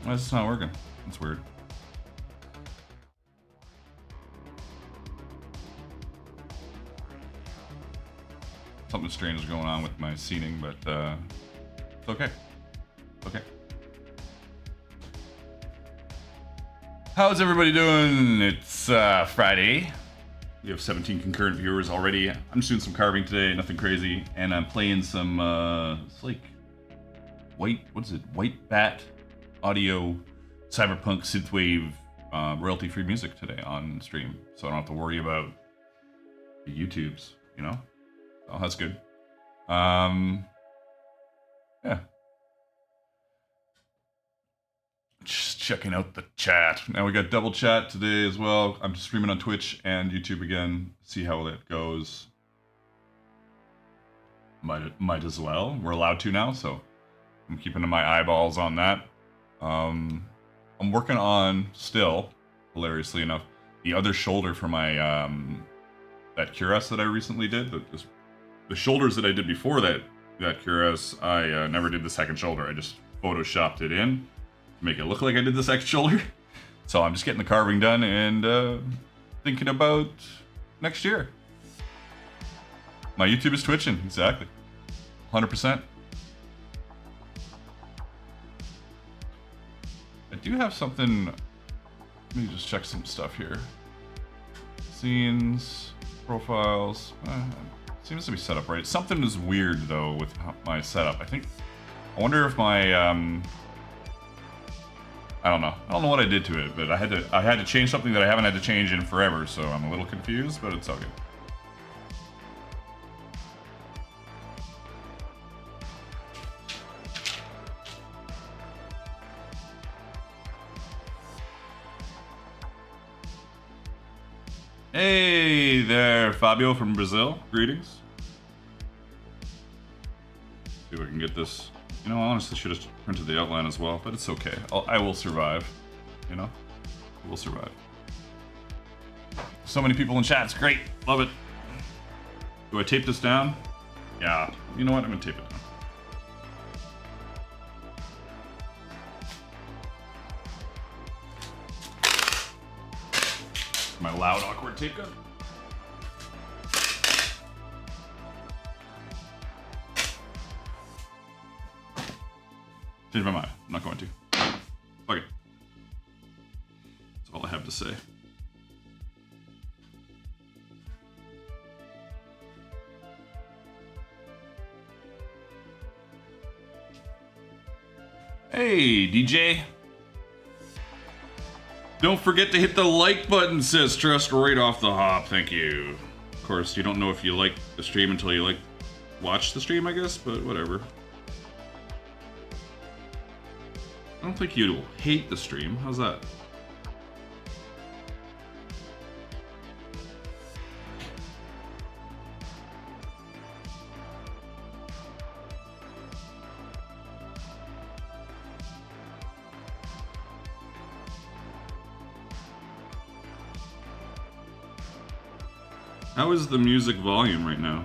Why is this not working? That's weird. Something strange is going on with my scening, but it's okay. It's okay. How's everybody doing? It's Friday. We have 17 concurrent viewers already. I'm just doing some carving today, nothing crazy, and I'm playing some it's like white bat audio cyberpunk synthwave royalty-free music today on stream, so I don't have to worry about the YouTubes, you know. Oh, that's good. Yeah. Just checking out the chat. Now we got double chat today as well. I'm streaming on Twitch and YouTube again. See how that goes. Might as well. We're allowed to now, so I'm keeping my eyeballs on that. I'm working on still, hilariously enough, the other shoulder for my that cuirass that I recently did. The shoulders that I did before that cuirass, I never did the second shoulder. I just photoshopped it in to make it look like I did the second shoulder. So I'm just getting the carving done and thinking about next year. My YouTube is twitching, exactly. 100%. I do have something. Let me just check some stuff here. Scenes, profiles. Seems to be set up right. Something is weird though with my setup. I wonder if my I don't know what I did to it, but I had to change something that I haven't had to change in forever, so I'm a little confused, but it's all good. Hey there, Fabio from Brazil. Greetings. See if I can get this. You know, honestly, should have printed the outline as well, but it's okay. I will survive. You know, I will survive. So many people in chat. It's great. Love it. Do I tape this down? Yeah. You know what? I'm gonna tape it down. My loud, awkward tape gun. Change my mind. I'm not going to. Fuck it. That's all I have to say. Hey, DJ. Don't forget to hit the like button, says Trust right off the hop. Thank you. Of course, you don't know if you like the stream until you watch the stream, I guess, but whatever. I don't think you'll hate the stream. How's that? How is the music volume right now?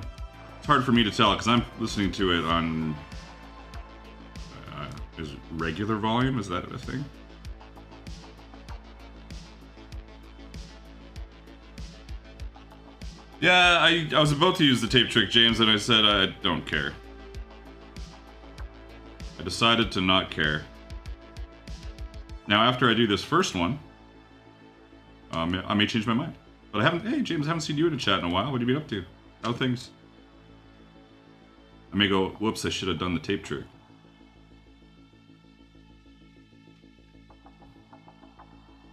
It's hard for me to tell because I'm listening to it on is it regular volume? Is that a thing? Yeah, I was about to use the tape trick, James, and I said I don't care. I decided to not care. Now, after I do this first one, I may change my mind. But I haven't. Hey, James, I haven't seen you in a chat in a while. What have you been up to? How are things? I may go, whoops, I should have done the tape trick.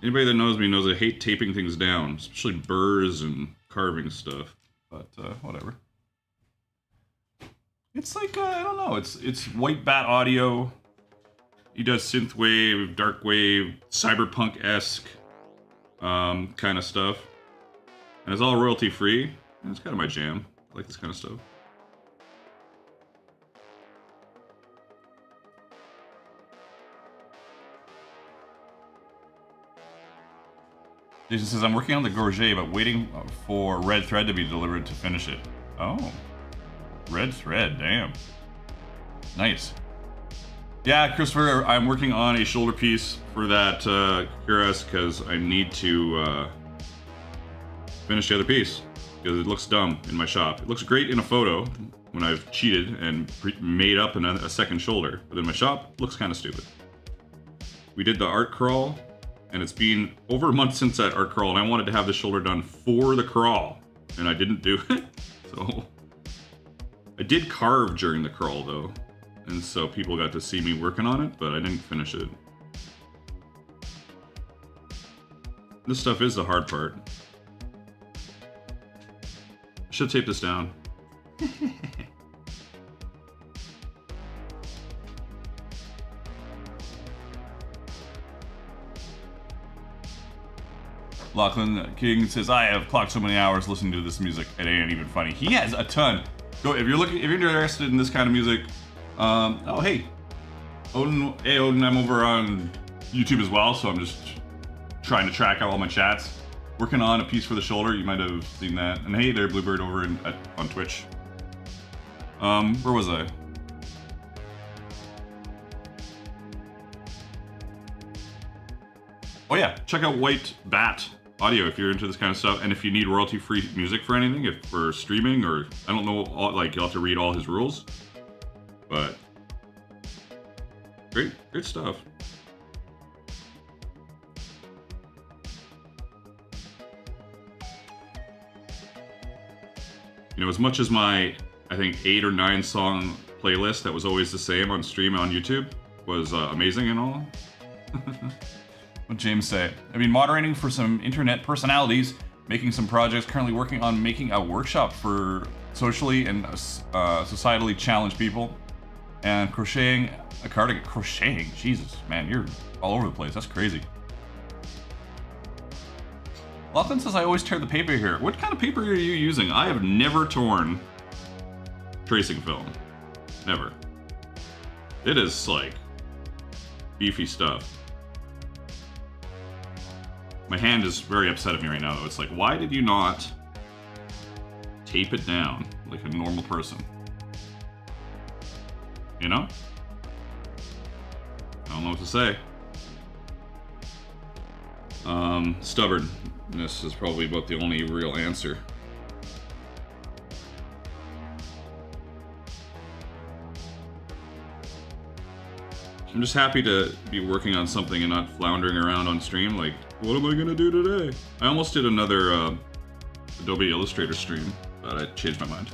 Anybody that knows me knows I hate taping things down, especially burrs and carving stuff. But whatever. It's like I don't know. It's white bat audio. He does synthwave, dark wave, cyberpunk-esque kind of stuff, and it's all royalty free. And it's kind of my jam. I like this kind of stuff. Jason says, I'm working on the gorget, but waiting for red thread to be delivered to finish it. Oh. Red thread, damn. Nice. Yeah, Christopher, I'm working on a shoulder piece for that cuirass because I need to finish the other piece because it looks dumb in my shop. It looks great in a photo when I've cheated and made up a second shoulder, but in my shop, it looks kind of stupid. We did the art crawl, and it's been over a month since that art crawl, and I wanted to have the shoulder done for the crawl, and I didn't do it, so... I did carve during the crawl, though, and so people got to see me working on it, but I didn't finish it. This stuff is the hard part. I should tape this down. Lachlan King says, I have clocked so many hours listening to this music, it ain't even funny. He has a ton. Go if you're interested in this kind of music. Oh hey, Odin. Hey Odin, I'm over on YouTube as well, so I'm just trying to track out all my chats. Working on a piece for the shoulder. You might have seen that. And hey there, Bluebird over on Twitch. Where was I? Oh yeah, check out White Bat Audio if you're into this kind of stuff, and if you need royalty-free music for anything, if for streaming, or I don't know, like you'll have to read all his rules, but great stuff. You know, as much as my, I think 8 or 9 song playlist that was always the same on stream on YouTube was amazing and all. What James say? I've been moderating for some internet personalities, making some projects, currently working on making a workshop for socially and societally challenged people, and crocheting a cardigan. Crocheting? Jesus, man, you're all over the place. That's crazy. Lachlan says, I always tear the paper here. What kind of paper are you using? I have never torn tracing film. Never. It is, like, beefy stuff. My hand is very upset at me right now, though. It's like, why did you not tape it down like a normal person? You know? I don't know what to say. Stubbornness is probably about the only real answer. I'm just happy to be working on something and not floundering around on stream like, what am I gonna do today? I almost did another Adobe Illustrator stream, but I changed my mind.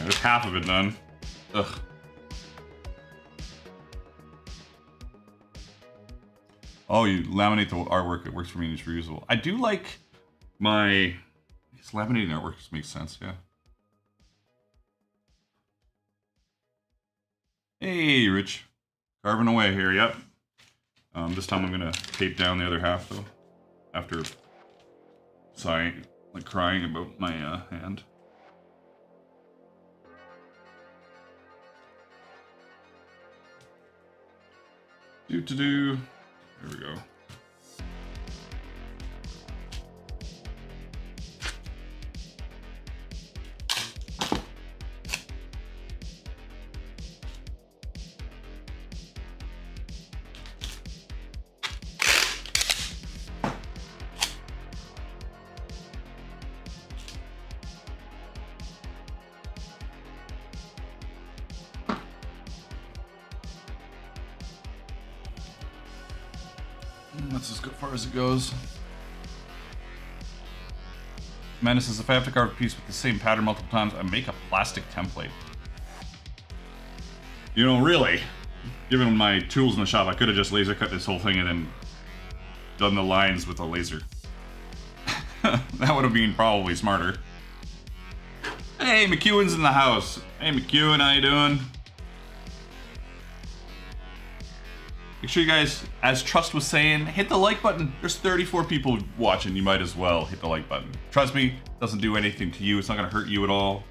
There's half of it done. Ugh. Oh, you laminate the artwork. It works for me and it's reusable. I do like my... I guess laminating artwork makes sense, yeah. Hey, Rich. Carving away here, yep. This time I'm gonna tape down the other half, though. After sighing, like crying about my hand. Do-to-do. There we go. That's as far as it goes. Amanda says, if I have to carve a piece with the same pattern multiple times, I make a plastic template. You know, really, given my tools in the shop, I could have just laser cut this whole thing and then done the lines with a laser. That would have been probably smarter. Hey, McEwen's in the house. Hey, McEwen, how you doing? Make sure you guys, as Trust was saying, hit the like button. There's 34 people watching. You might as well hit the like button. Trust me, it doesn't do anything to you. It's not going to hurt you at all.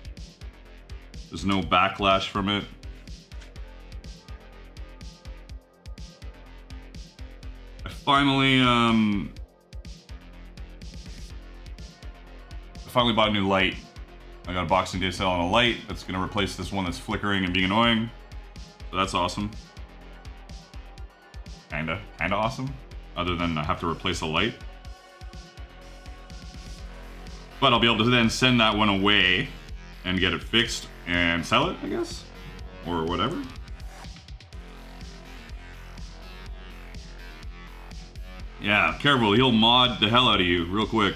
There's no backlash from it. I finally bought a new light. I got a Boxing Day sale on a light that's gonna replace this one that's flickering and being annoying. So that's awesome. Kinda awesome. Other than I have to replace a light. But I'll be able to then send that one away and get it fixed and sell it, I guess? Or whatever. Yeah, careful, he'll mod the hell out of you real quick.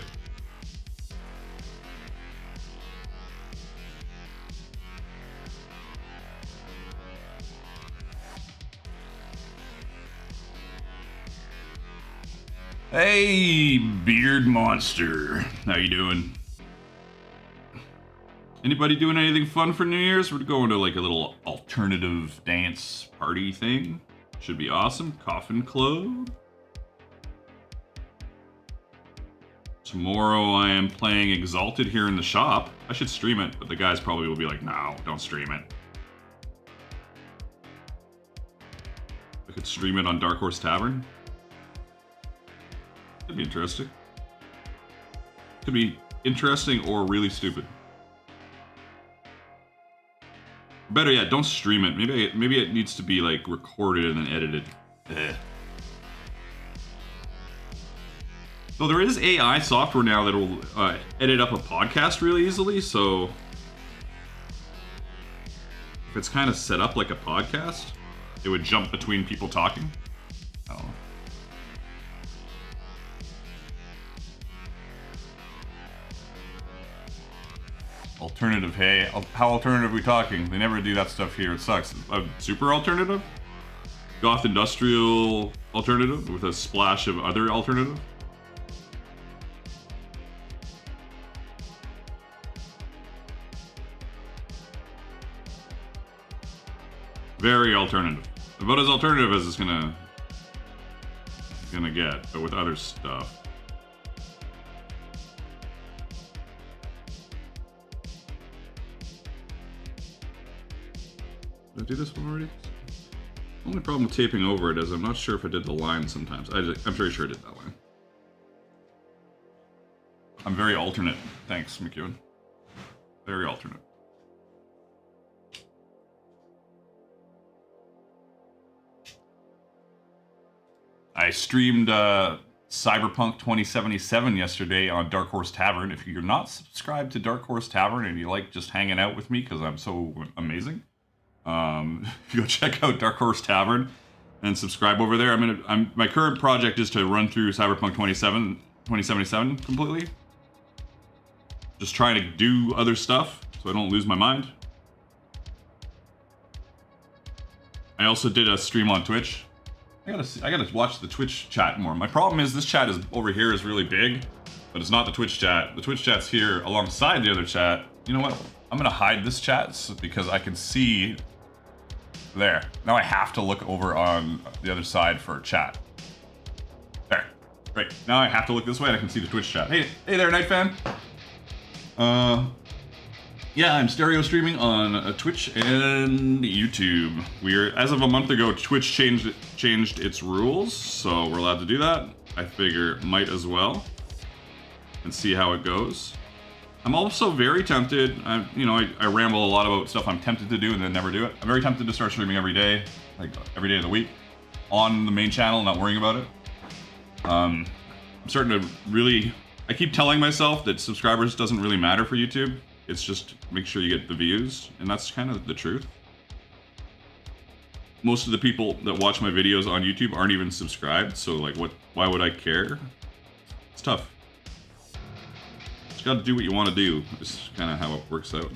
Hey, Beard Monster. How you doing? Anybody doing anything fun for New Year's? We're going to like a little alternative dance party thing. Should be awesome. Coffin Club. Tomorrow I am playing Exalted here in the shop. I should stream it, but the guys probably will be like, no, don't stream it. I could stream it on Dark Horse Tavern. Could be interesting. Could be interesting or really stupid. Better yet, don't stream it. Maybe it needs to be like recorded and then edited. So there is AI software now that will edit up a podcast really easily. So if it's kind of set up like a podcast, it would jump between people talking. I don't know. Alternative, hey. How alternative are we talking? They never do that stuff here, it sucks. A super alternative? Goth industrial alternative with a splash of other alternative? Very alternative. About as alternative as it's gonna get, but with other stuff. Did I do this one already? The only problem with taping over it is I'm not sure if I did the line sometimes. I'm pretty sure I did that line. I'm very alternate. Thanks, McEwen. Very alternate. I streamed Cyberpunk 2077 yesterday on Dark Horse Tavern. If you're not subscribed to Dark Horse Tavern and you like just hanging out with me because I'm so amazing, go check out Dark Horse Tavern and subscribe over there. My current project is to run through Cyberpunk 2077 completely. Just trying to do other stuff so I don't lose my mind. I also did a stream on Twitch. I gotta watch the Twitch chat more. My problem is this chat is over here is really big, but it's not the Twitch chat. The Twitch chat's here alongside the other chat. You know what? I'm gonna hide this chat because I can see there. Now I have to look over on the other side for chat. There. Great. Now I have to look this way and I can see the Twitch chat. Hey there, Night Fan. Yeah, I'm stereo streaming on Twitch and YouTube. As of a month ago, Twitch changed its rules, so we're allowed to do that. I figure might as well and see how it goes. I'm also very tempted. I ramble a lot about stuff I'm tempted to do and then never do it. I'm very tempted to start streaming every day, like every day of the week, on the main channel, not worrying about it. I'm starting to really. I keep telling myself that subscribers doesn't really matter for YouTube. It's just make sure you get the views, and that's kind of the truth. Most of the people that watch my videos on YouTube aren't even subscribed, so like why would I care? It's tough. Just gotta do what you want to do. It's kind of how it works out.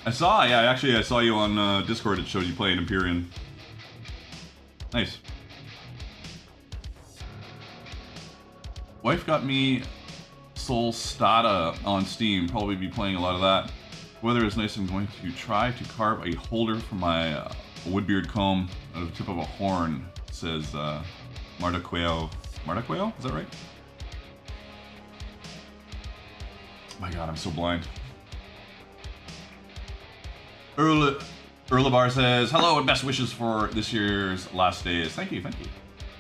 I saw you on Discord. It showed you playing Empyrean. Nice. Wife got me Solstata on Steam. Probably be playing a lot of that. Weather is nice. I'm going to try to carve a holder for my woodbeard comb out of the tip of a horn. It says Marta Quayo. Marta Quayo? Is that right? my god, I'm so blind. Erlabar says, hello and best wishes for this year's last days. Thank you, thank you.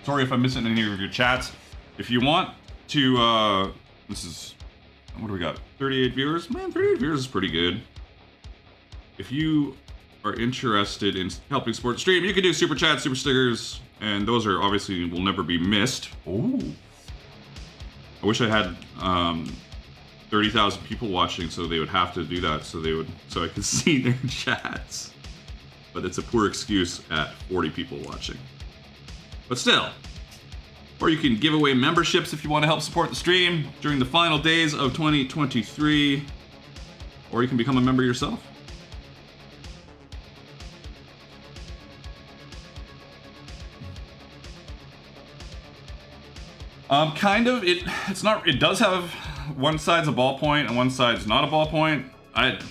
Sorry if I'm missing any of your chats. If you want to, this is, what do we got? 38 viewers? Man, 38 viewers is pretty good. If you are interested in helping support the stream, you can do super chats, super stickers, and those are obviously will never be missed. Ooh. I wish I had 30,000 people watching, so they would have to do that, so I could see their chats. But it's a poor excuse at 40 people watching. But still. Or you can give away memberships if you want to help support the stream during the final days of 2023. Or you can become a member yourself. Kind of. It's not. It does have one side's a ballpoint and one side's not a ballpoint. It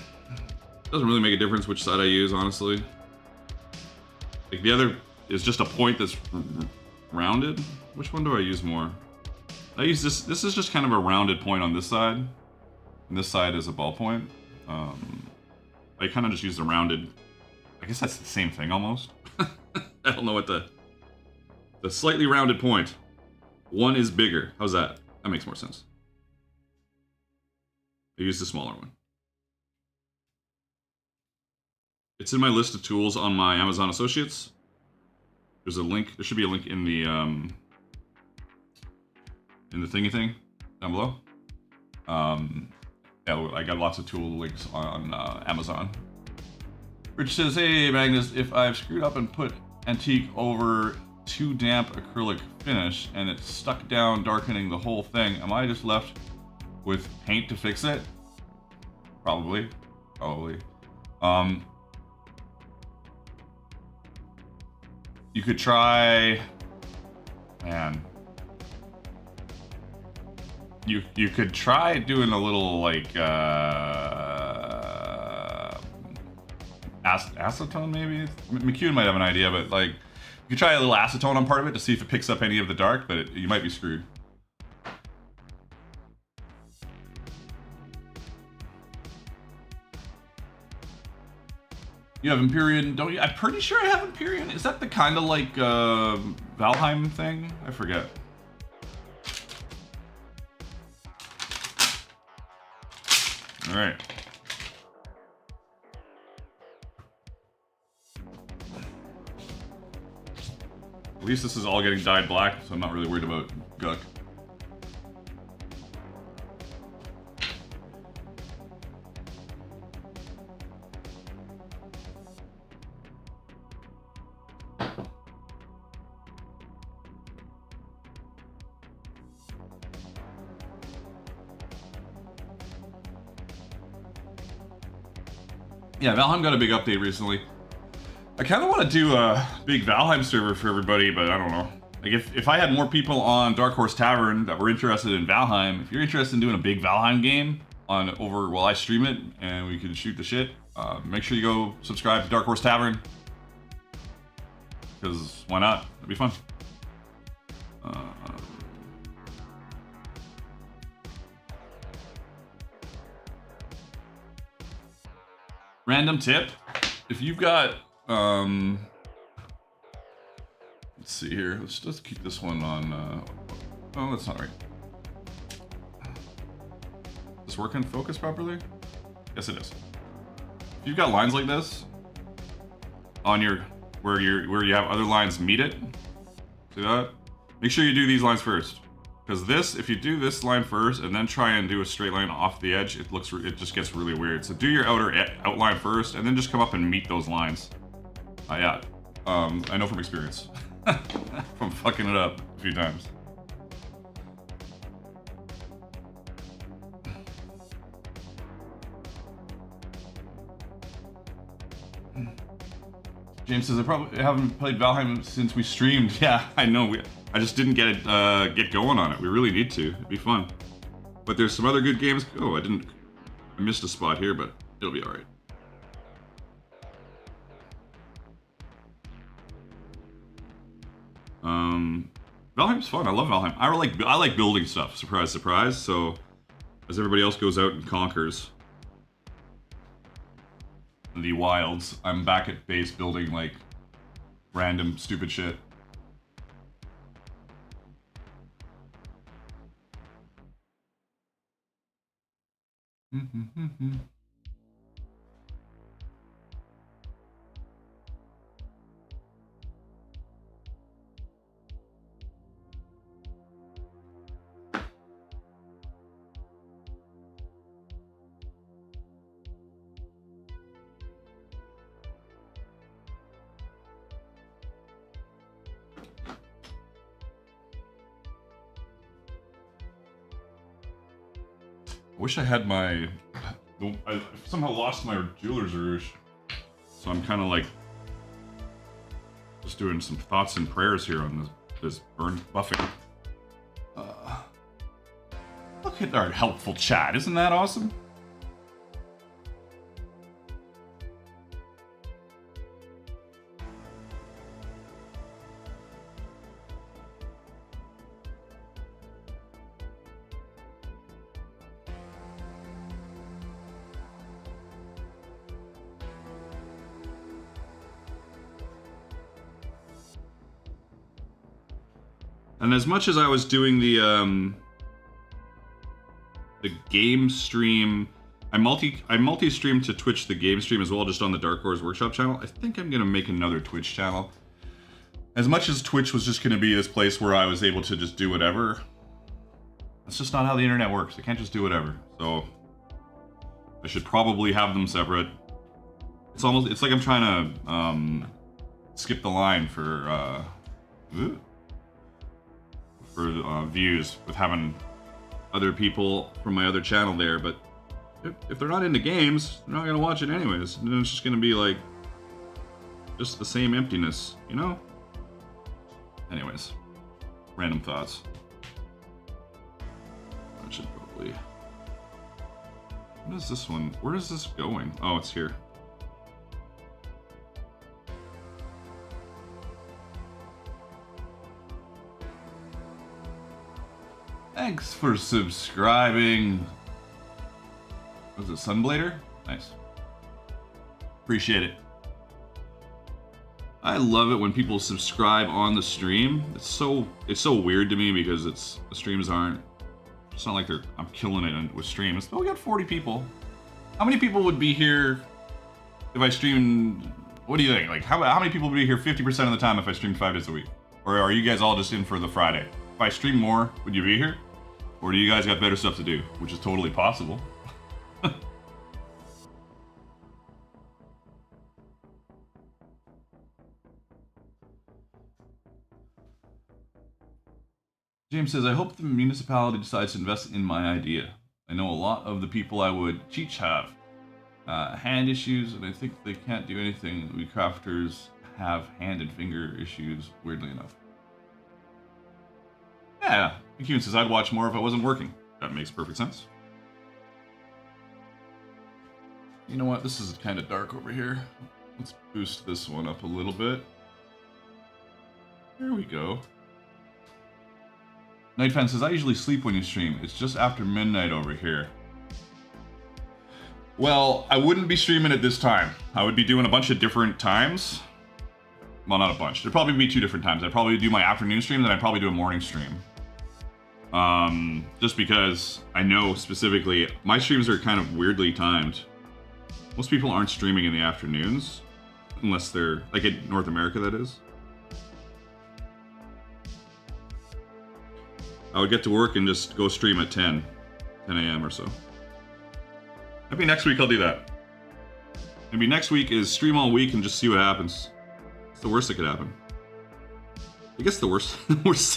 doesn't really make a difference which side I use, honestly. Like the other is just a point that's rounded. Which one do I use more? I use this. This is just kind of a rounded point on this side, and this side is a ballpoint. I kind of just use the rounded. I guess that's the same thing almost. I don't know what the slightly rounded point. One is bigger. How's that? That makes more sense. I use the smaller one. It's in my list of tools on my Amazon Associates. There's a link. There should be a link in the thingy thing down below. Yeah, I got lots of tool links on Amazon. Rich says, "Hey Magnus, if I've screwed up and put antique over too damp acrylic finish and it's stuck down, darkening the whole thing, am I just left with paint to fix it?" Probably. You could try, man. You could try doing a little like acetone maybe. McCune might have an idea, but like you could try a little acetone on part of it to see if it picks up any of the dark, but you might be screwed. You have Empyrean, don't you? I'm pretty sure I have Empyrean. Is that the kind of like Valheim thing? I forget. All right. At least this is all getting dyed black, so I'm not really worried about Guck. Yeah, Valheim got a big update recently. I kind of want to do a big Valheim server for everybody, but I don't know. Like, if I had more people on Dark Horse Tavern that were interested in Valheim, if you're interested in doing a big Valheim game while I stream it and we can shoot the shit, make sure you go subscribe to Dark Horse Tavern. Because why not? It'd be fun. Random tip, if you've got, let's see here, let's keep this one on, oh, that's not right. Is this working focus properly? Yes, it is. If you've got lines like this on your, where you have other lines meet it, see that? Make sure you do these lines first. Because this, if you do this line first and then try and do a straight line off the edge, it just gets really weird. So do your outer outline first and then just come up and meet those lines. Yeah, I know from experience. From fucking it up a few times. James says, I probably haven't played Valheim since we streamed. Yeah, I know. I just didn't get going on it. We really need to. It'd be fun. But there's some other good games. Oh, I missed a spot here, but it'll be all right. Valheim's fun. I love Valheim. I like building stuff. Surprise, surprise. So as everybody else goes out and conquers the wilds, I'm back at base building like random stupid shit. I wish I had my... I somehow lost my jeweler's rouge. So I'm kind of like... just doing some thoughts and prayers here on this burn buffing. Look at our helpful chat. Isn't that awesome? And as much as I was doing the game stream, I multi-stream to Twitch the game stream as well, just on the Dark Horse Workshop channel. I think I'm gonna make another Twitch channel. As much as Twitch was just gonna be this place where I was able to just do whatever, that's just not how the internet works. I can't just do whatever. So I should probably have them separate. It's like I'm trying to skip the line for views with having other people from my other channel there, but if they're not into games, they're not gonna watch it anyways. And then it's just gonna be like just the same emptiness, you know? Anyways, random thoughts. I should probably... What is this one? Where is this going? Oh, it's here. Thanks for subscribing. Was it Sunblader? Nice. Appreciate it. I love it when people subscribe on the stream. It's so weird to me because the streams aren't. It's not like I'm killing it with streams. Oh, we got 40 people. How many people would be here if I streamed? What do you think? Like how many people would be here 50% of the time if I streamed 5 days a week? Or are you guys all just in for the Friday? If I stream more, would you be here? Or do you guys got better stuff to do? Which is totally possible. James says, I hope the municipality decides to invest in my idea. I know a lot of the people I would teach have hand issues, and I think they can't do anything. We crafters have hand and finger issues, weirdly enough. Yeah, McEwen says, I'd watch more if I wasn't working. That makes perfect sense. You know what? This is kind of dark over here. Let's boost this one up a little bit. There we go. Nightfan says, I usually sleep when you stream. It's just after midnight over here. Well, I wouldn't be streaming at this time. I would be doing a bunch of different times. Well, not a bunch. There'd probably be 2 different times. I'd probably do my afternoon stream, then I'd probably do a morning stream. Just because I know specifically, my streams are kind of weirdly timed. Most people aren't streaming in the afternoons, unless they're, like in North America, that is. I would get to work and just go stream at 10 a.m. or so. Maybe next week I'll do that. Maybe next week is stream all week and just see what happens. It's the worst that could happen. I guess the worst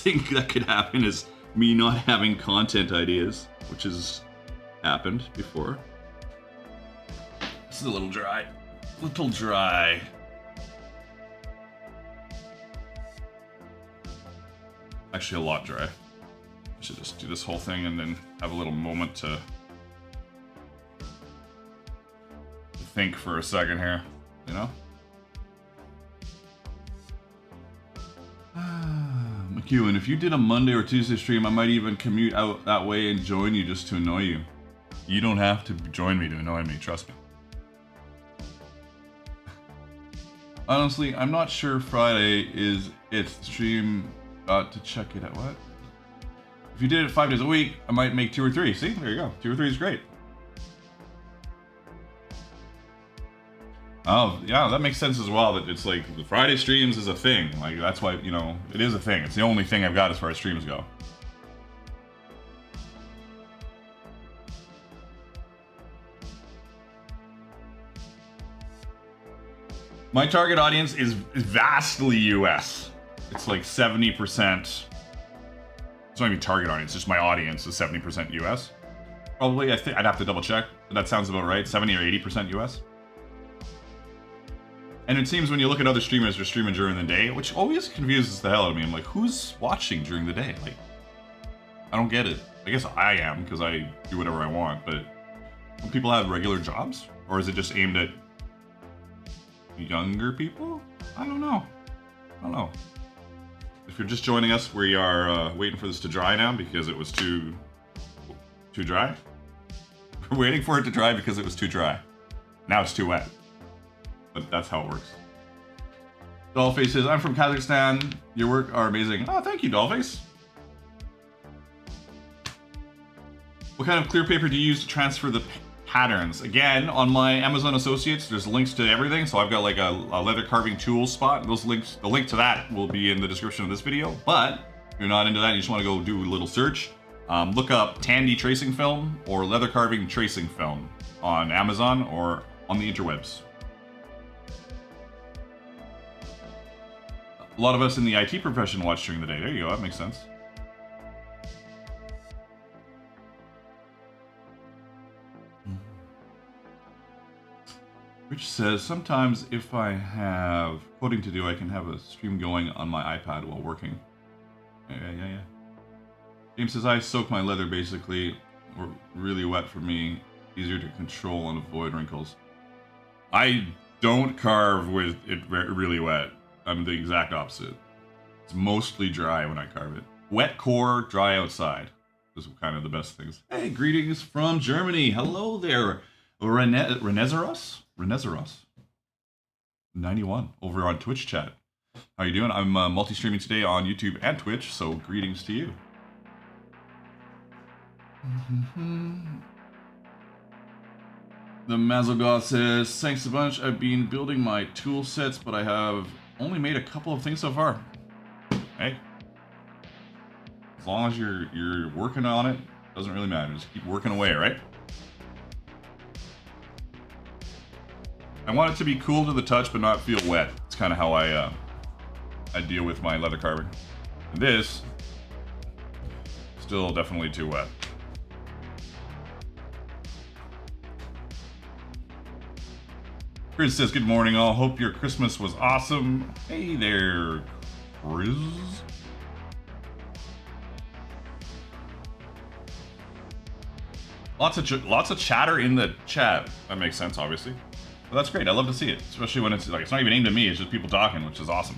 thing that could happen is me not having content ideas, which has happened before. This is a little dry. Little dry. Actually, a lot dry. I should just do this whole thing and then have a little moment to think for a second here, you know? McEwen, if you did a Monday or Tuesday stream, I might even commute out that way and join you just to annoy you. You don't have to join me to annoy me, trust me. Honestly, I'm not sure Friday is its stream. Got to check it out. What? If you did it 5 days a week, I might make 2 or 3. See, there you go. 2 or 3 is great. Oh, yeah, that makes sense as well, that it's like the Friday streams is a thing. Like, that's why, you know, it is a thing. It's the only thing I've got as far as streams go. My target audience is vastly US. It's like 70%. It's not even target audience, just my audience is 70% US. Probably, I'd have to double check, but that sounds about right. 70 or 80% US. And it seems when you look at other streamers who are streaming during the day, which always confuses the hell out of me. I'm like, who's watching during the day? Like, I don't get it. I guess I am, because I do whatever I want, but do people have regular jobs? Or is it just aimed at younger people? I don't know. I don't know. If you're just joining us, we are waiting for this to dry now because it was too dry. We're waiting for it to dry because it was too dry. Now it's too wet. But that's how it works. Dollface says, I'm from Kazakhstan. Your work are amazing. Oh, thank you, Dollface. What kind of clear paper do you use to transfer the patterns? Again, on my Amazon Associates, there's links to everything. So I've got like a leather carving tool spot. Those links, the link to that will be in the description of this video. But if you're not into that, you just want to go do a little search. Look up Tandy tracing film or leather carving tracing film on Amazon or on the interwebs. A lot of us in the IT profession watch during the day. There you go, that makes sense. Rich says, sometimes if I have coding to do, I can have a stream going on my iPad while working. Yeah. James says, I soak my leather basically, really wet for me, easier to control and avoid wrinkles. I don't carve with it really wet. I'm the exact opposite. It's mostly dry when I carve it. Wet core, dry outside. Those are kind of the best things. Hey, greetings from Germany. Hello there. Renezeros? 91 over on Twitch chat. How you doing? I'm multi-streaming today on YouTube and Twitch, so greetings to you. The Mazelgoth says, thanks a bunch. I've been building my tool sets, but I have only made a couple of things so far. Hey, as long as you're working on it, doesn't really matter. Just keep working away, right? I want it to be cool to the touch, but not feel wet. It's kind of how I deal with my leather carving. And this, still definitely too wet. Chris says, good morning all. Hope your Christmas was awesome. Hey there, Chris. Lots of chatter in the chat. That makes sense, obviously. But that's great. I love to see it, especially when it's like, it's not even aimed at me. It's just people talking, which is awesome.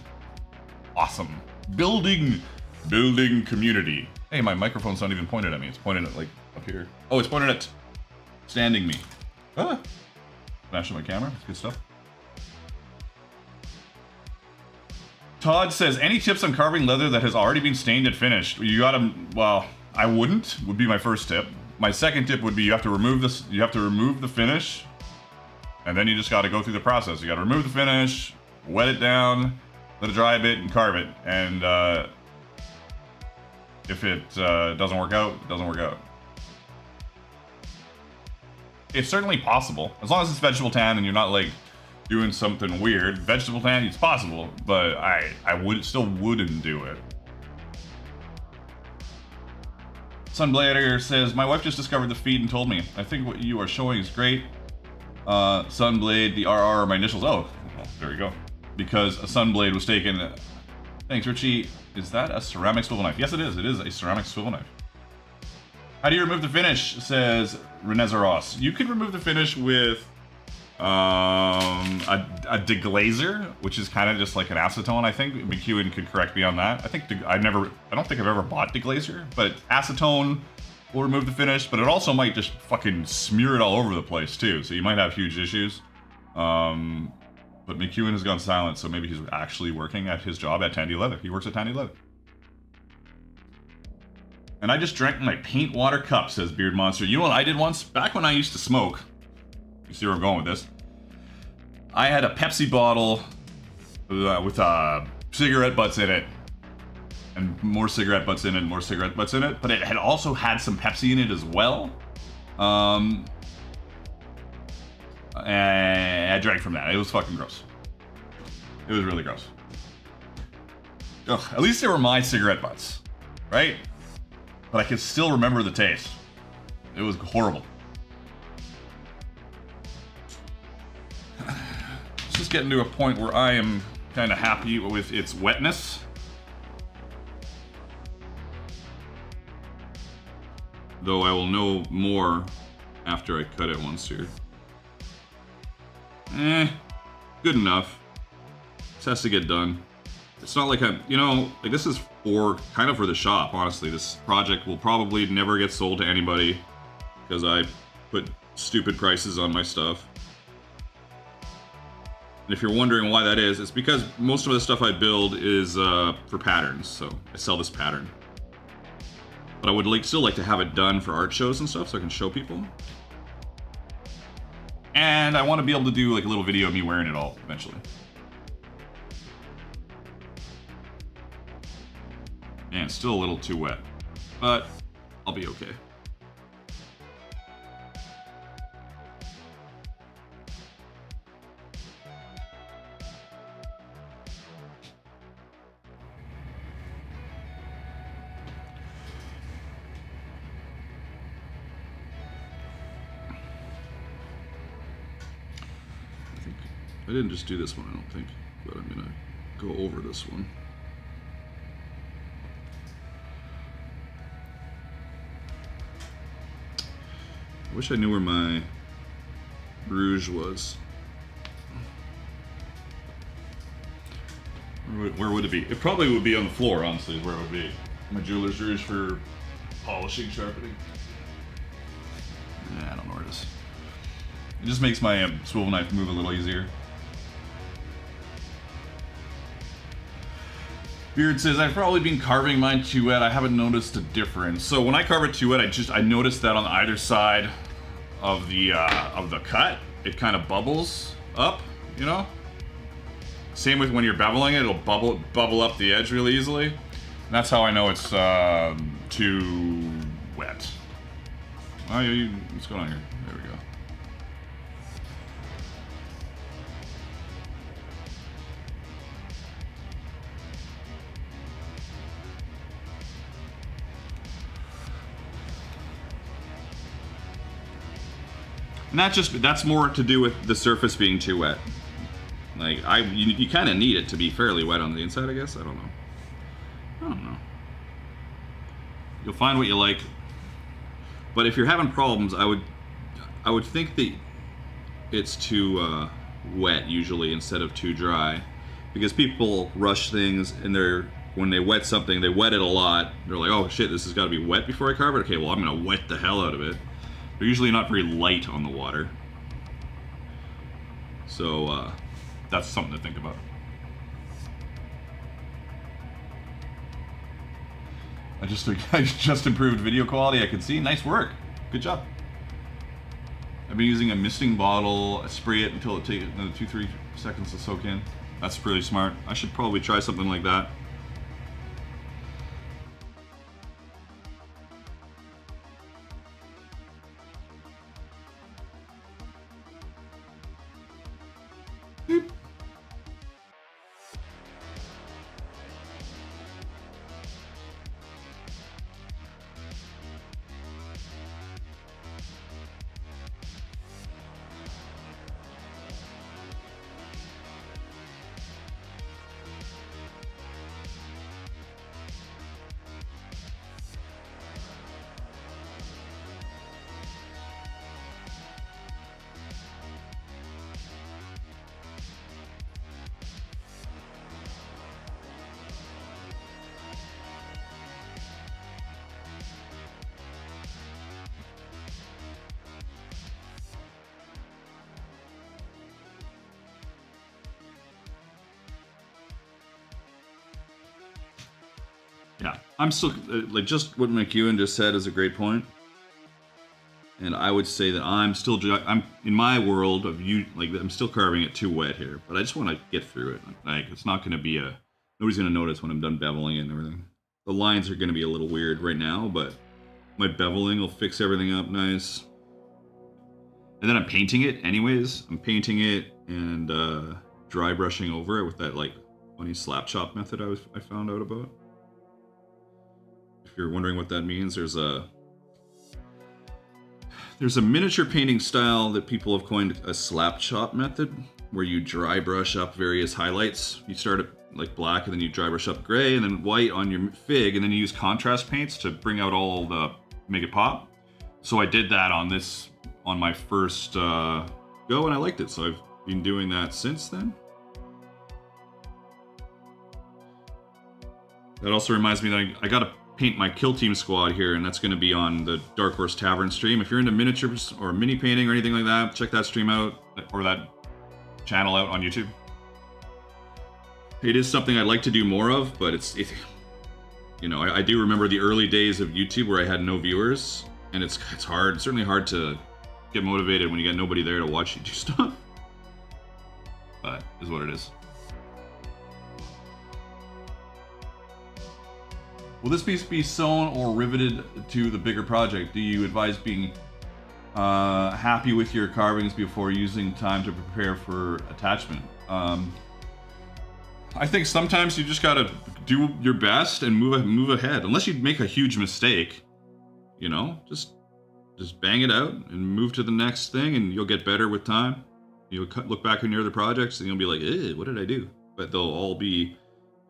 Awesome. Building community. Hey, my microphone's not even pointed at me. It's pointed at like up here. Oh, it's pointed at standing me. Ah. Flashing my camera. That's good stuff. Todd says, any tips on carving leather that has already been stained and finished? You gotta, well, I wouldn't, would be my first tip. My second tip would be you have to remove this, you have to remove the finish, and then you just gotta go through the process. You gotta remove the finish, wet it down, let it dry a bit, and carve it. And if it doesn't work out, it doesn't work out. It's certainly possible, as long as it's vegetable tan and you're not like doing something weird. Vegetable tan, it's possible, but I still wouldn't do it. Sunblader says, my wife just discovered the feed and told me. I think what you are showing is great. Sunblade, the RR are my initials. Oh, well, there you go. Because a Sunblade was taken. Thanks, Richie. Is that a ceramic swivel knife? Yes, it is. It is a ceramic swivel knife. How do you remove the finish? Says Renezeros. You can remove the finish with a deglazer, which is kind of just like an acetone. I think McEwen could correct me on that. I don't think I've ever bought deglazer, but acetone will remove the finish, but it also might just fucking smear it all over the place too, so you might have huge issues. But McEwen has gone silent, so maybe he's actually working at his job at Tandy Leather. He works at Tandy Leather. And I just drank my paint water cup, says Beard Monster. You know what I did once? Back when I used to smoke, you see where I'm going with this, I had a Pepsi bottle with cigarette butts in it. And more cigarette butts in it, and more cigarette butts in it. But it had also had some Pepsi in it as well. And I drank from that. It was fucking gross. It was really gross. Ugh, at least they were my cigarette butts, right? But I can still remember the taste. It was horrible. It's just getting to a point where I am kind of happy with its wetness. Though I will know more after I cut it once here. Good enough. This has to get done. It's not like I'm, you know, like this is kind of for the shop, honestly. This project will probably never get sold to anybody because I put stupid prices on my stuff. And if you're wondering why that is, it's because most of the stuff I build is for patterns, so I sell this pattern. But I would still like to have it done for art shows and stuff so I can show people. And I want to be able to do like a little video of me wearing it all eventually. And it's still a little too wet, but I'll be okay. I didn't just do this one, I don't think, but I'm gonna go over this one. I wish I knew where my rouge was. Where would it be? It probably would be on the floor, honestly, is where it would be. My jeweler's rouge for polishing, sharpening. I don't know where it is. It just makes my swivel knife move a little easier. Beard says, I've probably been carving mine too wet. I haven't noticed a difference. So when I carve it too wet, I noticed that on either side of the cut, it kind of bubbles up, you know? Same with when you're beveling it, it'll bubble up the edge really easily. And that's how I know it's too wet. Oh, what's going on here? There we go. And that's more to do with the surface being too wet. Like you kind of need it to be fairly wet on the inside, I guess. I don't know. You'll find what you like. But if you're having problems, I would think that it's too wet usually instead of too dry, because people rush things and when they wet something, they wet it a lot. They're like, oh shit, this has got to be wet before I carve it. Okay, well I'm gonna wet the hell out of it. They're usually not very light on the water. So that's something to think about. I just improved video quality. I can see. Nice work. Good job. I've been using a misting bottle. I spray it until it takes another 2-3 seconds to soak in. That's pretty smart. I should probably try something like that. I'm still like just what McEwen just said is a great point. And I would say that I'm in my world of you, like I'm still carving it too wet here, but I just want to get through it. Like it's not going to be nobody's going to notice when I'm done beveling it and everything. The lines are going to be a little weird right now, but my beveling will fix everything up nice. And then I'm painting it anyways. I'm painting it and dry brushing over it with that like funny slap chop method I found out about. If you're wondering what that means, there's a miniature painting style that people have coined a slap chop method, where you dry brush up various highlights. You start at like black, and then you dry brush up gray, and then white on your fig, and then you use contrast paints to bring out all the, make it pop. So I did that on my first go, and I liked it. So I've been doing that since then. That also reminds me that I gotta paint my Kill Team squad here, and that's going to be on the Dark Horse Tavern stream. If you're into miniatures or mini painting or anything like that, check that stream out, or that channel out on YouTube. It is something I'd like to do more of, but you know, I do remember the early days of YouTube where I had no viewers, and it's hard, certainly hard to get motivated when you got nobody there to watch you do stuff. But is what it is. Will this piece be sewn or riveted to the bigger project? Do you advise being happy with your carvings before using time to prepare for attachment? I think sometimes you just gotta do your best and move ahead. Unless you make a huge mistake, you know, just bang it out and move to the next thing, and you'll get better with time. You'll look back on your other projects and you'll be like, what did I do? But they'll all be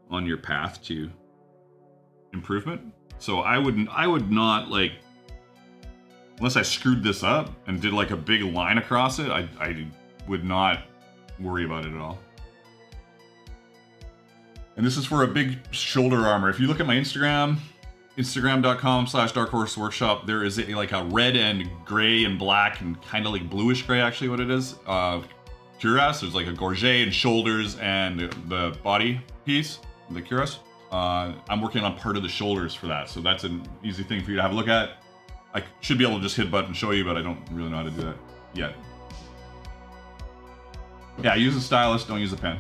on your path to improvement. So I would not, like, unless I screwed this up and did like a big line across it, I would not worry about it at all. And this is for a big shoulder armor. If you look at my Instagram, instagram.com/darkhorseworkshop, there is like a red and gray and black and kind of like bluish gray, actually what it is, cuirass. There's like a gorget and shoulders and the body piece, the cuirass. I'm working on part of the shoulders for that, so that's an easy thing for you to have a look at. I should be able to just hit a button and show you, but I don't really know how to do that yet. Yeah, use a stylus, don't use a pen.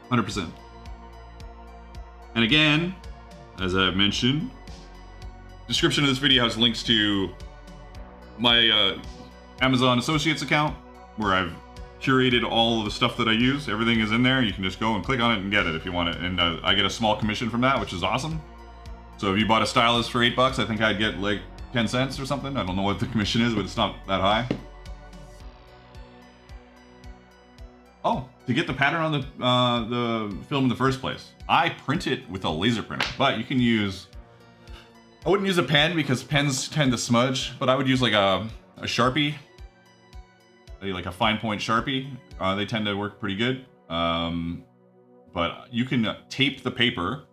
100%. And again, as I've mentioned, description of this video has links to my Amazon Associates account, where I've curated all of the stuff that I use. Everything is in there. You can just go and click on it and get it if you want it. And I get a small commission from that, which is awesome. So if you bought a stylus for $8, I think I'd get like 10 cents or something. I don't know what the commission is, but it's not that high. Oh, to get the pattern on the film in the first place, I print it with a laser printer. But you can use, I wouldn't use a pen because pens tend to smudge, but I would use like a Sharpie, like a fine point Sharpie. They tend to work pretty good. But you can tape the paper.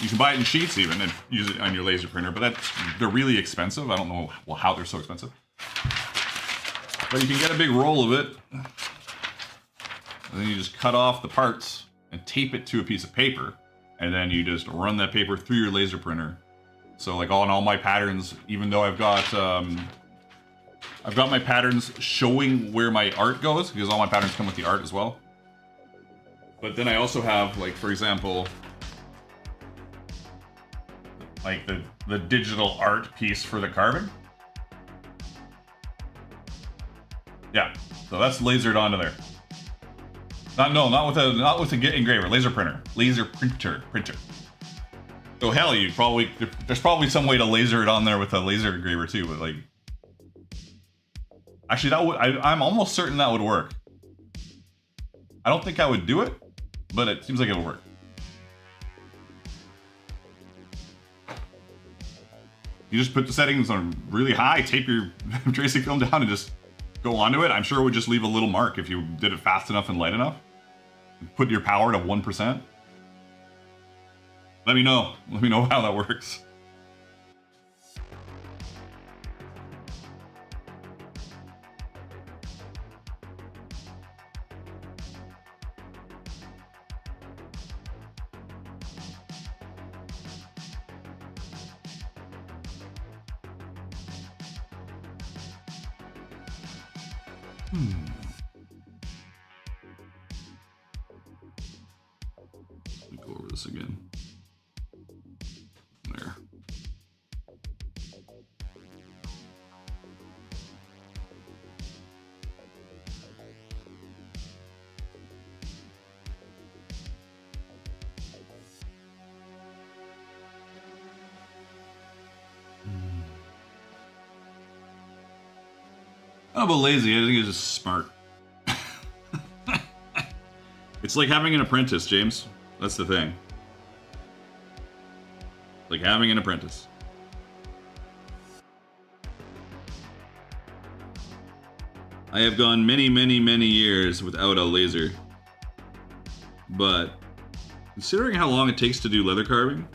You can buy it in sheets even and use it on your laser printer, but they're really expensive. I don't know how they're so expensive. But you can get a big roll of it. And then you just cut off the parts and tape it to a piece of paper. And then you just run that paper through your laser printer. So like on all my patterns, even though I've got my patterns showing where my art goes, because all my patterns come with the art as well. But then I also have, like, for example, like the digital art piece for the carving. Yeah, so that's lasered onto there. Not with a engraver, laser printer, printer. So hell, there's probably some way to laser it on there with a laser engraver too, but like, actually I'm almost certain that would work. I don't think I would do it, but it seems like it would work. You just put the settings on really high, tape your tracing film down, and just go onto it. I'm sure it would just leave a little mark if you did it fast enough and light enough. Put your power to 1%. Let me know. Let me know how that works. Let me go over this again. There. I'm not about lazy, I think it's just smart. It's like having an apprentice, James. That's the thing. Like having an apprentice. I have gone many, many, many years without a laser. But considering how long it takes to do leather carving,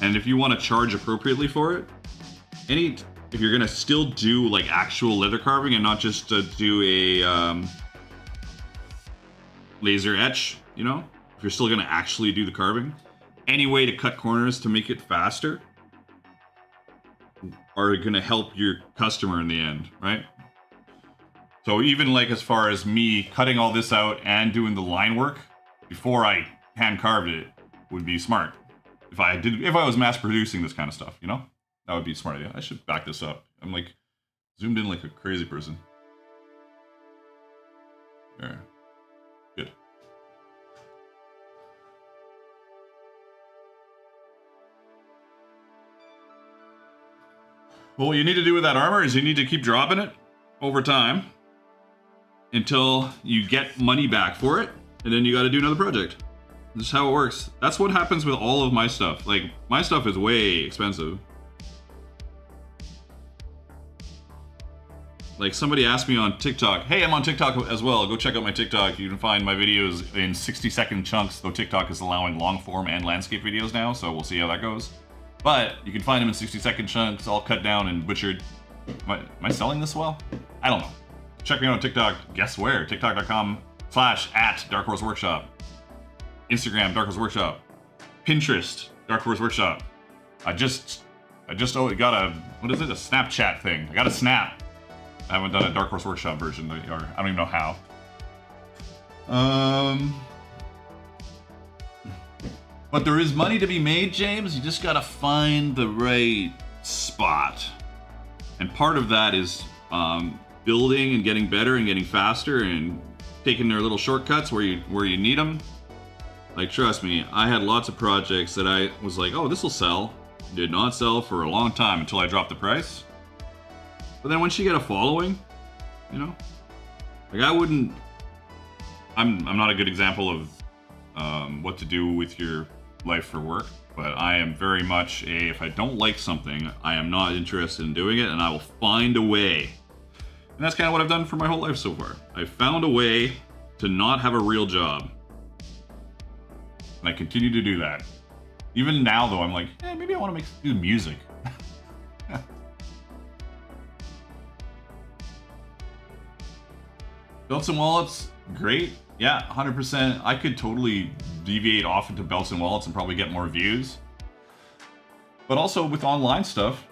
and if you want to charge appropriately for it, if you're gonna still do like actual leather carving and not just do a laser etch, you know, if you're still gonna actually do the carving, any way to cut corners to make it faster are gonna help your customer in the end, right? So even like as far as me cutting all this out and doing the line work before I hand carved it would be smart. If I was mass producing this kind of stuff, you know? That would be a smart idea. I should back this up. I'm like zoomed in like a crazy person. There. Good. Well, what you need to do with that armor is you need to keep dropping it over time until you get money back for it, and then you got to do another project. This is how it works. That's what happens with all of my stuff. Like, my stuff is way expensive. Like, somebody asked me on TikTok, hey, I'm on TikTok as well. Go check out my TikTok. You can find my videos in 60-second chunks, though TikTok is allowing long-form and landscape videos now, so we'll see how that goes. But you can find them in 60-second chunks, all cut down and butchered. Am I selling this well? I don't know. Check me out on TikTok. Guess where? TikTok.com/@DarkHorseWorkshop. Instagram, Dark Horse Workshop. Pinterest, Dark Horse Workshop. I just got a, what is it? A Snapchat thing. I got a Snap. I haven't done a Dark Horse Workshop version, or I don't even know how. But there is money to be made, James. You just gotta find the right spot. And part of that is building and getting better and getting faster and taking their little shortcuts where you need them. Like, trust me, I had lots of projects that I was like, oh, this will sell. Did not sell for a long time until I dropped the price. But then once you get a following, you know, like I'm not a good example of what to do with your life for work, but I am very much if I don't like something, I am not interested in doing it, and I will find a way. And that's kind of what I've done for my whole life so far. I found a way to not have a real job. And I continue to do that. Even now, though, I'm like, maybe I want to do music. Belts and wallets, great. Yeah, 100%. I could totally deviate off into belts and wallets and probably get more views. But also with online stuff,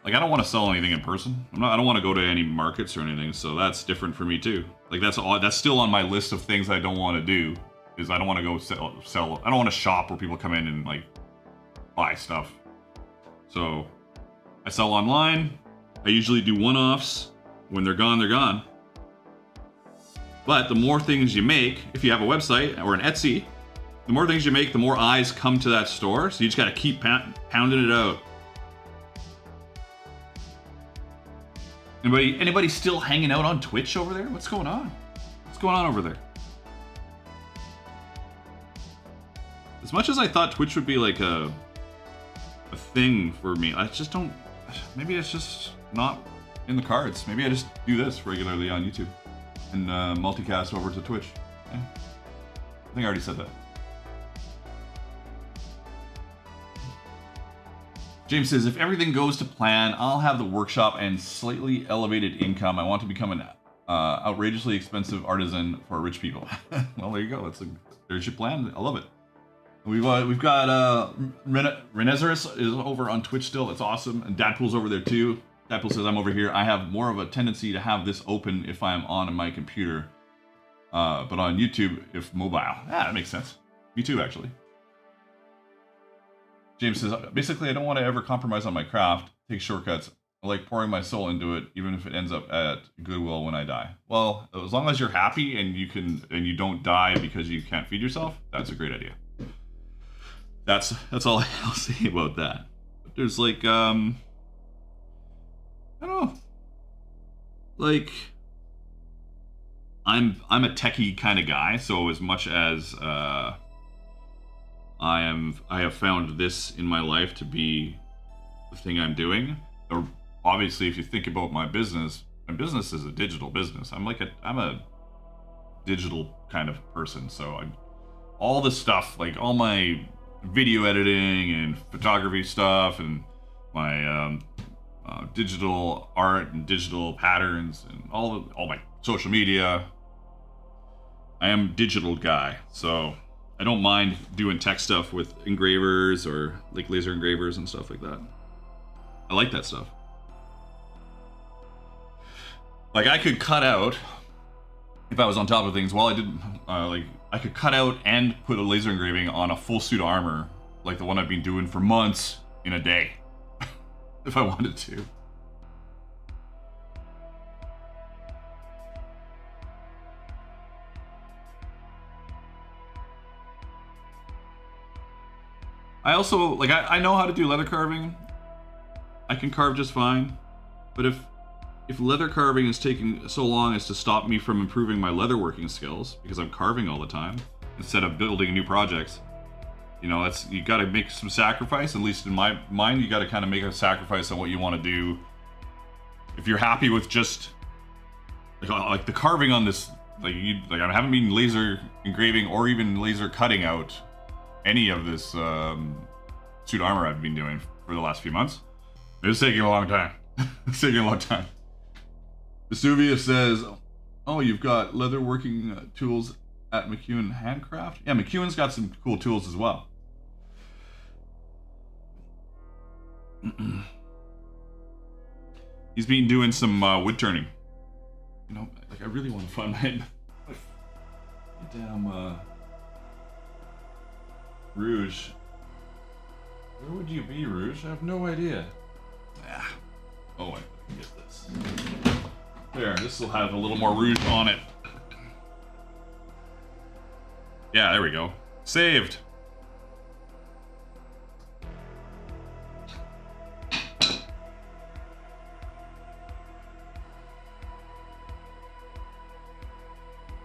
like, I don't want to sell anything in person. I don't want to go to any markets or anything, so that's different for me too. Like, that's still on my list of things I don't want to do. Is I don't want to go sell. I don't want to shop where people come in and like buy stuff. So I sell online. I usually do one-offs. When they're gone, they're gone. But the more things you make, if you have a website or an Etsy, the more things you make, the more eyes come to that store. So you just got to keep pounding it out. Anybody still hanging out on Twitch over there? What's going on? What's going on over there? As much as I thought Twitch would be like a thing for me, I just don't. Maybe it's just not in the cards. Maybe I just do this regularly on YouTube and multicast over to Twitch. Yeah. I think I already said that. James says, if everything goes to plan, I'll have the workshop and slightly elevated income. I want to become an outrageously expensive artisan for rich people. Well, there you go. There's your plan. I love it. We've got Renezaurus is over on Twitch still. That's awesome. And Dadpool's over there too. Apple says I'm over here. I have more of a tendency to have this open if I'm on my computer. But on YouTube, if mobile. Yeah, that makes sense. Me too, actually. James says, basically, I don't want to ever compromise on my craft, take shortcuts. I like pouring my soul into it, even if it ends up at Goodwill when I die. Well, as long as you're happy and you don't die because you can't feed yourself, that's a great idea. That's all I'll say about that. But there's like, I don't know. Like, I'm a techie kind of guy, so as much as I have found this in my life to be the thing I'm doing. Or obviously, if you think about my business is a digital business. I'm a digital kind of person, so all this stuff, like all my video editing and photography stuff, and my digital art and digital patterns, and all my social media. I am a digital guy, so I don't mind doing tech stuff with engravers or like laser engravers and stuff like that. I like that stuff. Like I could cut out, if I was on top of things, while I didn't, I could cut out and put a laser engraving on a full suit of armor, like the one I've been doing for months in a day, if I wanted to. I also, like, I know how to do leather carving. I can carve just fine. But if leather carving is taking so long as to stop me from improving my leatherworking skills, because I'm carving all the time, instead of building new projects, you know, you gotta make some sacrifice, at least in my mind, you gotta kind of make a sacrifice on what you want to do. If you're happy with just, like the carving on this, I haven't been laser engraving or even laser cutting out any of this suit armor I've been doing for the last few months. It's taking a long time. It's taking a long time. Vesuvius says, oh, you've got leatherworking tools at McEwen Handcraft? Yeah, McEwen's got some cool tools as well. He's been doing some wood turning. You know, like I really want to find my damn Rouge. Where would you be, Rouge? I have no idea. Ah. Oh, I can get this. There, this will have a little more Rouge on it. Yeah, there we go. Saved.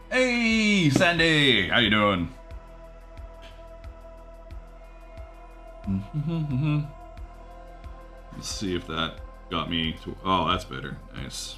Hey, Sandy! How you doing? Let's see if that got me to... Oh, that's better. Nice.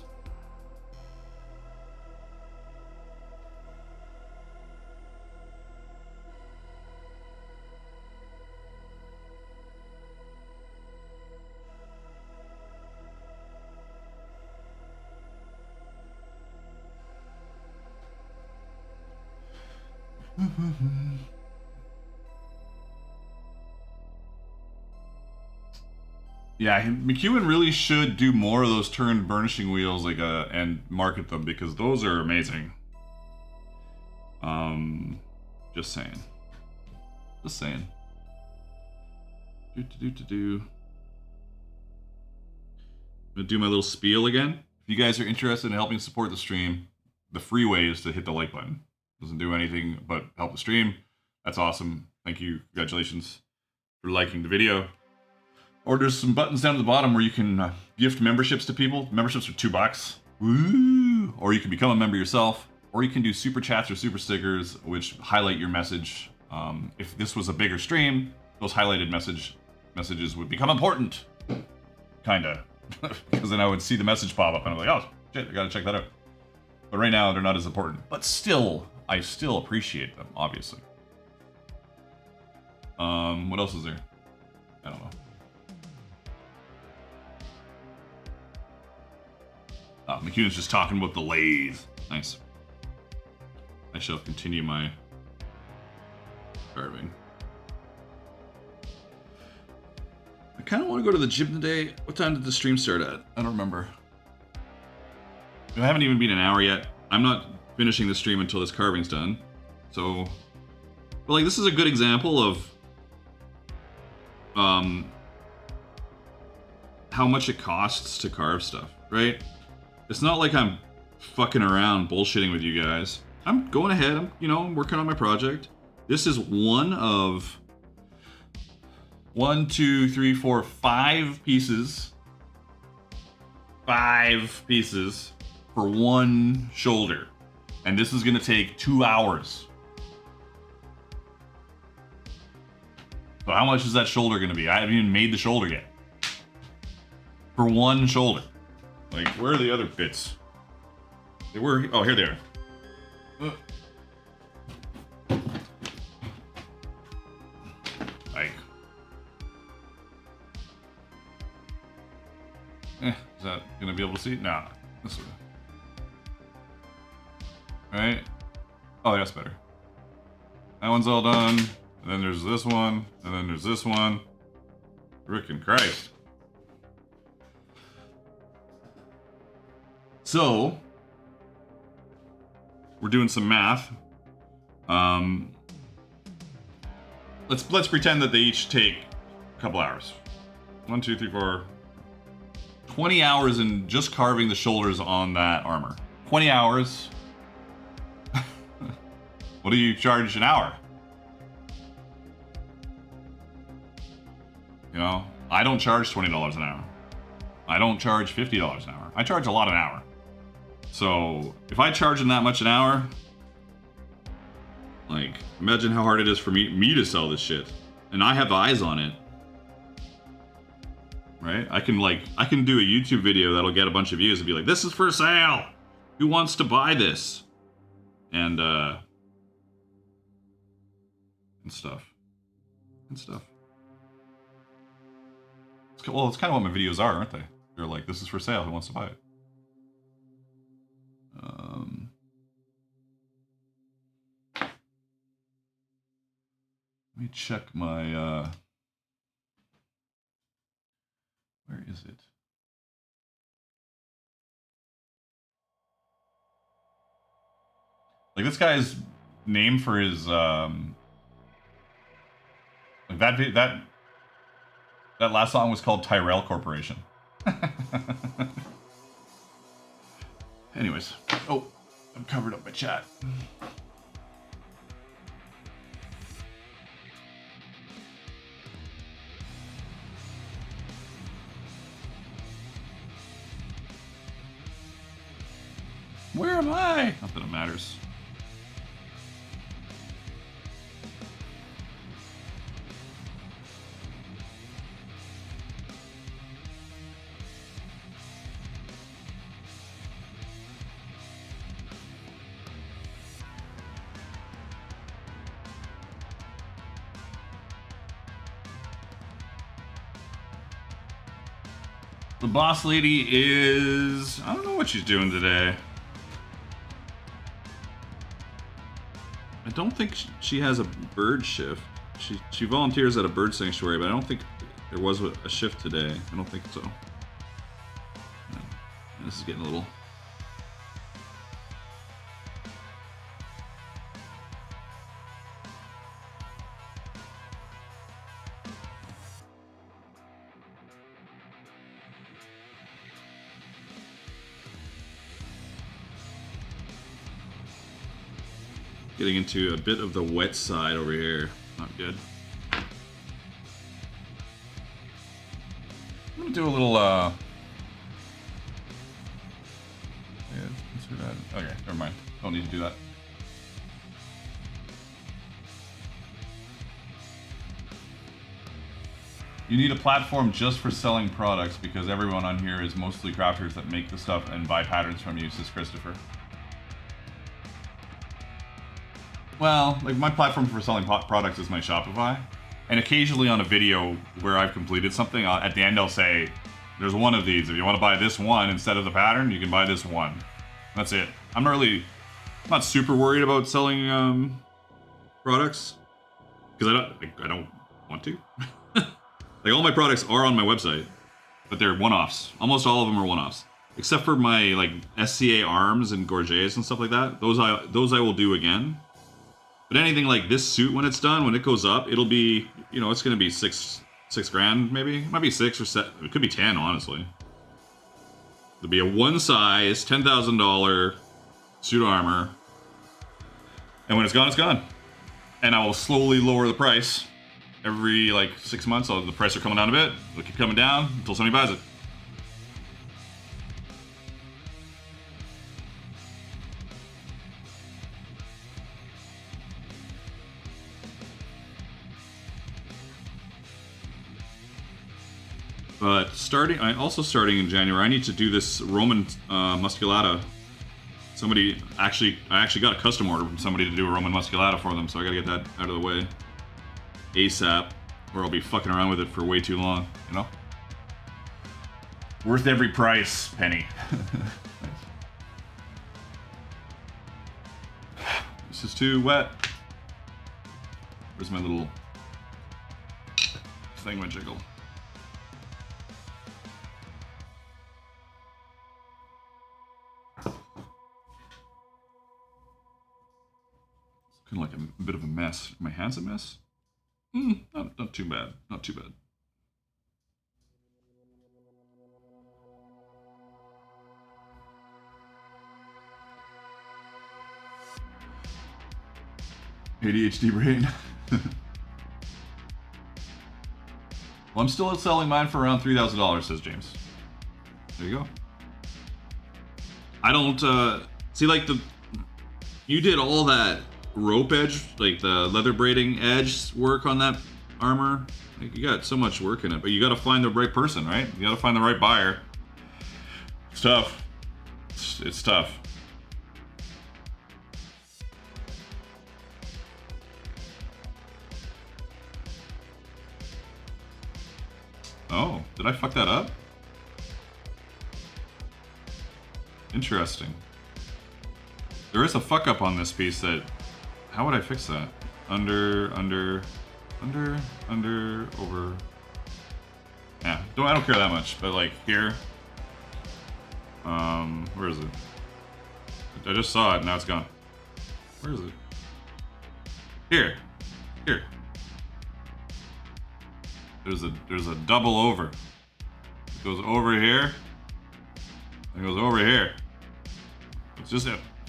Yeah, McEwen really should do more of those turned burnishing wheels, and market them, because those are amazing. Just saying. Just saying. I'm gonna do my little spiel again. If you guys are interested in helping support the stream, the free way is to hit the like button. Doesn't do anything but help the stream. That's awesome. Thank you. Congratulations for liking the video. Or there's some buttons down at the bottom where you can gift memberships to people. Memberships are $2. Woo! Or you can become a member yourself. Or you can do super chats or super stickers, which highlight your message. If this was a bigger stream, those highlighted messages would become important. Kinda. Because then I would see the message pop up and I'm like, oh, shit, I gotta check that out. But right now, they're not as important. But still, I still appreciate them, obviously. What else is there? I don't know. Oh, McEwen's just talking about the lathe. Nice. I shall continue my carving. kind of want to go to the gym today. What time did the stream start at? I don't remember. I haven't even been an hour yet. I'm not finishing the stream until this carving's done. So, but like, this is a good example of how much it costs to carve stuff, right? It's not like I'm fucking around bullshitting with you guys. I'm going ahead, I'm working on my project. This is one of 5 pieces. 5 pieces for one shoulder. And this is gonna take 2 hours. So how much is that shoulder gonna be? I haven't even made the shoulder yet. For one shoulder. Like, where are the other bits? They were, oh, here they are. Like, is that gonna be able to see? Nah, this way. Right? Oh, that's better. That one's all done. And then there's this one. And then there's this one. Frickin' Christ. So, we're doing some math. Let's pretend that they each take a couple hours. 1, 2, 3, 4. 20 hours in just carving the shoulders on that armor. 20 hours. What do you charge an hour? You know, I don't charge $20 an hour. I don't charge $50 an hour. I charge a lot an hour. So if I charge them that much an hour, like, imagine how hard it is for me to sell this shit. And I have eyes on it. Right? I can do a YouTube video that'll get a bunch of views and be like, this is for sale. Who wants to buy this? And stuff. Well, it's kind of what my videos are, aren't they? They're like, this is for sale. Who wants to buy it? Let me check my, where is it? Like, this guy's name for his, like that last song was called Tyrell Corporation. Anyways. Oh, I'm covered up my chat. Where am I? Not that it matters. The boss lady is... I don't know what she's doing today. I don't think she has a bird shift. She volunteers at a bird sanctuary, but I don't think there was a shift today. I don't think so. No. This is getting a little... Getting into a bit of the wet side over here. Not good. I'm gonna do a little, yeah, let's do that. Okay, never mind. Don't need to do that. You need a platform just for selling products because everyone on here is mostly crafters that make the stuff and buy patterns from you, says Christopher. Well, like, my platform for selling products is my Shopify, and occasionally on a video where I've completed something, at the end I'll say, there's one of these. If you want to buy this one instead of the pattern, you can buy this one. That's it. I'm not super worried about selling products, because I don't want to. Like, all my products are on my website, but they're one-offs. Almost all of them are one-offs. Except for my, like, SCA arms and gorgets and stuff like that. Those I will do again. But anything like this suit, when it's done, when it goes up, it'll be, you know, it's going to be six grand, maybe? It might be 6 or 7. It could be 10, honestly. It'll be a one-size, $10,000 suit armor. And when it's gone, it's gone. And I will slowly lower the price. Every, like, 6 months, the price will come down a bit. It'll keep coming down until somebody buys it. But starting in January, I need to do this Roman musculata. I actually got a custom order from somebody to do a Roman musculata for them, so I gotta get that out of the way ASAP, or I'll be fucking around with it for way too long, you know? Worth every price, penny. This is too wet. Where's my little thingamajiggle? Like a bit of a mess. My hand's a mess? Not too bad. Not too bad. ADHD brain. Well, I'm still selling mine for around $3,000, says James. There you go. I don't, see, like, you did all that rope edge, like the leather braiding edge work on that armor. Like, you got so much work in it, but you gotta find the right person, right? You gotta find the right buyer. It's tough. It's tough. Oh, did I fuck that up? Interesting. There is a fuck up on this piece that... How would I fix that? Under, over. Yeah, I don't care that much, but like here. Where is it? I just saw it, now it's gone. Where is it? Here. There's a double over. It goes over here. It goes over here. It's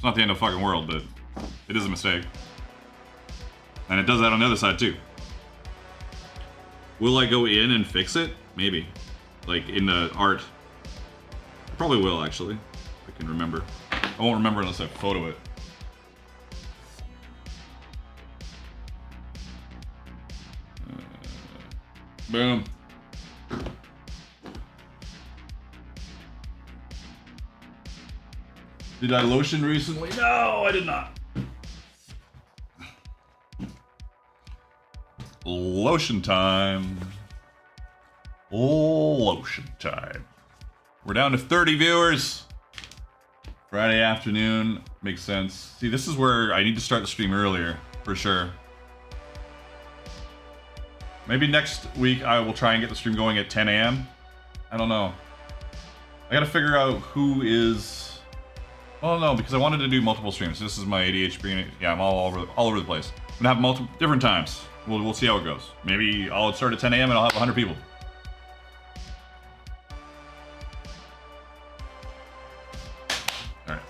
not the end of the fucking world, but it is a mistake. And it does that on the other side too. Will I go in and fix it? Maybe. Like in the art. I probably will, actually. If I can remember. I won't remember unless I photo it. Boom. Did I lotion recently? No, I did not. Lotion time. Lotion time. We're down to 30 viewers. Friday afternoon. Makes sense. See, this is where I need to start the stream earlier, for sure. Maybe next week I will try and get the stream going at 10 a.m. I don't know. I gotta figure out who is... Well, no, because I wanted to do multiple streams. This is my ADHD. Yeah, I'm all over the place. I'm gonna have multiple different times. We'll see how it goes. Maybe I'll start at 10 a.m. and I'll have 100 people. All right.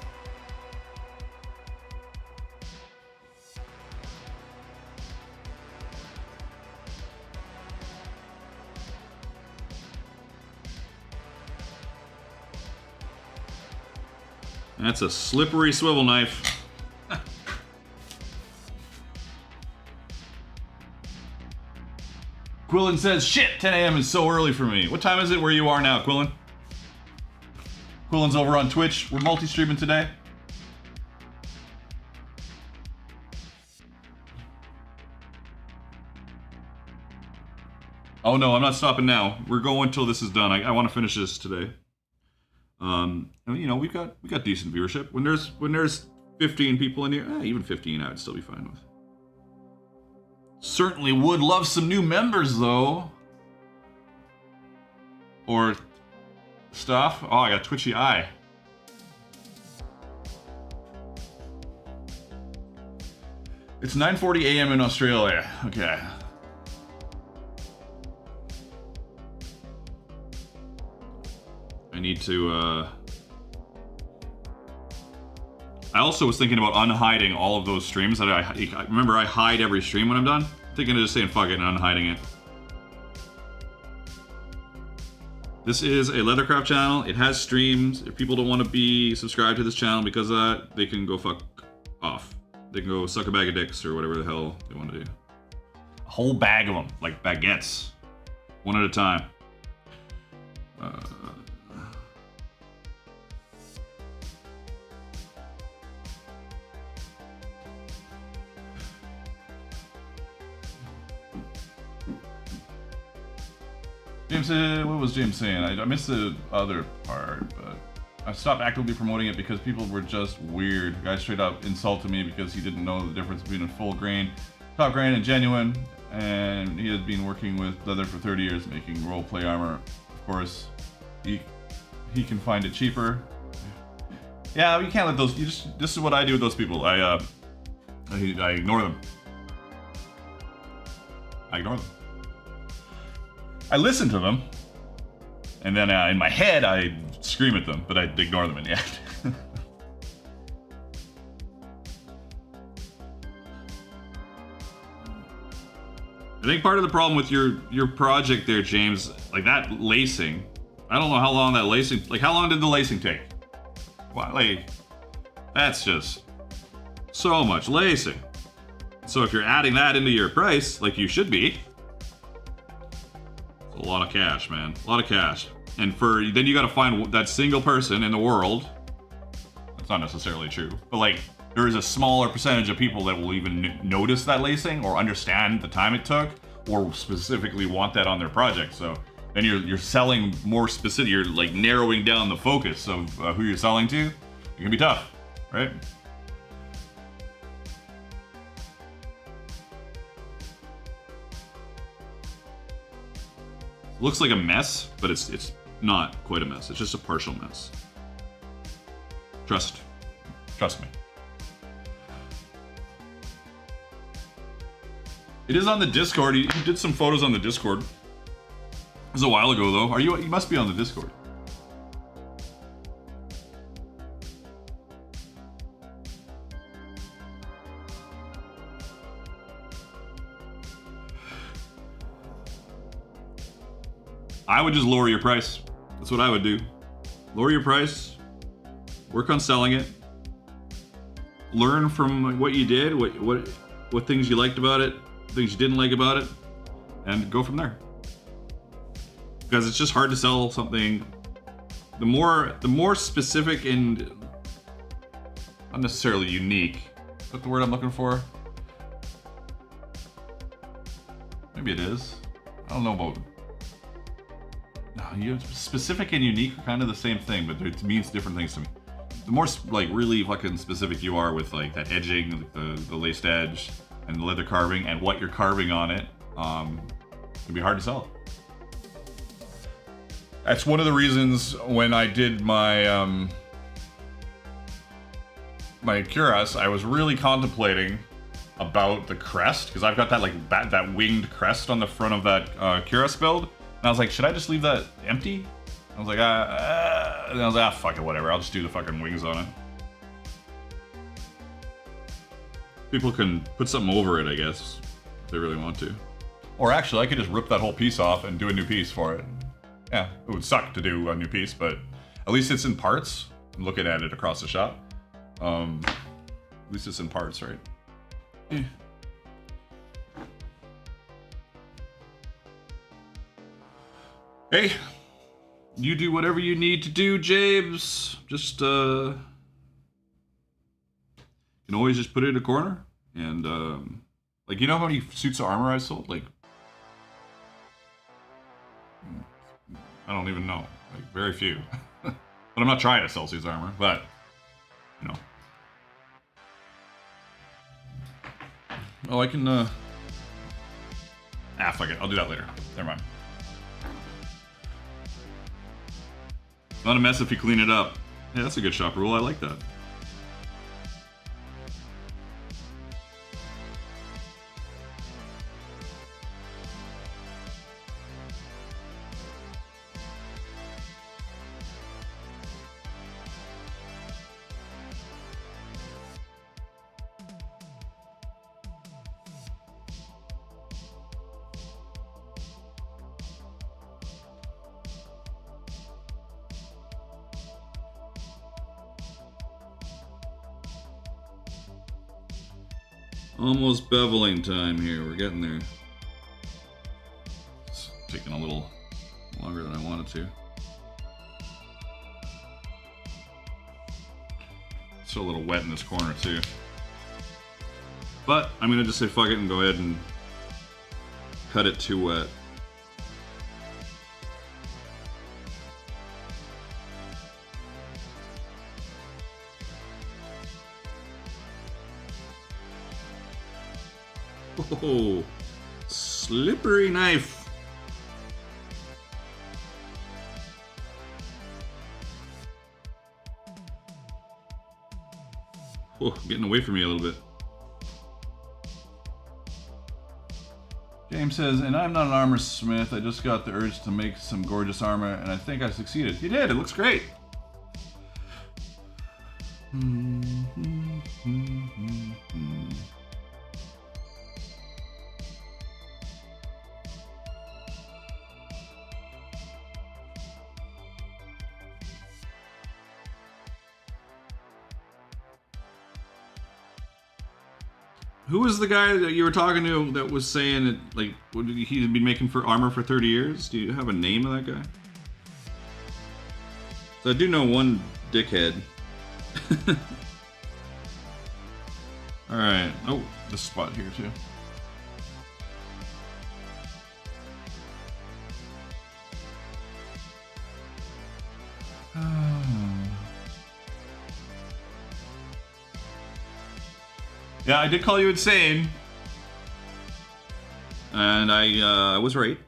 That's a slippery swivel knife. Quillen says, shit, 10 a.m. is so early for me. What time is it where you are now, Quillen? Quillen's over on Twitch. We're multi-streaming today. Oh no, I'm not stopping now. We're going till this is done. I want to finish this today. You know, we got decent viewership. When there's 15 people in here, even 15 I'd still be fine with. Certainly would love some new members though. or stuff. Oh, I got a twitchy eye. It's 9:40 a.m. in Australia. Okay. I need to, I also was thinking about unhiding all of those streams that I remember I hide every stream when I'm done. I'm thinking of just saying fuck it and unhiding it. This is a Leathercraft channel. It has streams. If people don't want to be subscribed to this channel because of that, they can go fuck off. They can go suck a bag of dicks or whatever the hell they want to do. A whole bag of them, like baguettes. One at a time. James, what was James saying? I missed the other part, but I stopped actively promoting it because people were just weird. The guy straight up insulted me because he didn't know the difference between a full grain, top grain, and genuine. And he had been working with leather for 30 years making roleplay armor. Of course, he can find it cheaper. Yeah, you can't let those. This is what I do with those people. I ignore them. I ignore them. I listen to them, and then in my head I scream at them, but I ignore them in the end. I think part of the problem with your project there, James, like that lacing, I don't know how long that lacing, like how long did the lacing take? Wow, like, that's just so much lacing. So if you're adding that into your price, like you should be, a lot of cash, man. A lot of cash. And then you gotta find that single person in the world. That's not necessarily true. But like, there is a smaller percentage of people that will even notice that lacing or understand the time it took or specifically want that on their project. So then you're selling more specific, you're like narrowing down the focus of who you're selling to. It can be tough, right? Looks like a mess, but it's not quite a mess. It's just a partial mess. Trust me. It is on the Discord. He did some photos on the Discord. It was a while ago though. You must be on the Discord. I would just lower your price. That's what I would do. Lower your price, work on selling it, learn from what you did, what things you liked about it, things you didn't like about it, and go from there. Because it's just hard to sell something. The more specific and not necessarily unique. Is that the word I'm looking for? Maybe it is. I don't know about. Specific and unique are kind of the same thing, but it means different things to me. The more like really fucking specific you are with like that edging, like the laced edge, and the leather carving, and what you're carving on it, it can be hard to sell. That's one of the reasons when I did my my cuirass, I was really contemplating about the crest because I've got that like that winged crest on the front of that cuirass build. And I was like, should I just leave that empty? I was like, and I was like, fuck it, whatever. I'll just do the fucking wings on it. People can put something over it, I guess, if they really want to. Or actually, I could just rip that whole piece off and do a new piece for it. Yeah, it would suck to do a new piece, but at least it's in parts. I'm looking at it across the shop. At least it's in parts, right? Yeah. Hey, you do whatever you need to do, James. Just, you can always just put it in a corner. And, like, you know how many suits of armor I sold? Like, I don't even know. Like, very few. But I'm not trying to sell suits of armor, but, you know. Oh, I can, fuck it. I'll do that later. Never mind. Not a mess if you clean it up. Yeah, that's a good shop rule. I like that. Almost beveling time here. We're getting there. It's taking a little longer than I wanted to. It's still a little wet in this corner too. But I'm gonna just say fuck it and go ahead and cut it too wet. Oh, slippery knife. Oh, getting away from me a little bit. James says, and I'm not an armor smith. I just got the urge to make some gorgeous armor, and I think I succeeded. You did. It looks great. Who was the guy that you were talking to that was saying that, like, he'd been making for armor for 30 years? Do you have a name of that guy? So I do know one dickhead. Alright. Oh, this spot here too. Yeah, I did call you insane. And I was right.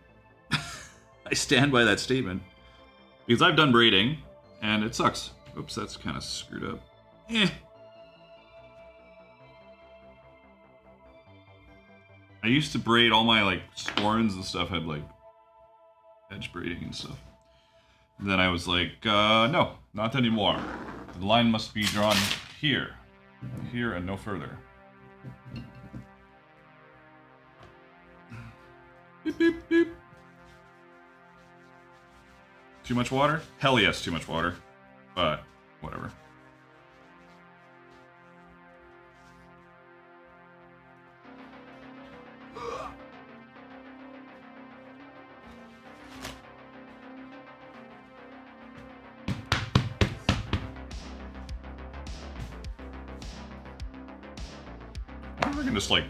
I stand by that statement. Because I've done braiding, and it sucks. Oops, that's kind of screwed up. Eh. I used to braid all my, like, sporns and stuff had, like, edge braiding and stuff. And then I was like, no, not anymore. The line must be drawn here. Here and no further. Beep, beep, beep. Too much water? Hell yes, too much water. But, whatever. I wonder if I can just, like,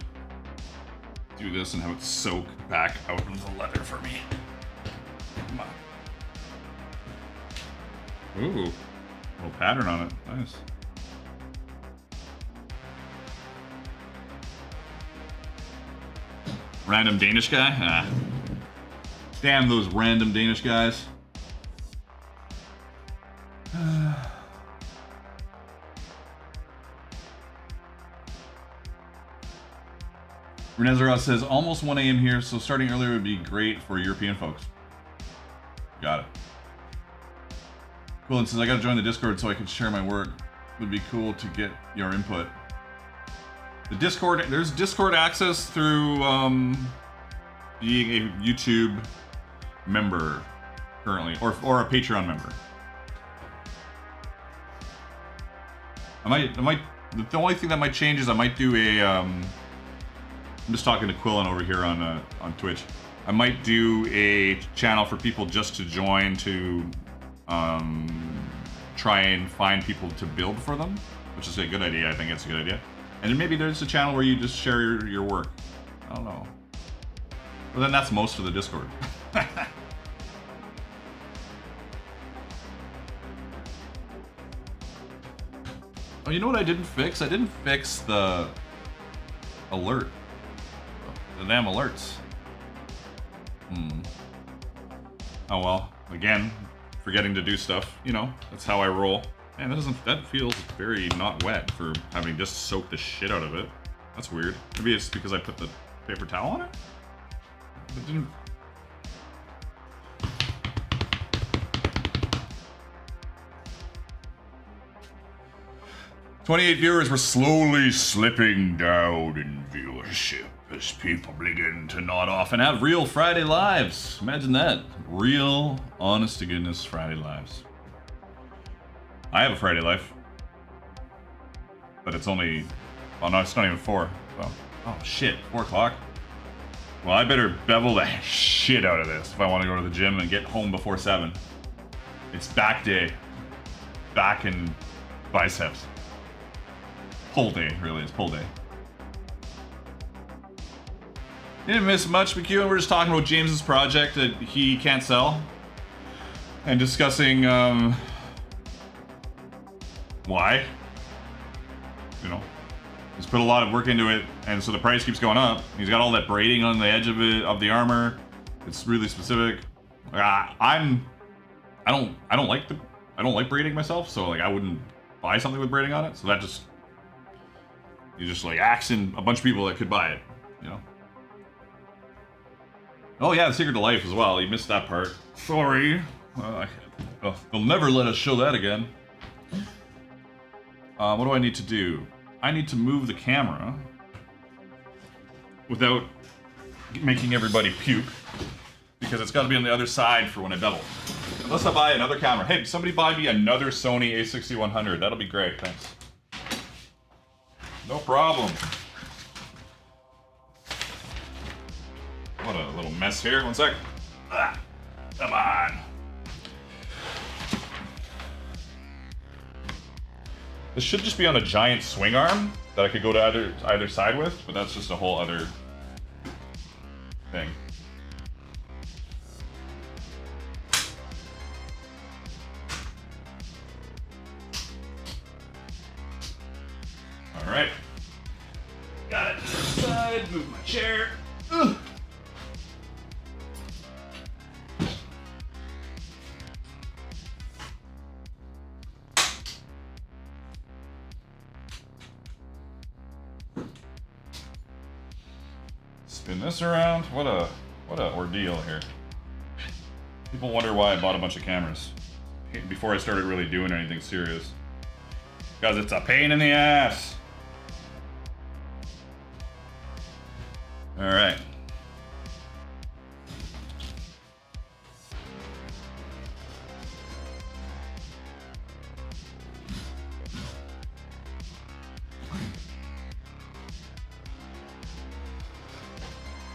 do this and have it soak back out of the leather for me. Come on. Ooh, little pattern on it. Nice. Random Danish guy? Ah. Damn those random Danish guys. Renezaros says, almost 1 a.m. here, so starting earlier would be great for European folks. Got it. Cool, and says, I gotta join the Discord so I can share my work. Would be cool to get your input. The Discord, there's Discord access through being a YouTube member currently, or a Patreon member. The only thing that might change is I might do a, I'm just talking to Quillen over here on Twitch. I might do a channel for people just to join to try and find people to build for them, which is a good idea. I think it's a good idea. And then maybe there's a channel where you just share your work. I don't know. But then that's most of the Discord. Oh, you know what I didn't fix? I didn't fix the alert. The damn alerts. Oh well, again, forgetting to do stuff. You know, that's how I roll. Man, that feels very not wet for having just soaked the shit out of it. That's weird. Maybe it's because I put the paper towel on it? It didn't... "28 viewers were slowly slipping down in viewership as people begin to nod off and have real Friday lives." Imagine that. Real, honest to goodness Friday lives. I have a Friday life. But it's only... Oh no, it's not even 4. So. Oh shit, 4 o'clock? Well, I better bevel the shit out of this if I want to go to the gym and get home before 7. It's back day. Back and biceps. Pull day, really. It's pull day. Didn't miss much, McEwen. We're just talking about James's project that he can't sell. And discussing, why. You know. He's put a lot of work into it, and so the price keeps going up. He's got all that braiding on the edge of it, of the armor. It's really specific. I don't like braiding myself, so like I wouldn't buy something with braiding on it. So that just... You're just like axing a bunch of people that could buy it, you know? Oh yeah, the Secret to Life as well. You missed that part. Sorry. They'll never let us show that again. What do I need to do? I need to move the camera without making everybody puke, because it's got to be on the other side for when I bevel. Unless I buy another camera. Hey, somebody buy me another Sony a6100. That'll be great. Thanks. No problem. What a little mess here. One sec. Come on. This should just be on a giant swing arm that I could go to either side with, but that's just a whole other thing. All right. Got it to the side, move my chair. Ugh. Spin this around. What a ordeal here. People wonder why I bought a bunch of cameras before I started really doing anything serious. Because it's a pain in the ass. All right.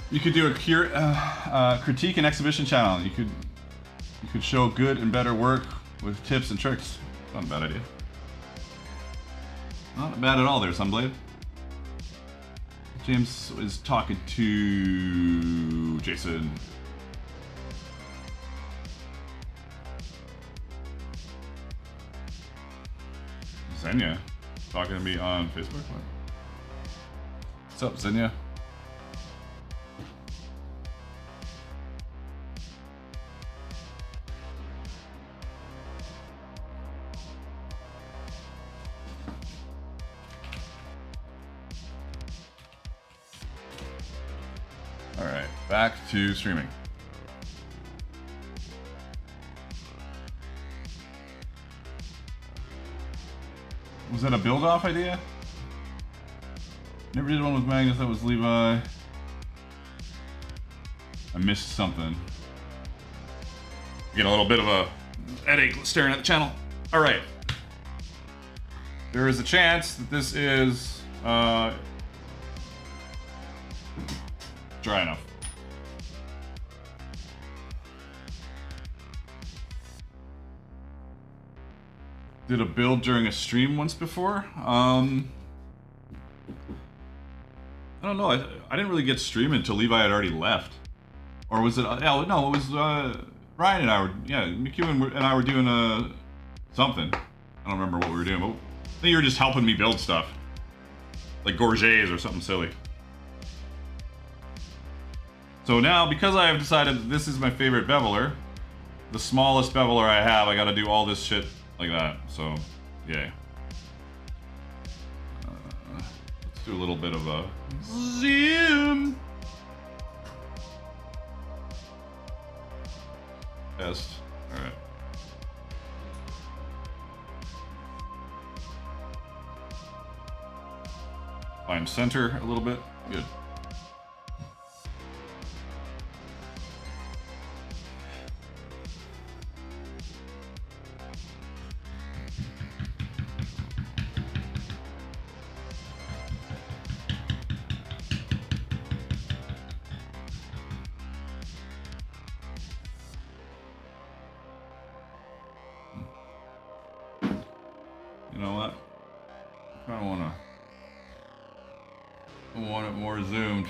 You could do a critique and exhibition channel. You could show good and better work with tips and tricks. Not a bad idea. Not bad at all there, Sunblade. James is talking to Jason. Xenia talking to me on Facebook. What's up, Xenia? Alright, back to streaming. Was that a build-off idea? Never did one with Magnus, that was Levi. I missed something. Get a little bit of a headache staring at the channel. Alright. There is a chance that this is dry enough. Did a build during a stream once before? I don't know. I didn't really get streaming until Levi had already left. Or was it? No, it was Ryan and I were. Yeah, McEwen and I were doing something. I don't remember what we were doing, but I think you were just helping me build stuff, like gorgets or something silly. So now, because I have decided that this is my favorite beveler, the smallest beveler I have, I gotta do all this shit like that. So, yay. Let's do a little bit of a zoom. Test. All right. Find center a little bit. Good. You know what? I kind of want it more zoomed.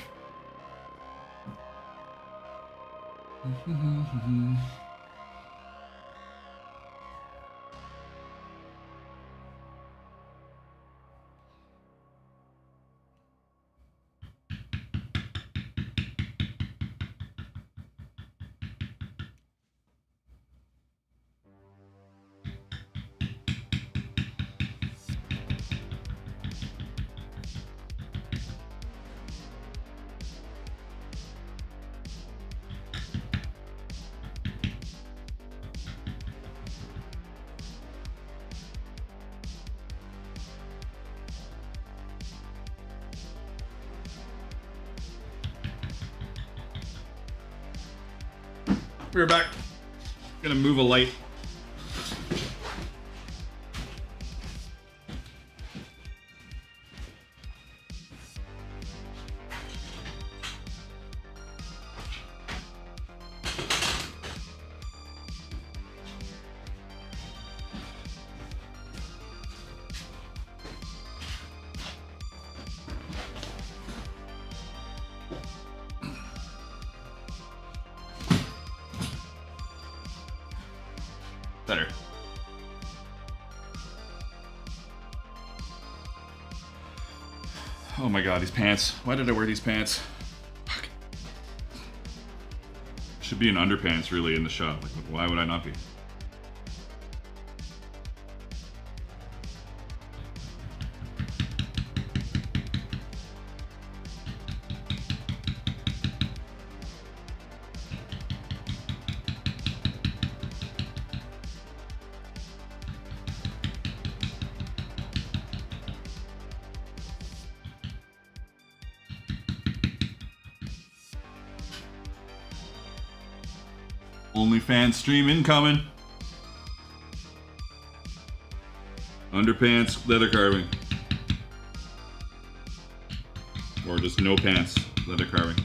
We're back. Gonna move a light. Better. Oh my god, these pants. Why did I wear these pants? Fuck. Should be an underpants really in the shop. Like, why would I not be? OnlyFans stream incoming. Underpants, leather carving. Or just no pants, leather carving.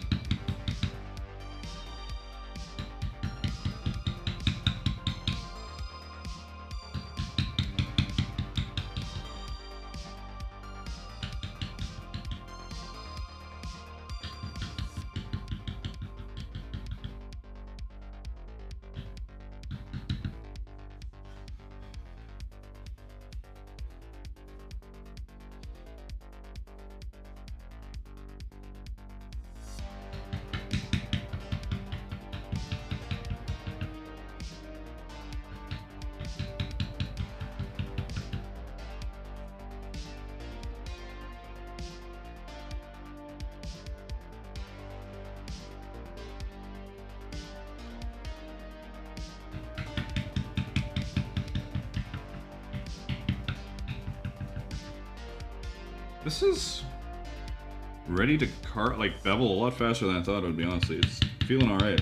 This is ready to like bevel a lot faster than I thought it would be, honestly. It's feeling alright.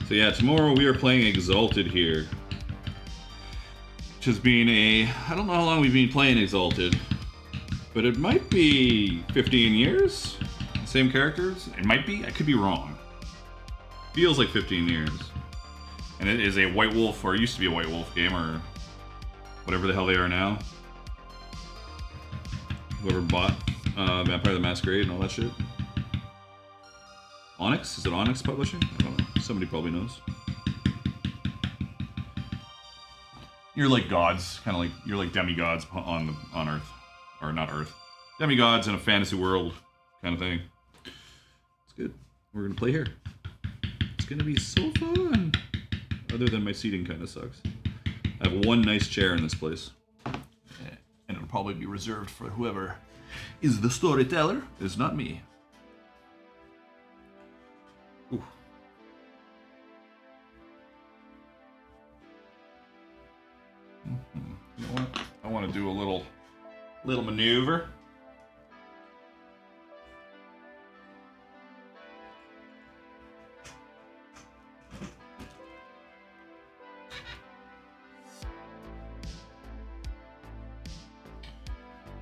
So yeah, tomorrow we are playing Exalted here. Which has been I don't know how long we've been playing Exalted, but it might be 15 years? Same characters? It might be, I could be wrong. Feels like 15 years. And it is a White Wolf, or it used to be a White Wolf game, or whatever the hell they are now. Whoever bought Vampire the Masquerade and all that shit. Onyx? Is it Onyx Publishing? I don't know. Somebody probably knows. You're like gods, kind of like, you're like demigods on Earth. Or not Earth. Demigods in a fantasy world kind of thing. good. We're gonna play here. It's gonna be so fun. Other than my seating kind of sucks. I have one nice chair in this place. And it'll probably be reserved for whoever is the storyteller. It's not me. Ooh. You know what? I want to do a little maneuver.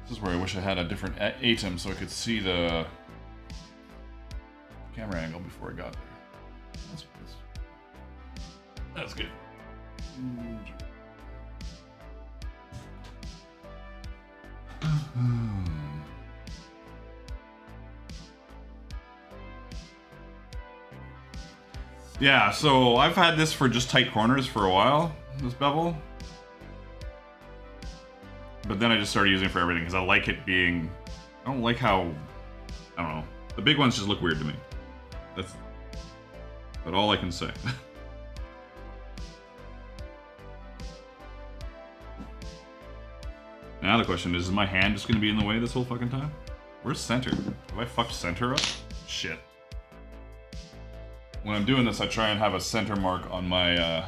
This is where I wish I had a different ATEM so I could see the camera angle before I got there. That's good. Yeah, so I've had this for just tight corners for a while, this bevel. But then I just started using it for everything because I like it being... I don't like how... I don't know. The big ones just look weird to me. That's about all I can say. Now the question is my hand just going to be in the way this whole fucking time? Where's center? Have I fucked center up? Shit. When I'm doing this, I try and have a center mark on my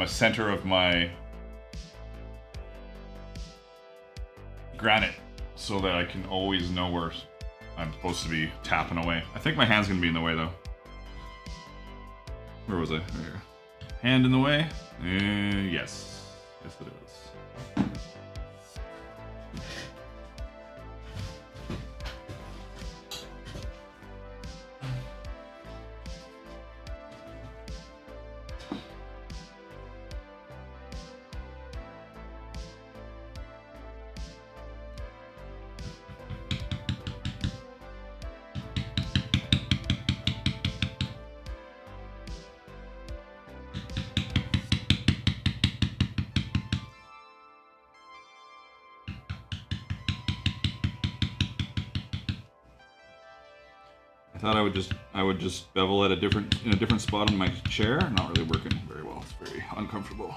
center of my granite so that I can always know where I'm supposed to be tapping away. I think my hand's gonna be in the way though. Where was I? Right here. Hand in the way? Yes. Yes it is. I thought I would just bevel at in a different spot on my chair. Not really working very well. It's very uncomfortable.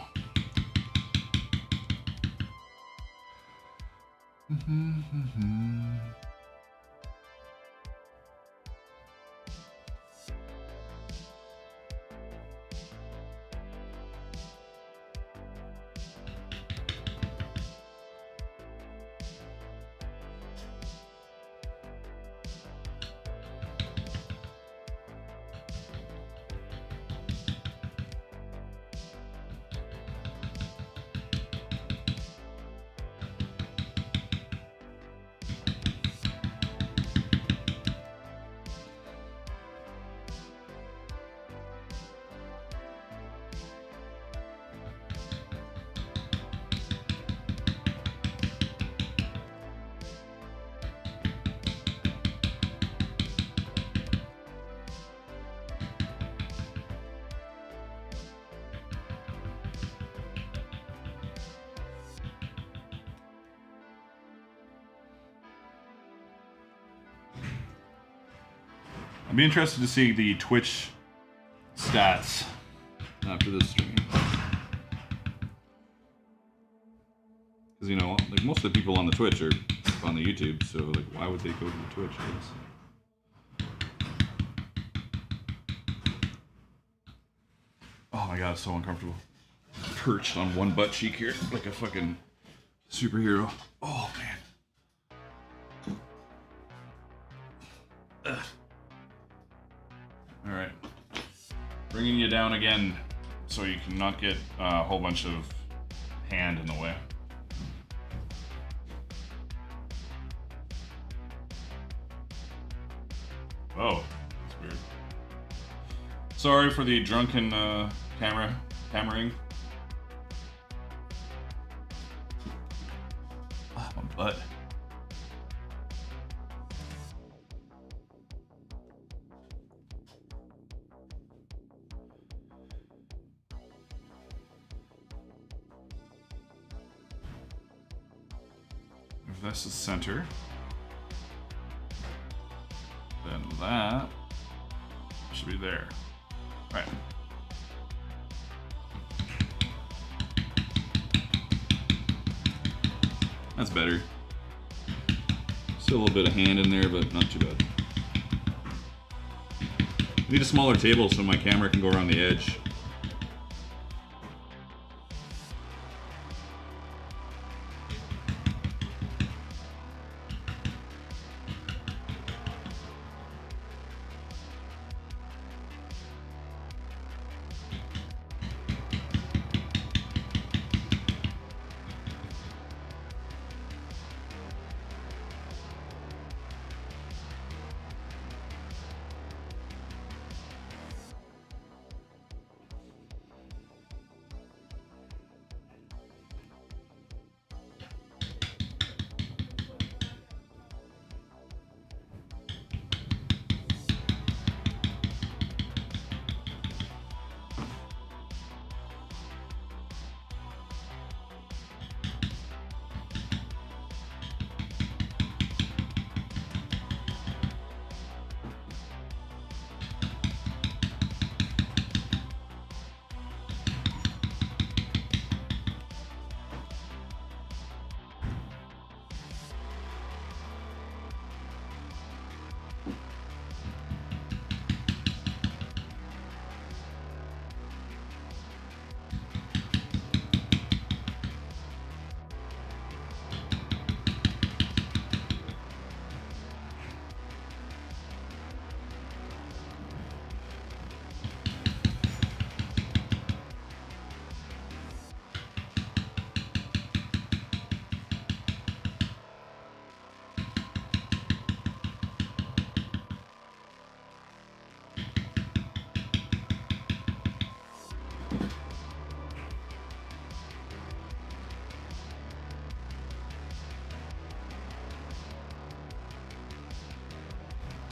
I'd be interested to see the Twitch stats after this stream. Because, you know, like most of the people on the Twitch are on the YouTube, so like why would they go to the Twitch, I guess? Oh my god, it's so uncomfortable. Perched on one butt cheek here, like a fucking superhero. Oh man. Ugh. Alright. Bringing you down again so you can not get a whole bunch of hand in the way. Oh, that's weird. Sorry for the drunken hammering. Ah, my butt. If that's the center, then that should be there. All right. That's better. Still a little bit of hand in there, but not too bad. I need a smaller table so my camera can go around the edge.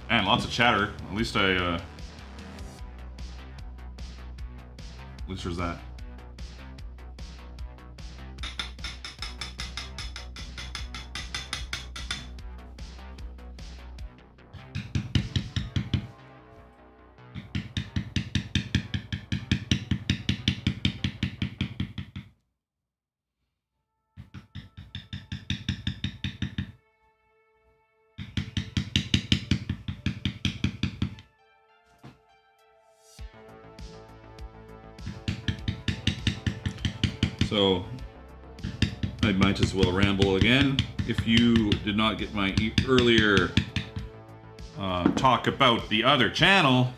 Man, lots of chatter. At least there's that. So, I might as well ramble again. If you did not get my earlier talk about the other channel,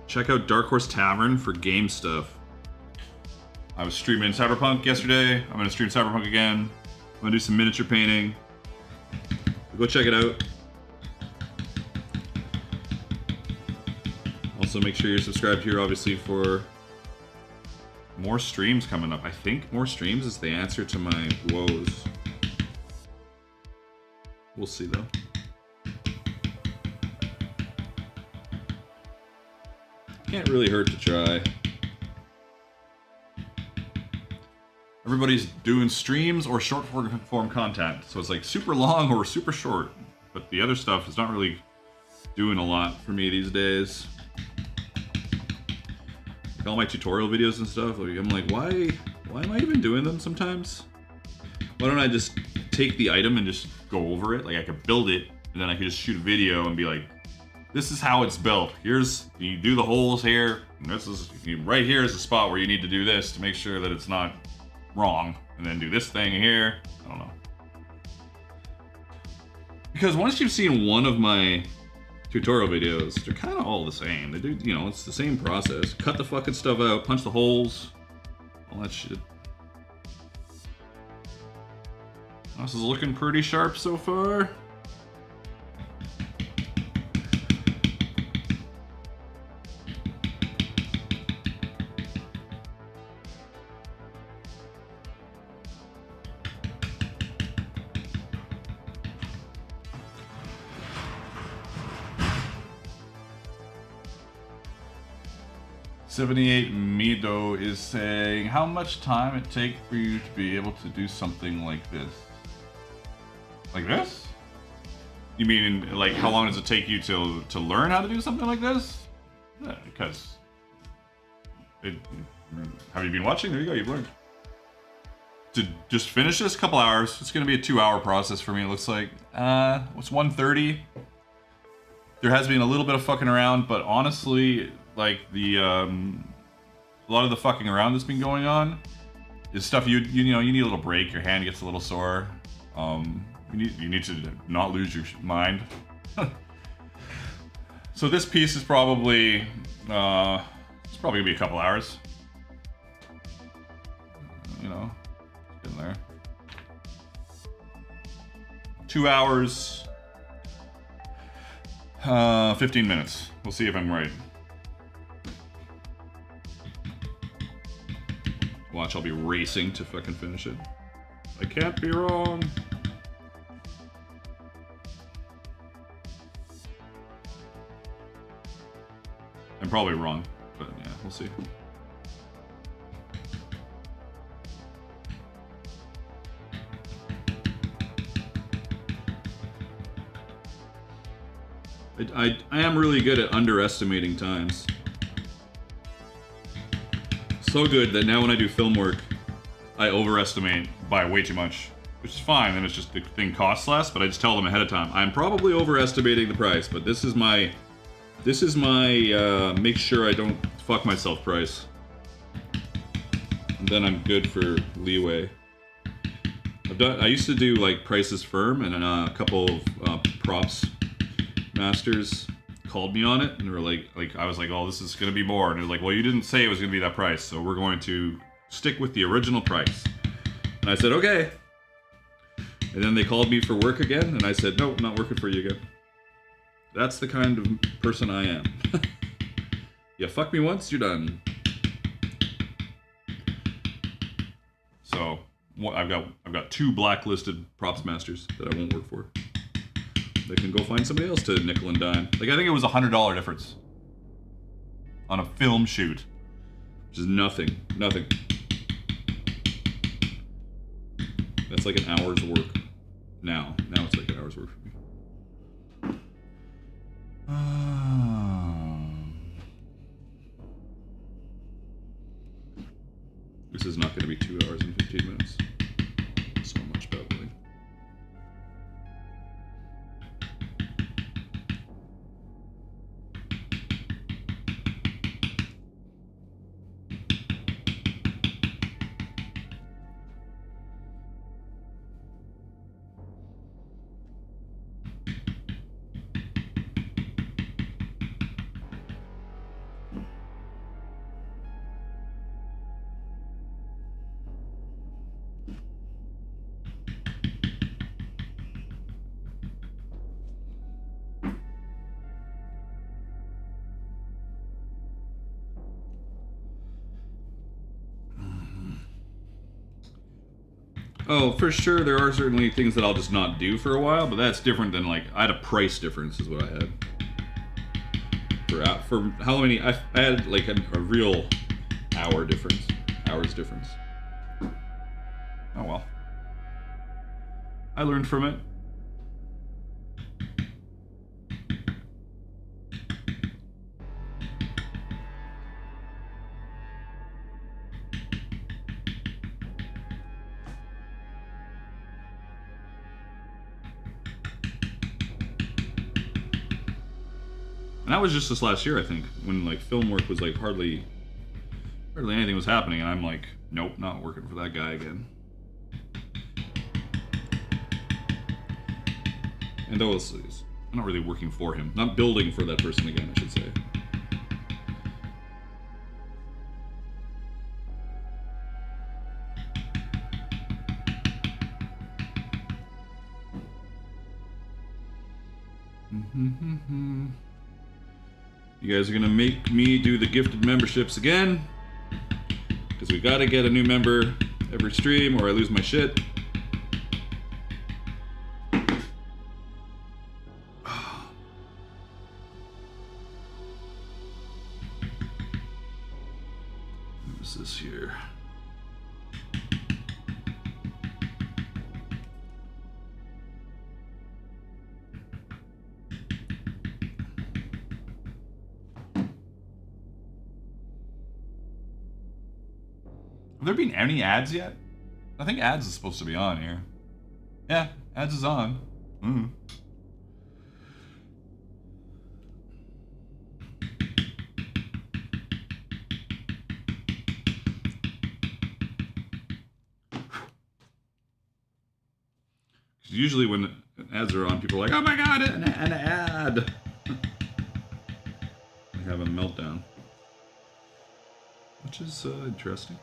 check out Dark Horse Tavern for game stuff. I was streaming Cyberpunk yesterday. I'm going to stream Cyberpunk again. I'm going to do some miniature painting. Go check it out. Also, make sure you're subscribed here, obviously, for more streams coming up. I think more streams is the answer to my woes. We'll see, though. Can't really hurt to try. Everybody's doing streams or short form content, so it's like super long or super short. But the other stuff is not really doing a lot for me these days. Like all my tutorial videos and stuff, like I'm like, why am I even doing them sometimes? Why don't I just take the item and just go over it? Like I could build it, and then I could just shoot a video and be like, this is how it's built. Here's, you do the holes here, and this is, right here is the spot where you need to do this to make sure that it's not wrong, and then do this thing here. I don't know. Because once you've seen one of my tutorial videos, they're kind of all the same. They do, you know, it's the same process. Cut the fucking stuff out, punch the holes, all that shit. This is looking pretty sharp so far. $78 Mido is saying, how much time it take for you to be able to do something like this? Like this? You mean, like, how long does it take you to learn how to do something like this? Yeah, because... have you been watching? There you go, you've learned. To just finish this, a couple hours. It's going to be a 2-hour process for me, it looks like. It's 1:30. There has been a little bit of fucking around, but honestly, like, the, a lot of the fucking around that's been going on is stuff you know, you need a little break, your hand gets a little sore. You need to not lose your mind. So this piece is probably, it's probably gonna be a couple hours. You know, in there. 2 hours, 15 minutes. We'll see if I'm right. Watch, I'll be racing to fucking finish it. I can't be wrong. I'm probably wrong, but yeah, we'll see. I am really good at underestimating times. So good that now when I do film work, I overestimate by way too much. Which is fine, then it's just the thing costs less, but I just tell them ahead of time. I'm probably overestimating the price, but this is my make sure I don't fuck myself price. And then I'm good for leeway. I used to do like prices firm, and then a couple of props masters called me on it, and they were like I was like, oh, this is gonna be more, and they're like, well, you didn't say it was gonna be that price, so we're going to stick with the original price. And I said, okay. And then they called me for work again, and I said, nope, not working for you again. That's the kind of person I am. You fuck me once, you're done. So I've got 2 blacklisted props masters that I won't work for. They can go find somebody else to nickel and dime. Like, I think it was $100 difference on a film shoot, which is nothing. That's like an hour's work. Now it's like an hour's work for me. This is not going to be 2 hours and 15 minutes. So much babbling. Oh, for sure, there are certainly things that I'll just not do for a while, but that's different than, like, I had a price difference is what I had. For how many, I had, like, a real hours difference. Oh well. I learned from it. And that was just this last year, I think, when like film work was like hardly anything was happening, and I'm like, nope, not working for that guy again. And I'm not really working for him, not building for that person again, I should say. You guys are gonna make me do the gifted memberships again, because we gotta get a new member every stream or I lose my shit. What's this here? Have there been any ads yet? I think ads is supposed to be on here. Yeah, ads is on. Mm. Usually when ads are on, people are like, oh my god, an ad. I have a meltdown. Which is interesting.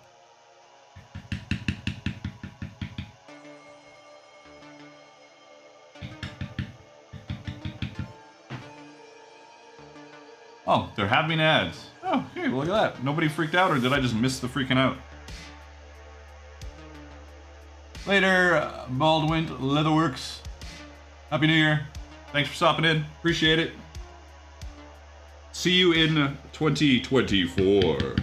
Oh, they're having ads. Oh, hey, look at that. Nobody freaked out, or did I just miss the freaking out? Later, Baldwin Leatherworks. Happy New Year. Thanks for stopping in. Appreciate it. See you in 2024.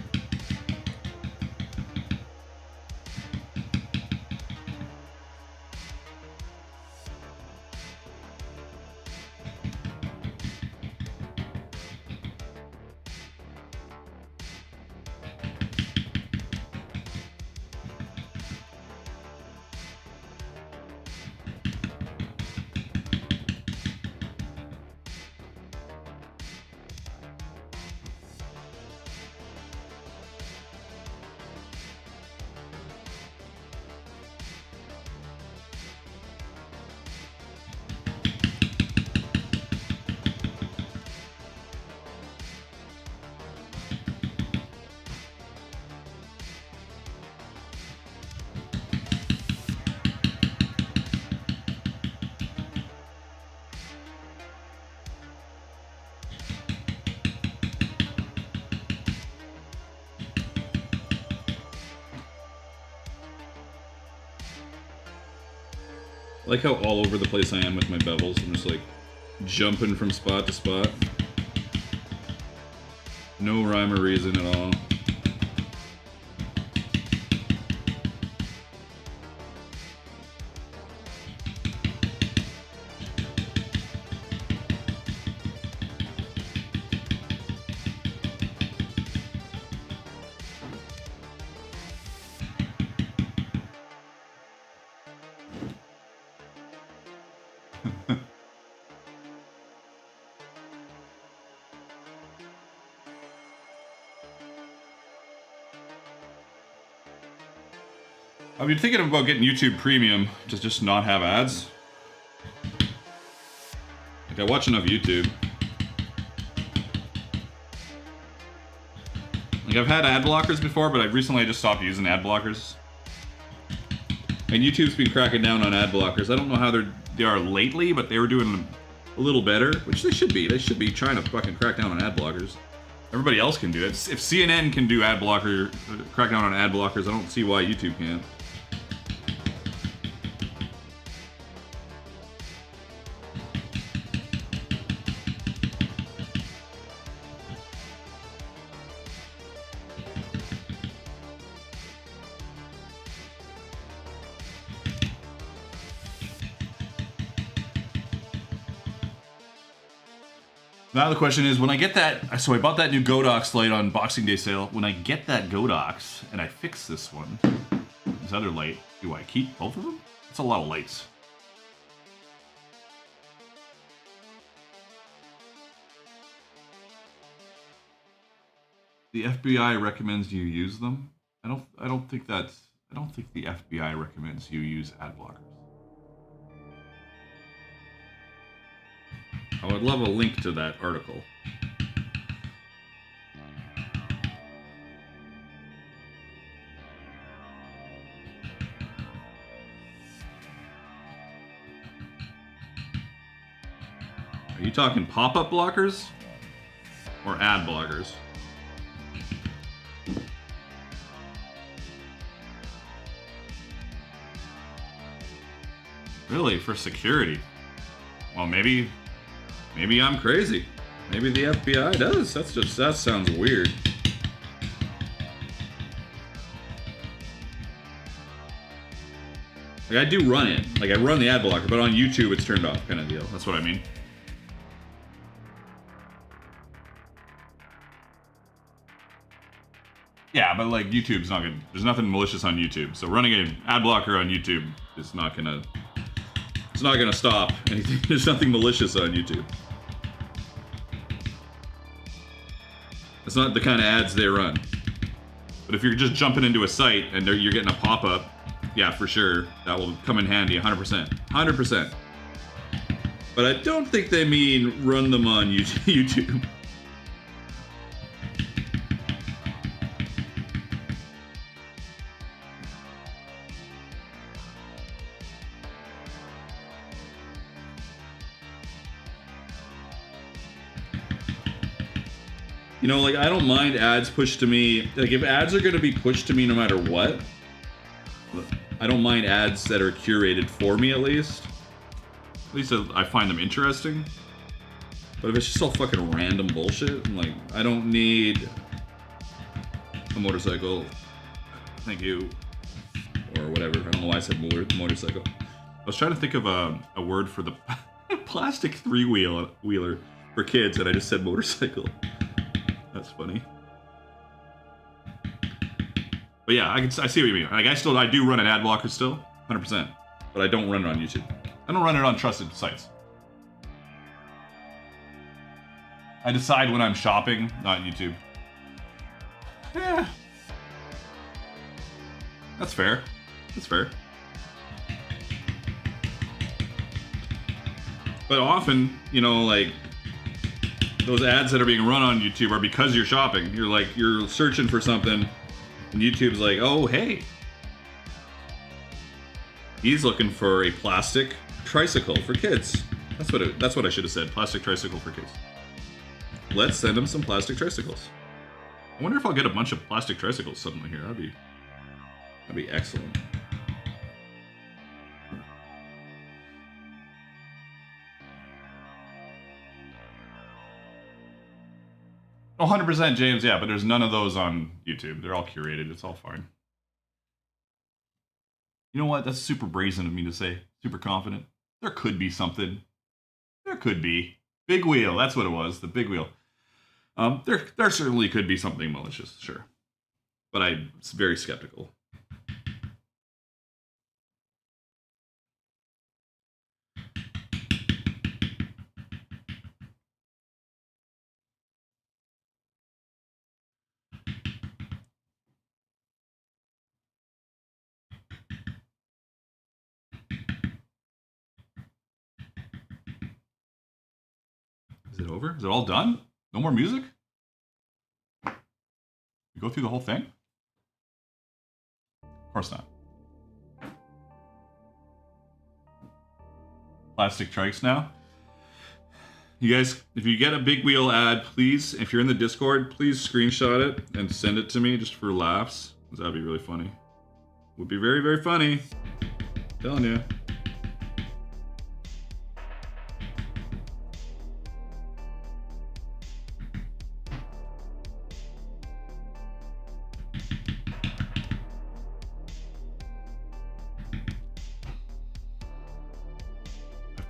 I like how all over the place I am with my bevels. I'm just like jumping from spot to spot. No rhyme or reason at all. I've been thinking about getting YouTube Premium to just not have ads. Like, I watch enough YouTube. Like, I've had ad blockers before, but I recently just stopped using ad blockers. And YouTube's been cracking down on ad blockers. I don't know how they are lately, but they were doing a little better, which they should be. They should be trying to fucking crack down on ad blockers. Everybody else can do it. If CNN can do ad blocker, crack down on ad blockers, I don't see why YouTube can't. Now the question is, when I get that, so I bought that new Godox light on Boxing Day sale. When I get that Godox and I fix this one, this other light, do I keep both of them? That's a lot of lights. The FBI recommends you use them. I don't think the FBI recommends you use ad blockers. I would love a link to that article. Are you talking pop-up blockers or ad blockers? Really, for security? Well, maybe I'm crazy. Maybe the FBI does. That sounds weird. Like, I do run it. Like, I run the ad blocker, but on YouTube it's turned off, kind of deal. That's what I mean. Yeah, but like YouTube's not gonna. There's nothing malicious on YouTube. So running an ad blocker on YouTube is not gonna. It's not gonna stop anything. There's nothing malicious on YouTube. It's not the kind of ads they run. But if you're just jumping into a site and you're getting a pop-up, yeah, for sure, that will come in handy 100%. 100%. But I don't think they mean run them on YouTube. You know, like, I don't mind ads pushed to me. Like, if ads are going to be pushed to me no matter what, I don't mind ads that are curated for me, at least. At least I find them interesting. But if it's just all fucking random bullshit, I'm like, I don't need a motorcycle. Thank you. Or whatever. I don't know why I said motorcycle. I was trying to think of a word for the plastic three-wheeler for kids, and I just said motorcycle. That's funny. But yeah, I see what you mean. Like, I do run an ad blocker still, 100%. But I don't run it on YouTube. I don't run it on trusted sites. I decide when I'm shopping, not YouTube. Yeah. That's fair. That's fair. But often, you know, like, those ads that are being run on YouTube are because you're shopping. You're searching for something, and YouTube's like, oh, hey. He's looking for a plastic tricycle for kids. That's what I should have said. Plastic tricycle for kids. Let's send him some plastic tricycles. I wonder if I'll get a bunch of plastic tricycles suddenly here. That'd be excellent. Oh, 100% James, yeah, but there's none of those on YouTube. They're all curated. It's all fine. You know what? That's super brazen of me to say. Super confident. There could be something. There could be. Big wheel. That's what it was. The big wheel. There certainly could be something malicious, sure. But I'm very skeptical. Is it over? Is it all done? No more music? You go through the whole thing? Of course not. Plastic trikes now. You guys, if you get a big wheel ad, please, if you're in the Discord, please screenshot it and send it to me just for laughs. That'd be really funny. Would be very, very funny. I'm telling you.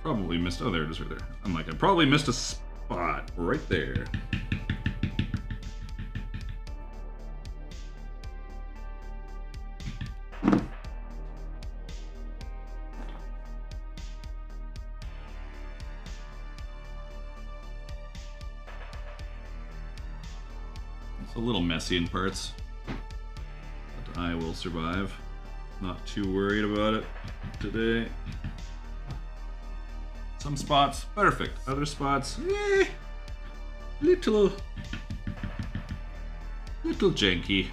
Probably missed. Oh, there it is right there. I'm like, I probably missed a spot right there. It's a little messy in parts, but I will survive. Not too worried about it today. Some spots, perfect. Other spots, little janky.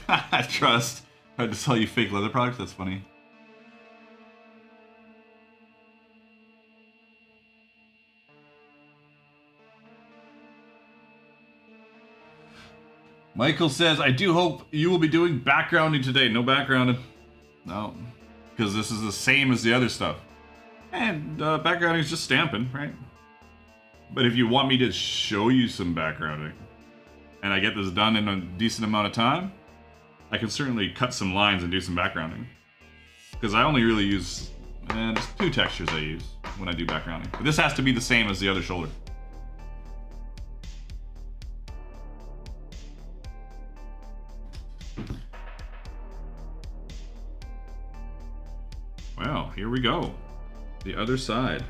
I trust. Tried to sell you fake leather products. That's funny. Michael says, I do hope you will be doing backgrounding today. No backgrounding. No. Because this is the same as the other stuff. And backgrounding is just stamping, right? But if you want me to show you some backgrounding, and I get this done in a decent amount of time, I can certainly cut some lines and do some backgrounding. because I only really use just 2 textures I use when I do backgrounding. But this has to be the same as the other shoulder. Well, here we go. The other side.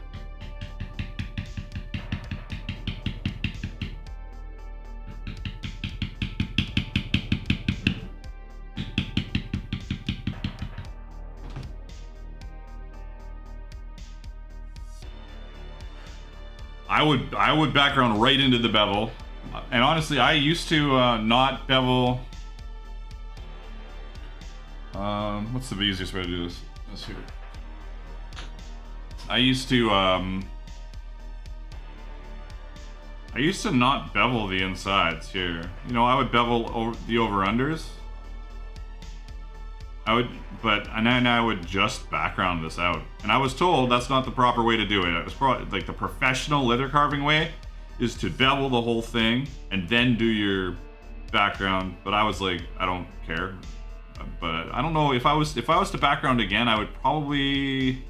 I would background right into the bevel, and honestly, I used to not bevel. What's the easiest way to do this? This here. I used to not bevel the insides here. You know, I would bevel the over-unders. And then I would just background this out. And I was told that's not the proper way to do it. It was probably like the professional leather carving way is to bevel the whole thing and then do your background. But I was like, I don't care. But I don't know if I was to background again, I would probably,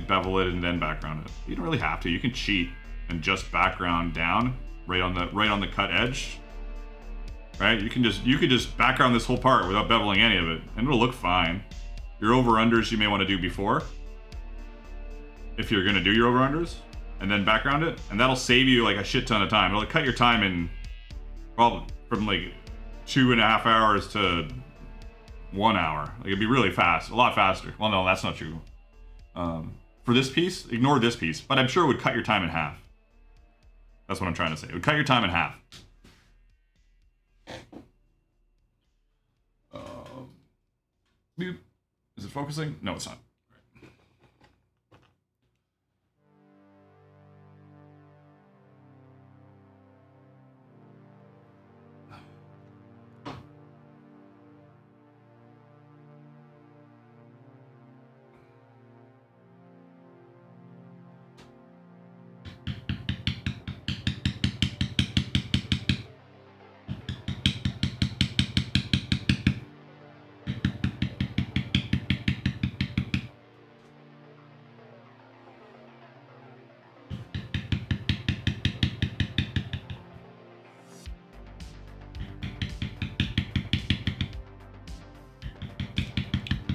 bevel it and then background it. You don't really have to. You can cheat and just background down right on the cut edge. Right? You could just background this whole part without beveling any of it, and it'll look fine. Your over-unders you may want to do before, if you're gonna do your over-unders, and then background it, and that'll save you like a shit ton of time. It'll cut your time in probably from like 2.5 hours to 1 hour. Like it'd be really fast, a lot faster. Well, no, that's not true. For this piece, ignore this piece, but I'm sure it would cut your time in half. That's what I'm trying to say. It would cut your time in half. Boop. Is it focusing? No, it's not.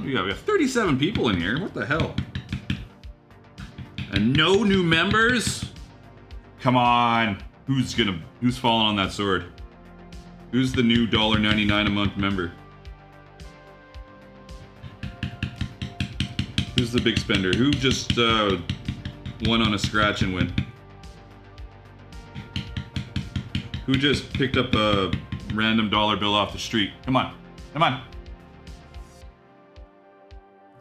We have 37 people in here. What the hell? And no new members? Come on. Who's falling on that sword? Who's the new $1.99 a month member? Who's the big spender? Who just won on a scratch and win? Who just picked up a random dollar bill off the street? Come on. Come on.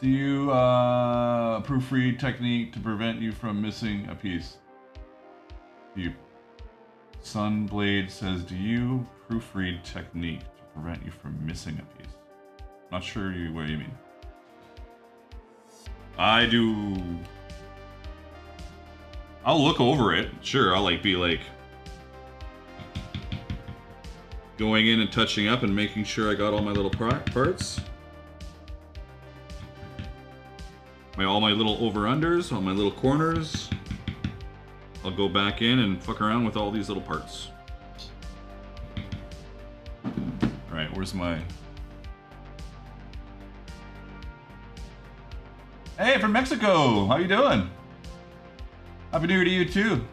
Do you proofread technique to prevent you from missing a piece? Sunblade says, do you proofread technique to prevent you from missing a piece? Not sure what you mean. I do. I'll look over it. Sure, I'll be going in and touching up and making sure I got all my little parts. All my little over-unders, all my little corners. I'll go back in and fuck around with all these little parts. Alright, where's my... Hey, from Mexico! How you doing? Happy New Year to you too.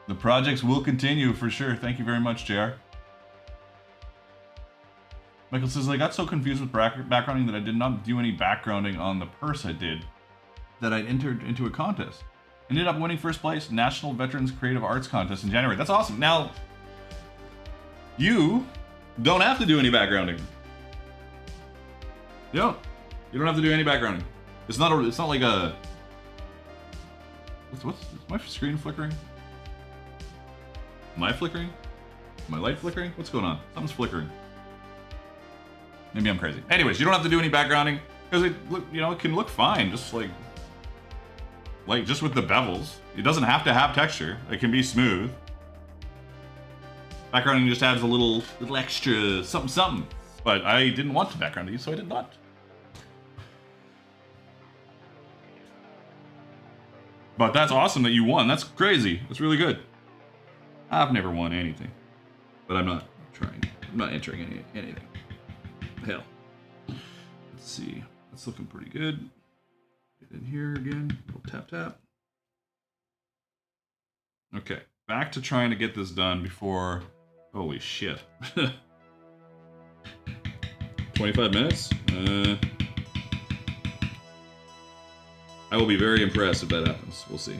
The projects will continue for sure. Thank you very much, JR. Michael says, I got so confused with backgrounding that I did not do any backgrounding on the purse I did, that I'd entered into a contest. Ended up winning first place, National Veterans Creative Arts Contest in January. That's awesome. Now, you don't have to do any backgrounding. You don't have to do any backgrounding. It's not like a... Is my screen flickering? Am I flickering? My light flickering? What's going on? Something's flickering. Maybe I'm crazy. Anyways, you don't have to do any backgrounding because it can look fine, just like just with the bevels. It doesn't have to have texture. It can be smooth. Backgrounding just adds a little extra something. But I didn't want to background these, so I did not. But that's awesome that you won. That's crazy. That's really good. I've never won anything. But I'm not trying. I'm not entering anything. Hell. Let's see. That's looking pretty good. Get in here again. Little tap tap. Okay. Back to trying to get this done before... Holy shit. 25 minutes? I will be very impressed if that happens. We'll see.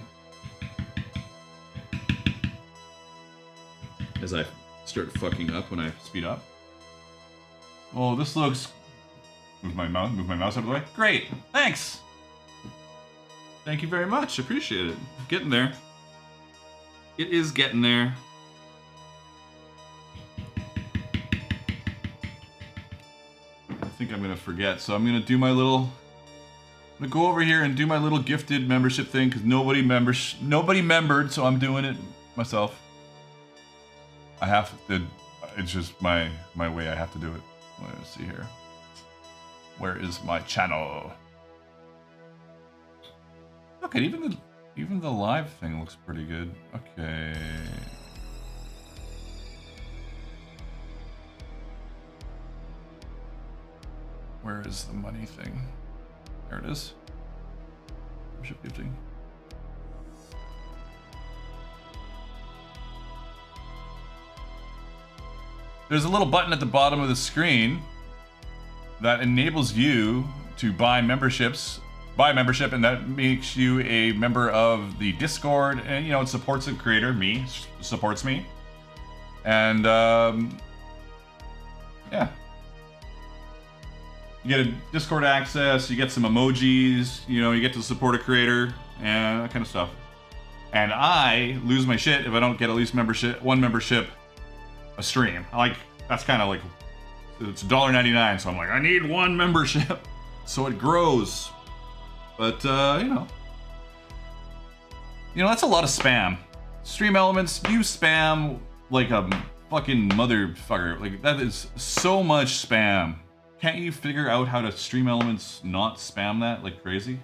As I start fucking up when I speed up. Oh, this looks... Move my mouse out of the way. Great! Thanks! Thank you very much. Appreciate it. Getting there. It is getting there. I think I'm gonna forget, so I'm gonna do my little... I'm gonna go over here and do my little gifted membership thing, because nobody membered, so I'm doing it myself. I have to... It's just my way I have to do it. Let's see here. Where is my channel? Look at even the live thing looks pretty good. Okay. Where is the money thing? There it is. Membership gifting. There's a little button at the bottom of the screen that enables you to buy membership, and that makes you a member of the Discord, and you know, it supports the creator, supports me. And yeah. You get a Discord access, you get some emojis, you know, you get to support a creator, and that kind of stuff. And I lose my shit if I don't get at least one membership a stream. That's kind of like, it's $1.99, so I'm like, I need one membership. So it grows. But, you know, that's a lot of spam. Stream Elements, you spam like a fucking motherfucker. Like, that is so much spam. Can't you figure out how to Stream Elements not spam that like crazy?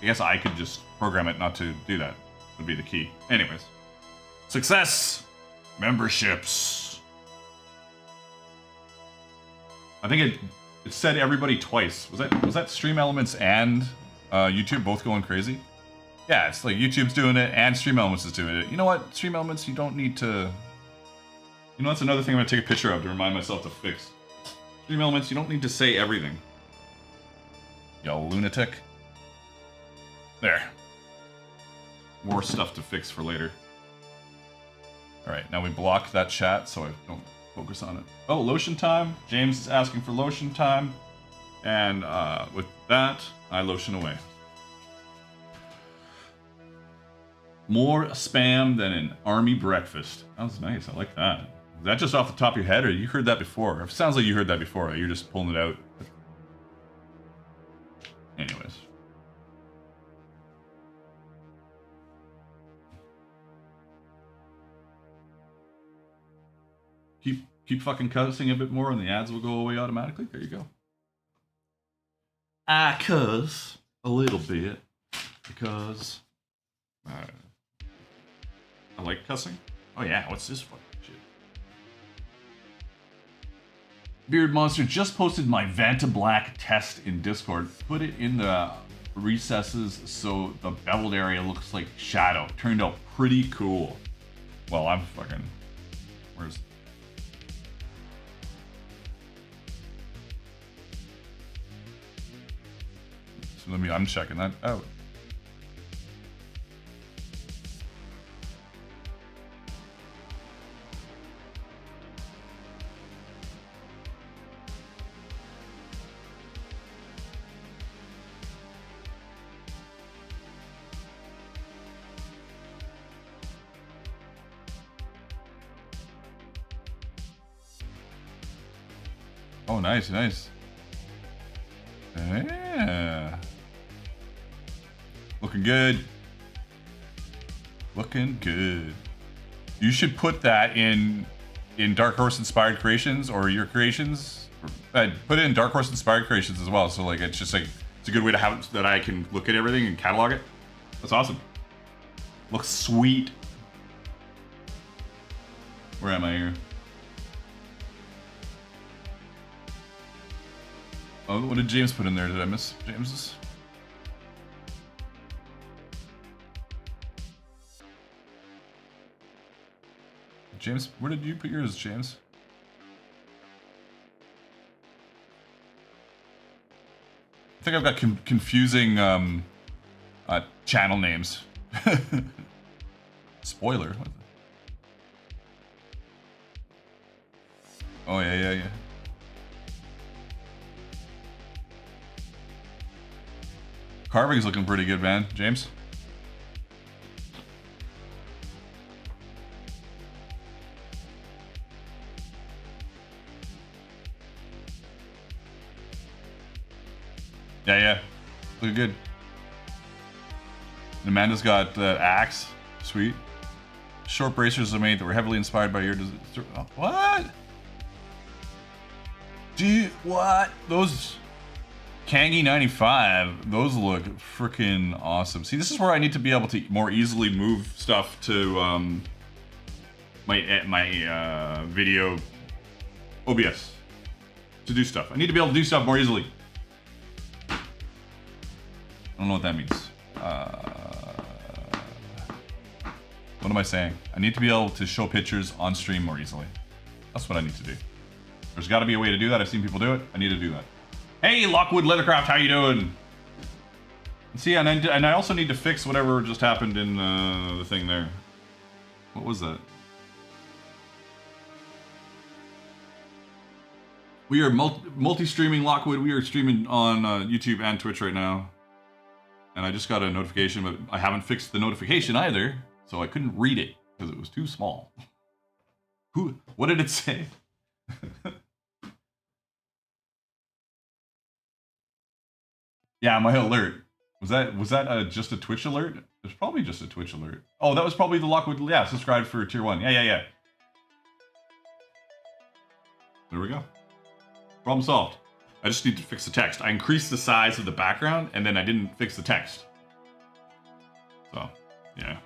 I guess I could just program it not to do that. Would be the key. Anyways. Success! Memberships. I think it said everybody twice. Was that Stream Elements and YouTube both going crazy? Yeah, it's like YouTube's doing it and Stream Elements is doing it. You know what? Stream Elements, you don't need to... You know, that's another thing I'm going to take a picture of to remind myself to fix. Stream Elements, you don't need to say everything. You lunatic. There. More stuff to fix for later. Alright, now we block that chat so I don't focus on it. Oh, lotion time. James is asking for lotion time. And with that, I lotion away. More spam than an army breakfast. That was nice. I like that. Is that just off the top of your head, or you heard that before? It sounds like you heard that before. You're just pulling it out. Anyways. Keep fucking cussing a bit more and the ads will go away automatically. There you go. I cuss a little bit because I like cussing. Oh yeah, what's this fucking shit? Beard Monster just posted my Vanta Black test in Discord. Put it in the recesses so the beveled area looks like shadow. Turned out pretty cool. Well, I'm fucking... Where's... So I'm checking that out. Oh, nice, nice. Yeah. Looking good. Looking good. You should put that in in Dark Horse Inspired Creations or your creations. Put it in Dark Horse Inspired Creations as well. So like it's just like it's a good way to have it so that I can look at everything and catalog it. That's awesome. Looks sweet. Where am I here? Oh, what did James put in there? Did I miss James's? James, where did you put yours, James? I think I've got confusing channel names. Spoiler. What the... Oh, yeah. Carving's looking pretty good, man. James? Yeah. Looking good. And Amanda's got the axe. Sweet. Short bracers are made that were heavily inspired by your... What? Dude, what? Those... Kangi 95, those look freaking awesome. See, this is where I need to be able to more easily move stuff to my video OBS to do stuff. I need to be able to do stuff more easily. I don't know what that means. What am I saying? I need to be able to show pictures on stream more easily. That's what I need to do. There's got to be a way to do that. I've seen people do it. I need to do that. Hey, Lockwood Leathercraft, how you doing? See, and I also need to fix whatever just happened in the thing there. What was that? We are multi-streaming, Lockwood. We are streaming on YouTube and Twitch right now. And I just got a notification, but I haven't fixed the notification either, so I couldn't read it because it was too small. What did it say? Yeah, my alert. Was that just a Twitch alert? It was probably just a Twitch alert. Oh, that was probably the Lockwood. Yeah, subscribe for tier 1. Yeah. There we go. Problem solved. I just need to fix the text. I increased the size of the background, and then I didn't fix the text. So, yeah.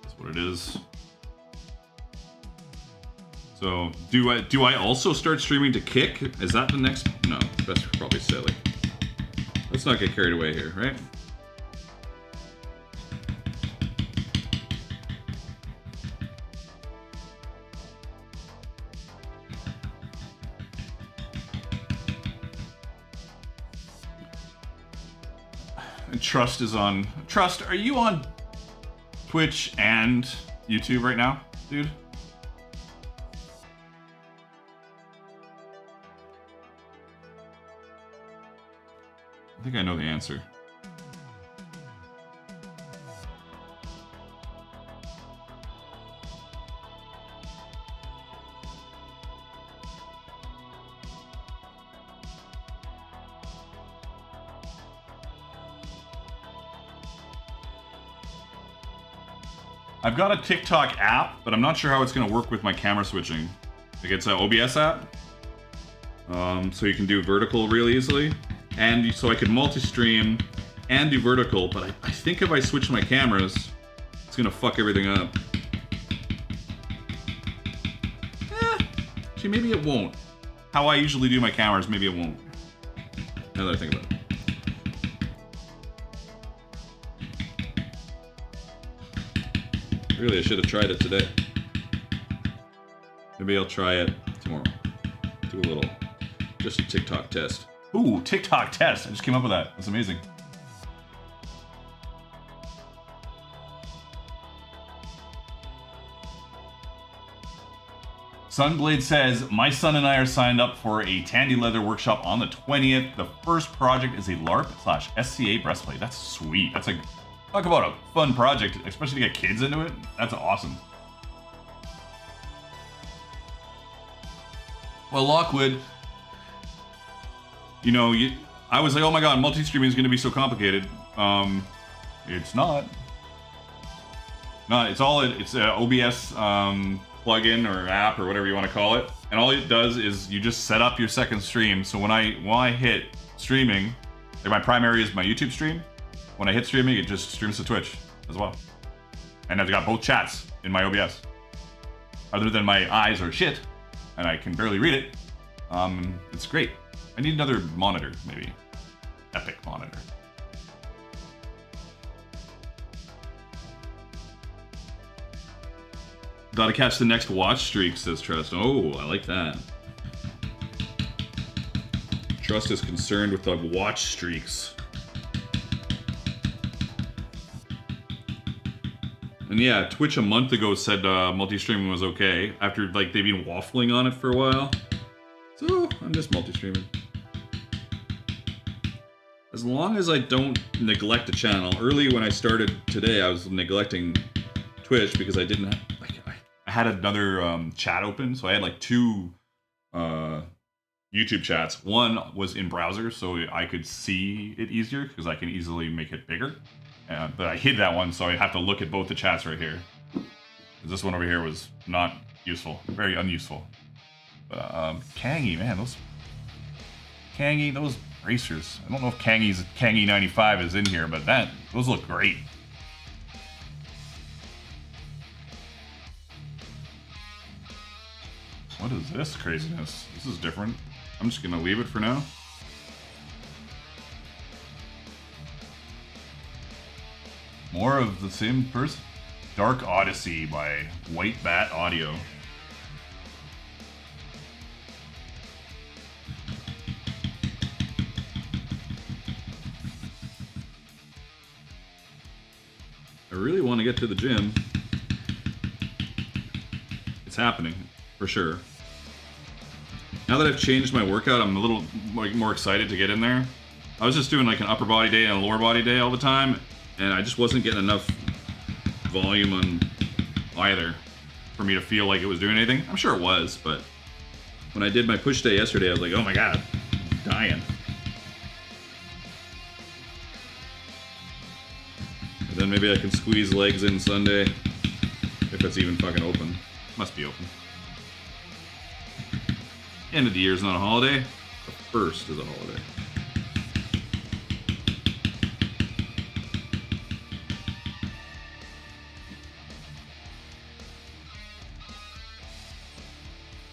That's what it is. So, do I also start streaming to Kick? Is that the next? No, that's probably silly. Let's not get carried away here, right? And Trust is on. Trust, are you on Twitch and YouTube right now, dude? I think I know the answer. I've got a TikTok app, but I'm not sure how it's going to work with my camera switching. Like it's an OBS app, so you can do vertical real easily. And so I could multi-stream and do vertical, but I think if I switch my cameras, it's gonna fuck everything up. Actually, maybe it won't. How I usually do my cameras, maybe it won't. Now that I think about it. Really, I should have tried it today. Maybe I'll try it tomorrow. Do a little, just a TikTok test. Ooh, TikTok test. I just came up with that. That's amazing. Sunblade says, my son and I are signed up for a Tandy Leather workshop on the 20th. The first project is a LARP/SCA breastplate. That's sweet. That's like, talk about a fun project, especially to get kids into it. That's awesome. Well, Lockwood, you know, I was like, oh my god, multi-streaming is going to be so complicated. It's not. No, it's all it's a OBS plugin or app or whatever you want to call it, and all it does is you just set up your second stream. So when I hit streaming, like my primary is my YouTube stream. When I hit streaming, it just streams to Twitch as well, and I've got both chats in my OBS. Other than my eyes are shit, and I can barely read it, it's great. I need another monitor, maybe. Epic monitor. Gotta catch the next watch streak, says Trust. Oh, I like that. Trust is concerned with the watch streaks. And yeah, Twitch a month ago said multi-streaming was okay, after like they've been waffling on it for a while. So, I'm just multi-streaming. As long as I don't neglect a channel. Early when I started today, I was neglecting Twitch because I didn't have, like, I had another chat open, so I had like 2 YouTube chats. One was in browser, so I could see it easier because I can easily make it bigger. But I hid that one, so I have to look at both the chats right here. This one over here was not useful, very unuseful. But Kangi, man, those racers. I don't know if Kangi 95 is in here, but those look great. What is this craziness? This is different. I'm just gonna leave it for now. More of the same person. Dark Odyssey by White Bat Audio. I really want to get to the gym. It's happening, for sure. Now that I've changed my workout, I'm a little more excited to get in there. I was just doing like an upper body day and a lower body day all the time, and I just wasn't getting enough volume on either for me to feel like it was doing anything. I'm sure it was, but when I did my push day yesterday, I was like, oh my god, I'm dying. And then maybe I can squeeze legs in Sunday, if it's even fucking open. Must be open. End of the year is not a holiday. The 1st is a holiday.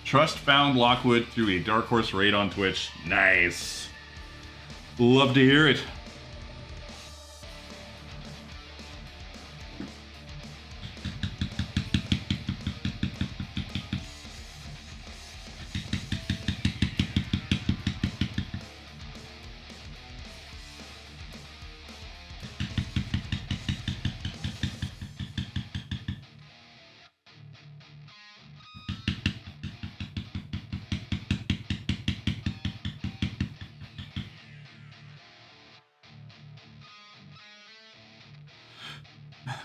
Trust found Lockwood through a Dark Horse raid on Twitch. Nice. Love to hear it.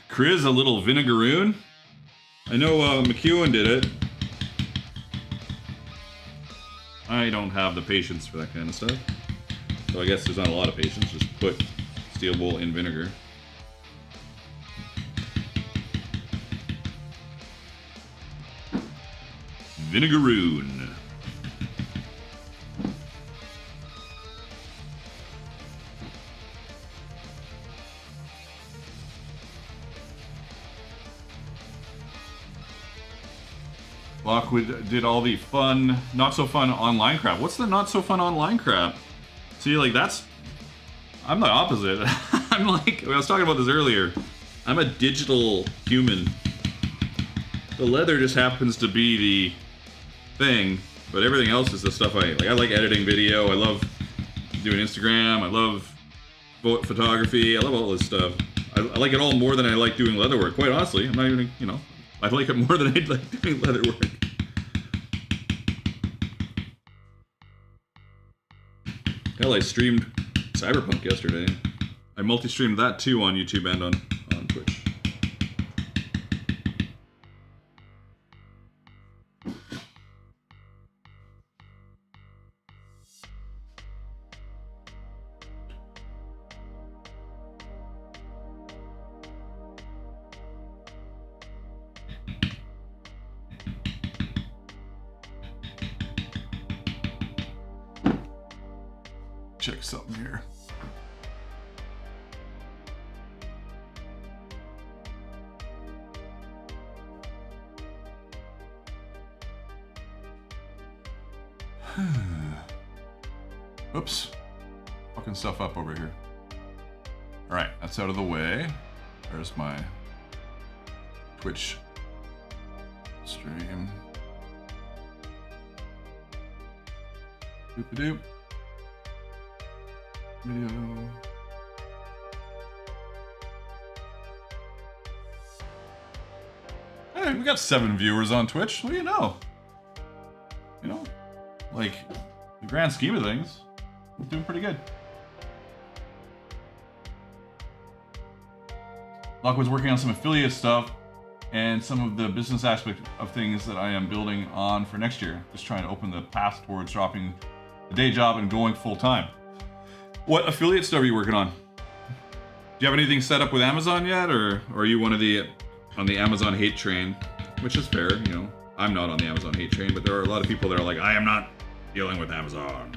Chris, a little vinegaroon. I know McEwen did it. I don't have the patience for that kind of stuff. So I guess there's not a lot of patience. Just put steel wool in vinegar. Vinegaroon. Lockwood did all the fun, not so fun online crap. What's the not so fun online crap? See, like I'm the opposite. I'm like, I was talking about this earlier. I'm a digital human. The leather just happens to be the thing, but everything else is the stuff I like. I like editing video. I love doing Instagram. I love photography. I love all this stuff. I like it all more than I like doing leatherwork. Quite honestly, I'm not even, I like it more than I'd like doing leatherwork. Hell, I streamed Cyberpunk yesterday. I multi-streamed that too on YouTube and on Twitch. check something here. Oops. Fucking stuff up over here. Alright, that's out of the way. There's my Twitch stream. Doop-a-doop. Video. Hey, we got 7 viewers on Twitch. What do you know? You know, like, the grand scheme of things, we're doing pretty good. Lockwood's working on some affiliate stuff and some of the business aspect of things that I am building on for next year. Just trying to open the path towards dropping the day job and going full time. What affiliate stuff are you working on? Do you have anything set up with Amazon yet, or are you one of the on the Amazon hate train? Which is fair, you know. I'm not on the Amazon hate train, but there are a lot of people that are like, I am not dealing with Amazon.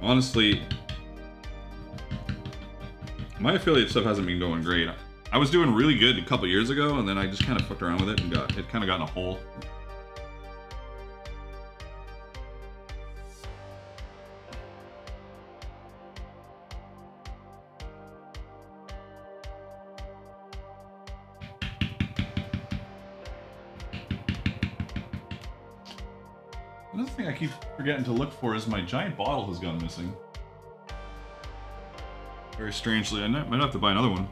Honestly, my affiliate stuff hasn't been going great. I was doing really good a couple years ago, and then I just kind of fucked around with it and it kind of got in a hole. Another thing I keep forgetting to look for is my giant bottle has gone missing. Very strangely, I might have to buy another one.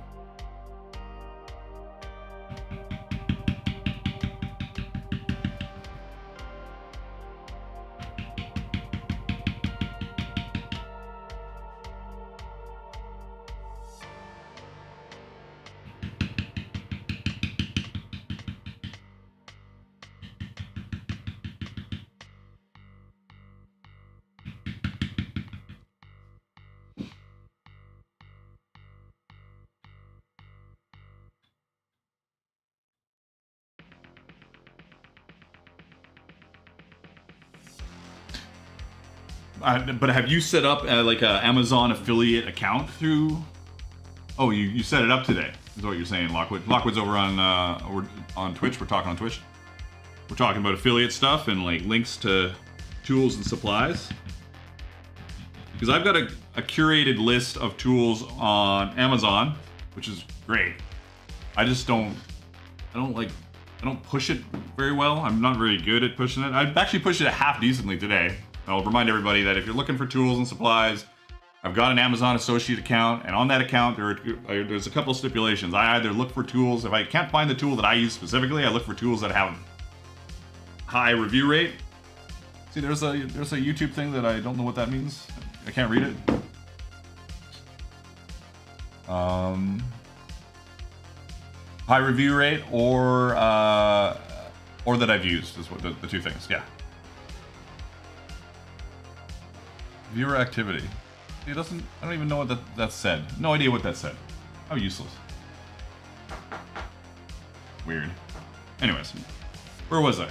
But have you set up like a Amazon affiliate account through? Oh, you set it up today. Is what you're saying, Lockwood. Lockwood's over on Twitch. We're talking on Twitch. We're talking about affiliate stuff and like links to tools and supplies. Because I've got a curated list of tools on Amazon, which is great. I just don't push it very well. I'm not very good at pushing it. I've actually pushed it half decently today. I'll remind everybody that if you're looking for tools and supplies, I've got an Amazon associate account, and on that account there's a couple of stipulations. I either look for tools, if I can't find the tool that I use specifically, I look for tools that have high review rate. See, there's a YouTube thing that I don't know what that means. I can't read it. High review rate or that I've used is what the two things. Yeah. Viewer activity. It doesn't. I don't even know what that said. No idea what that said. How useless. Weird. Anyways, where was I?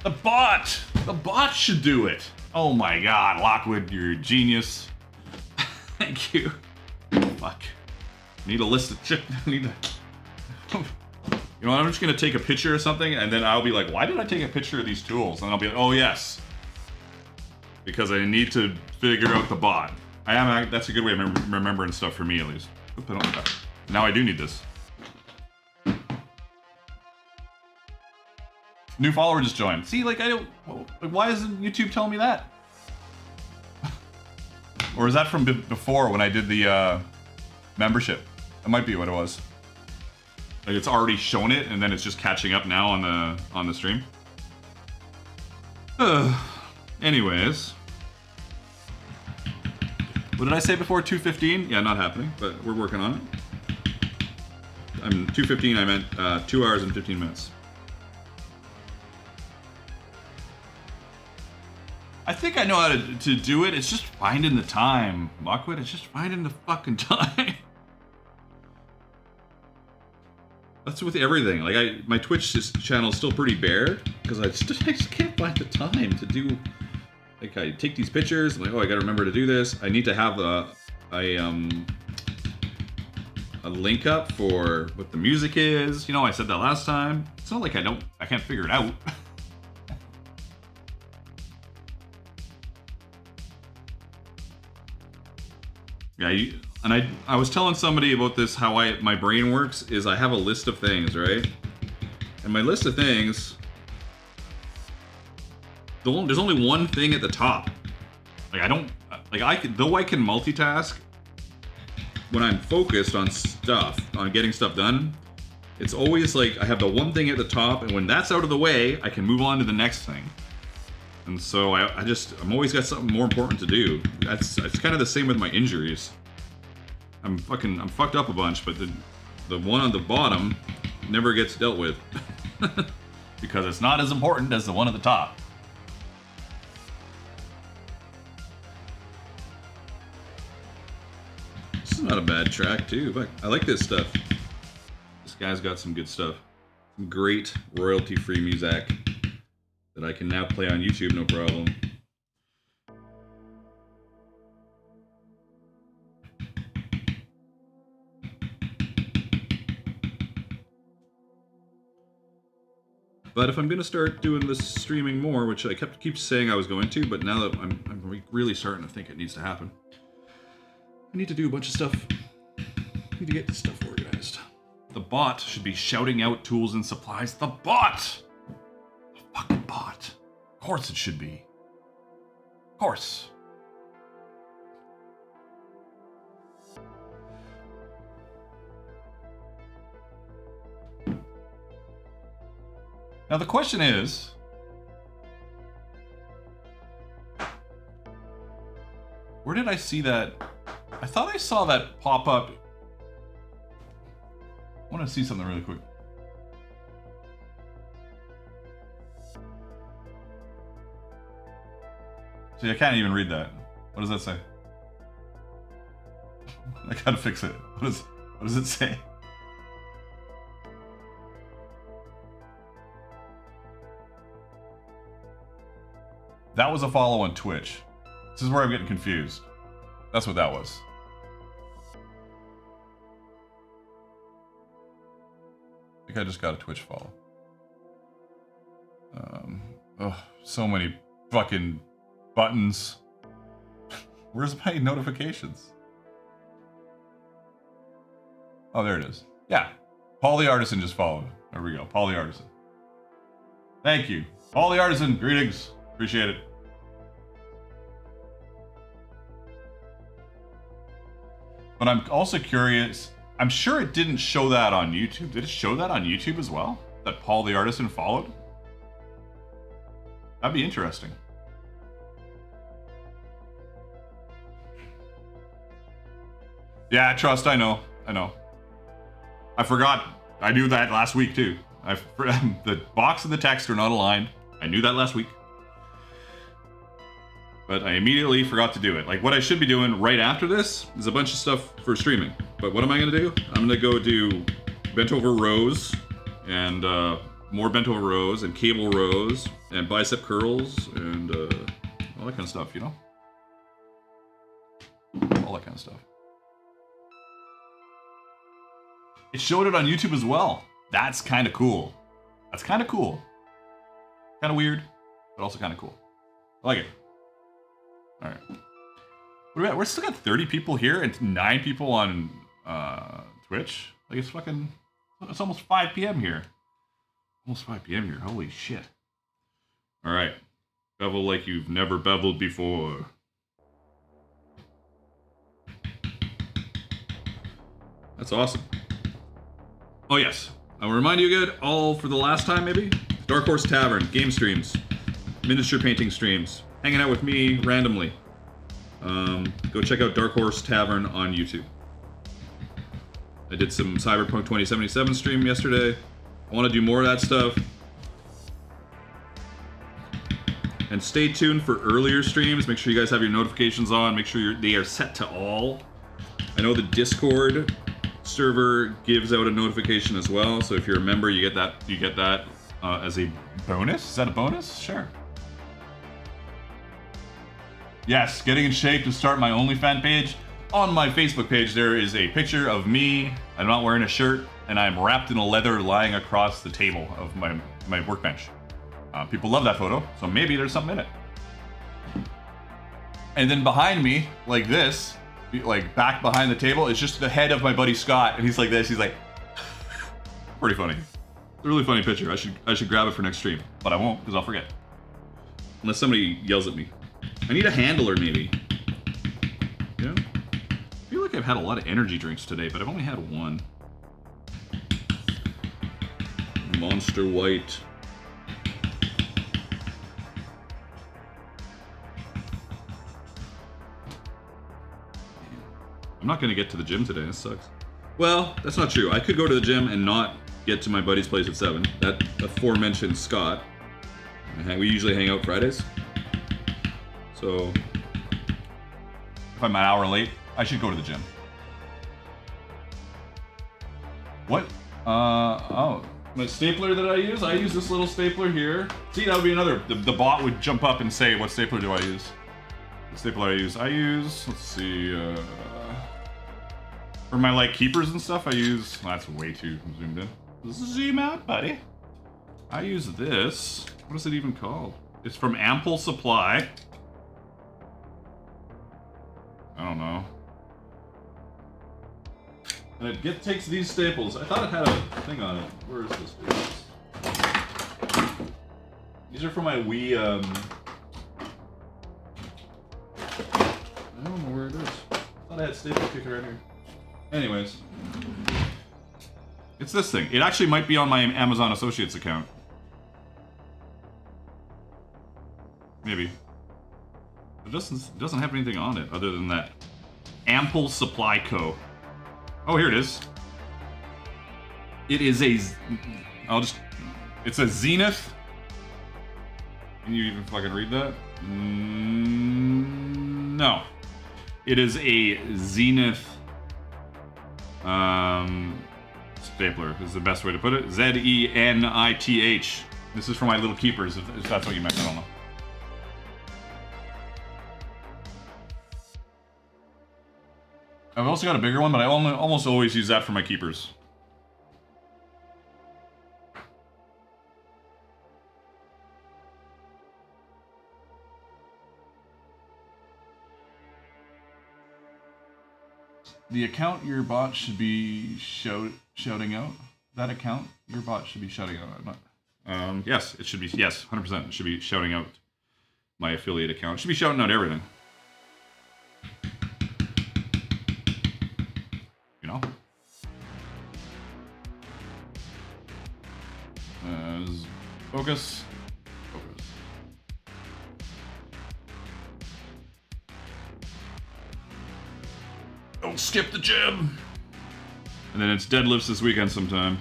The bot! The bot should do it! Oh my god, Lockwood, you're a genius. Thank you. Fuck. Need a list of shit. Need to... You know, I'm just gonna take a picture or something, and then I'll be like, why did I take a picture of these tools? And I'll be like, oh yes. Because I need to figure out the bot. That's a good way of remembering stuff for me, at least. Oop, now I do need this. New follower just joined. See, like, why isn't YouTube telling me that? Or is that from before when I did the membership? That might be what it was. Like it's already shown it, and then it's just catching up now on the stream. Anyways, what did I say before? 2:15? Yeah, not happening, but we're working on it. I'm 2:15. I meant 2 hours and 15 minutes. I think I know how to do it. It's just finding the time, Muckwit. It's just finding the fucking time. That's with everything. Like my Twitch channel is still pretty bare because I just can't find the time to do. Like I take these pictures. I'm like, oh, I gotta remember to do this. I need to have a link up for what the music is. You know, I said that last time. It's not like I can't figure it out. Yeah, and I was telling somebody about this, how my brain works is I have a list of things, right? And my list of things, there's only one thing at the top. Like I can multitask when I'm focused on stuff, on getting stuff done. It's always like I have the one thing at the top, and when that's out of the way, I can move on to the next thing. And so I'm always got something more important to do. It's kind of the same with my injuries. I'm fucked up a bunch, but the one on the bottom never gets dealt with. Because it's not as important as the one at the top. This is not a bad track too. I like this stuff. This guy's got some good stuff. Some great royalty-free music that I can now play on YouTube, no problem. But if I'm gonna start doing this streaming more, which I keep saying I was going to, but now that I'm really starting to think it needs to happen, I need to do a bunch of stuff. I need to get this stuff organized. The bot should be shouting out tools and supplies. The bot! The fucking bot. Of course it should be. Of course. Now the question is, where did I see that? I thought I saw that pop up. I want to see something really quick. See, I can't even read that. What does that say? I gotta fix it. What does it say? That was a follow on Twitch. This is where I'm getting confused. That's what that was. I think I just got a Twitch follow. Oh, so many fucking buttons. Where's my notifications? Oh, there it is. Yeah. Paul the Artisan just followed. There we go. Paul the Artisan. Thank you. Paul the Artisan, greetings. Appreciate it. But I'm also curious. I'm sure it didn't show that on YouTube. Did it show that on YouTube as well? That Paul the Artisan followed? That'd be interesting. Yeah, trust, I know. I forgot. I knew that last week too. The box and the text are not aligned. I knew that last week. But I immediately forgot to do it. Like what I should be doing right after this is a bunch of stuff for streaming. But what am I gonna do? I'm gonna go do bent over rows and more bent over rows and cable rows and bicep curls and all that kind of stuff, you know? All that kind of stuff. It showed it on YouTube as well. That's kind of cool. That's kind of cool. Kind of weird, but also kind of cool. I like it. All right. We're still got 30 people here and 9 people on Twitch. Like it's almost 5 p.m. here. Almost 5 p.m. here. Holy shit. All right. Bevel like you've never beveled before. That's awesome. Oh yes. I'll remind you again, all for the last time maybe. Dark Horse Tavern, game streams, miniature painting streams. Hanging out with me randomly. Go check out Dark Horse Tavern on YouTube. I did some Cyberpunk 2077 stream yesterday. I want to do more of that stuff. And stay tuned for earlier streams. Make sure you guys have your notifications on. Make sure they are set to all. I know the Discord server gives out a notification as well. So if you're a member, you get that. You get that as a bonus. Is that a bonus? Sure. Yes, getting in shape to start my OnlyFans page. On my Facebook page, there is a picture of me. I'm not wearing a shirt, and I'm wrapped in a leather lying across the table of my workbench. People love that photo, so maybe there's something in it. And then behind me, like this, like back behind the table, is just the head of my buddy Scott, and he's like this. He's like, pretty funny. It's a really funny picture. I should grab it for next stream, but I won't because I'll forget. Unless somebody yells at me. I need a handler, maybe. Yeah. I feel like I've had a lot of energy drinks today, but I've only had one. Monster White. I'm not going to get to the gym today. This sucks. Well, that's not true. I could go to the gym and not get to my buddy's place at 7. That aforementioned Scott. We usually hang out Fridays. So, if I'm an hour late, I should go to the gym. What? Oh. My stapler that I use this little stapler here. See, that would be another. The bot would jump up and say, what stapler do I use? The stapler I use, let's see, for my like keepers and stuff, I use, well, that's way too zoomed in. Zoom out, buddy. I use this. What is it even called? It's from Ample Supply. I don't know. And it takes these staples. I thought it had a thing on it. Where is this? These are for my Wii, I don't know where it is. I thought I had staple kicker right here. Anyways. It's this thing. It actually might be on my Amazon Associates account. Maybe. It doesn't have anything on it other than that. Ample Supply Co. Oh, here it is. It is a... It's a Zenith. Can you even fucking read that? No. It is a Zenith stapler is the best way to put it. Zenith. This is for my little keepers, if that's what you meant. I don't know. I've also got a bigger one, but I almost always use that for my keepers. The account your bot should be shouting out. That account your bot should be shouting out. I'm not. Yes, it should be. Yes, 100%. It should be shouting out my affiliate account. It should be shouting out everything. You know. Focus. Focus. Don't skip the gym. And then it's deadlifts this weekend sometime.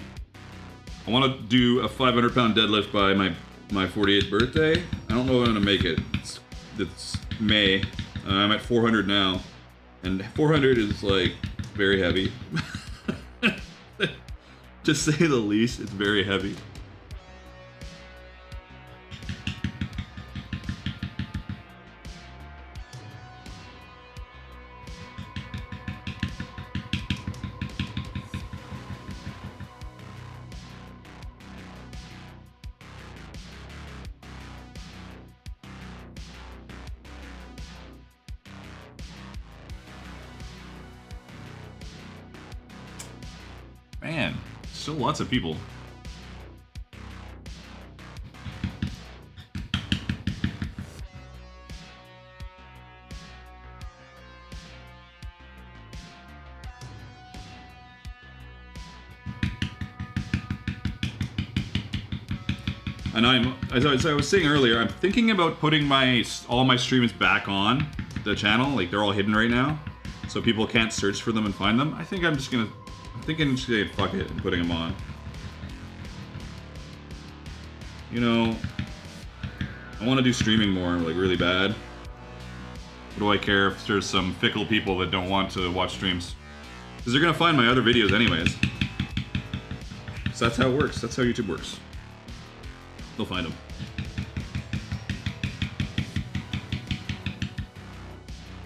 I want to do a 500-pound deadlift by my 48th birthday. I don't know when I'm gonna make it. It's May. I'm at 400 now, and 400 is like very heavy. To say the least, it's very heavy. Man, still lots of people. And as I was saying earlier, I'm thinking about putting all my streams back on the channel. Like, they're all hidden right now, so people can't search for them and find them. I think I'm just gonna I'm thinking today, fuck it, and putting them on. You know, I want to do streaming more, like really bad. What do I care if there's some fickle people that don't want to watch streams? Because they're gonna find my other videos anyways. So that's how it works. That's how YouTube works. They'll find them.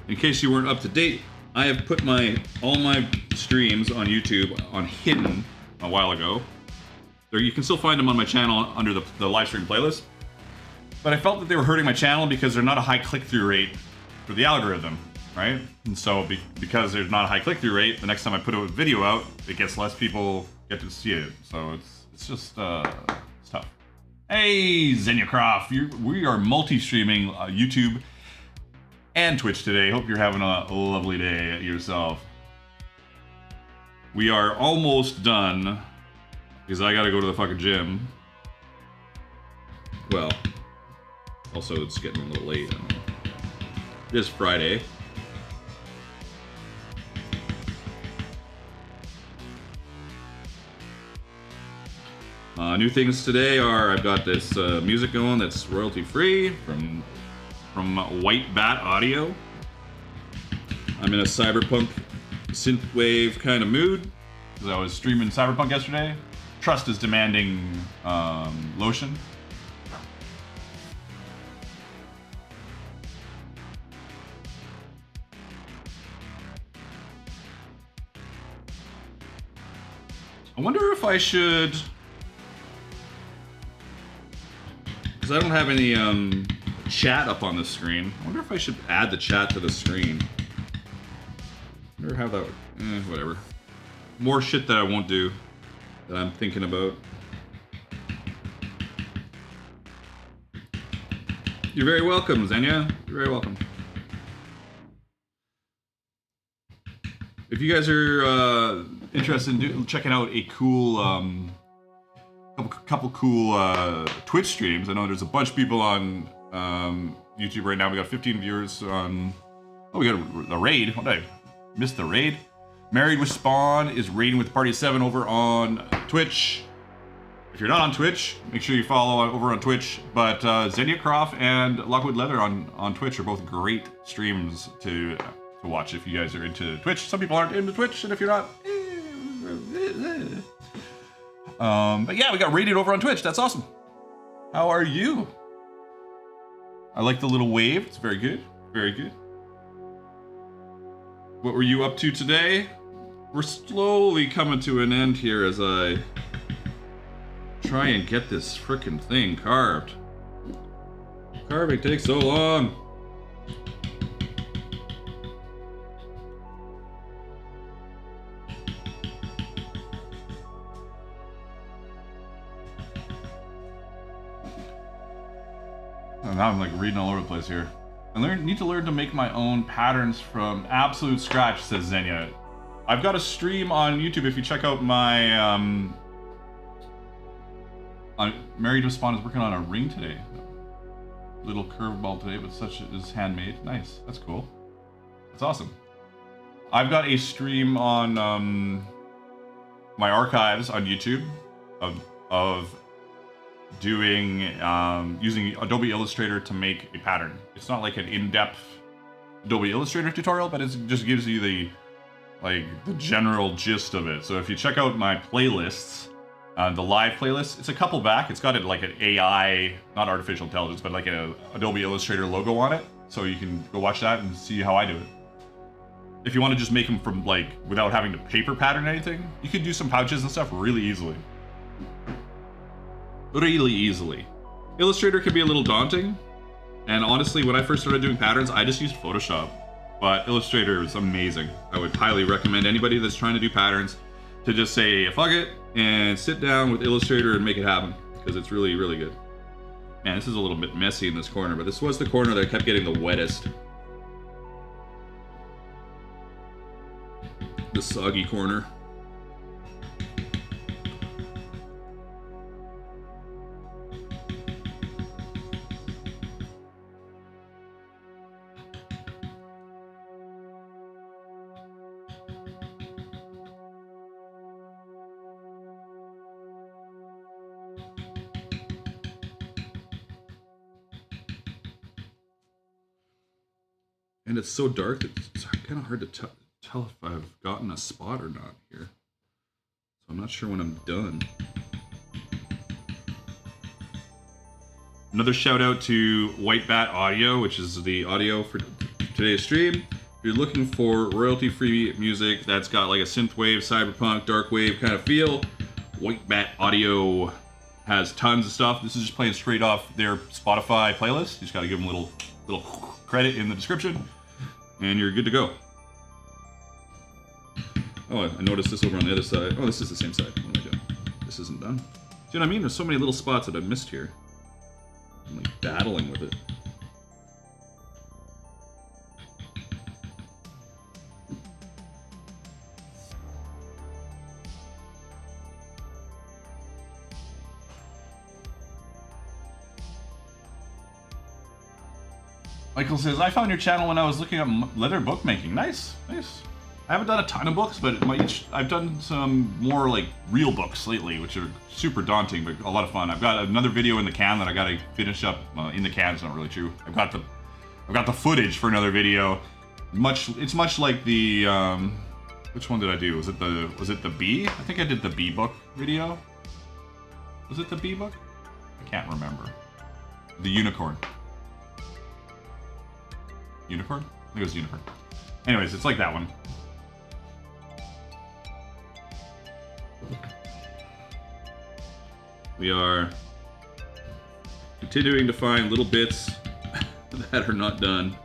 In case you weren't up to date, I have put all my streams on YouTube on hidden a while ago. You can still find them on my channel under the live stream playlist. But I felt that they were hurting my channel because they're not a high click-through rate for the algorithm, right? And so because there's not a high click-through rate, the next time I put a video out, it gets less people get to see it. So it's just it's tough. Hey, Zenyacroft, we are multi-streaming YouTube and Twitch today. Hope you're having a lovely day yourself. We are almost done because I gotta go to the fucking gym. Well, also it's getting a little late. I don't know. It is Friday. New things today are I've got this music going that's royalty free from White Bat Audio. I'm in a cyberpunk synthwave kind of mood because I was streaming cyberpunk yesterday. Trust is demanding lotion. I wonder if I should, because I don't have any chat up on the screen. I wonder if I should add the chat to the screen. I wonder how that would, whatever. More shit that I won't do that I'm thinking about. You're very welcome, Xenia. You're very welcome. If you guys are interested in checking out a cool, couple cool Twitch streams, I know there's a bunch of people on YouTube right now. We got 15 viewers on. Oh, we got the raid. What did I miss? The raid. Married with Spawn is raiding with Party 7 over on Twitch. If you're not on Twitch, make sure you follow over on Twitch. But Zenyacroft and Lockwood Leather on Twitch are both great streams to watch if you guys are into Twitch. Some people aren't into Twitch, and if you're not, but yeah, we got raided over on Twitch. That's awesome. How are you? I like the little wave. It's very good. Very good. What were you up to today? We're slowly coming to an end here as I try and get this frickin' thing carved. Carving takes so long. Oh, now I'm like reading all over the place here. I need to learn to make my own patterns from absolute scratch, says Xenia. I've got a stream on YouTube if you check out my Married with Spawn is working on a ring today. Little curveball today, but such is handmade. Nice. That's cool. That's awesome. I've got a stream on my archives on YouTube of doing using Adobe Illustrator to make a pattern. It's not like an in-depth Adobe Illustrator tutorial, but it just gives you the general gist of it. So if you check out my playlists, the live playlist, it's a couple back. It's got like an AI, not artificial intelligence, but like an Adobe Illustrator logo on it. So you can go watch that and see how I do it. If you want to just make them from without having to paper pattern anything, you can do some pouches and stuff really easily. Really easily. Illustrator can be a little daunting, and honestly, when I first started doing patterns, I just used Photoshop. But Illustrator is amazing. I would highly recommend anybody that's trying to do patterns to just say fuck it and sit down with Illustrator and make it happen, because it's really, really good. Man, this is a little bit messy in this corner, but this was the corner that kept getting the wettest. The soggy corner. And it's so dark that it's kind of hard to tell if I've gotten a spot or not here. So I'm not sure when I'm done. Another shout out to White Bat Audio, which is the audio for today's stream. If you're looking for royalty-free music that's got like a synthwave, cyberpunk, dark wave kind of feel, White Bat Audio has tons of stuff. This is just playing straight off their Spotify playlist. You just gotta give them a little credit in the description, and you're good to go. Oh, I noticed this over on the other side. Oh, this is the same side. What am I doing? This isn't done. See what I mean? There's so many little spots that I've missed here. I'm like battling with it. Michael says, I found your channel when I was looking up leather bookmaking. Nice, nice. I haven't done a ton of books, but I've done some more like real books lately, which are super daunting, but a lot of fun. I've got another video in the can that I gotta finish up. In the can, it's not really true. I've got the footage for another video. It's much like the which one did I do? Was it the bee? I think I did the bee book video. Was it the bee book? I can't remember. The unicorn. Unicorn? I think it was unicorn. Anyways, it's like that one. We are continuing to find little bits that are not done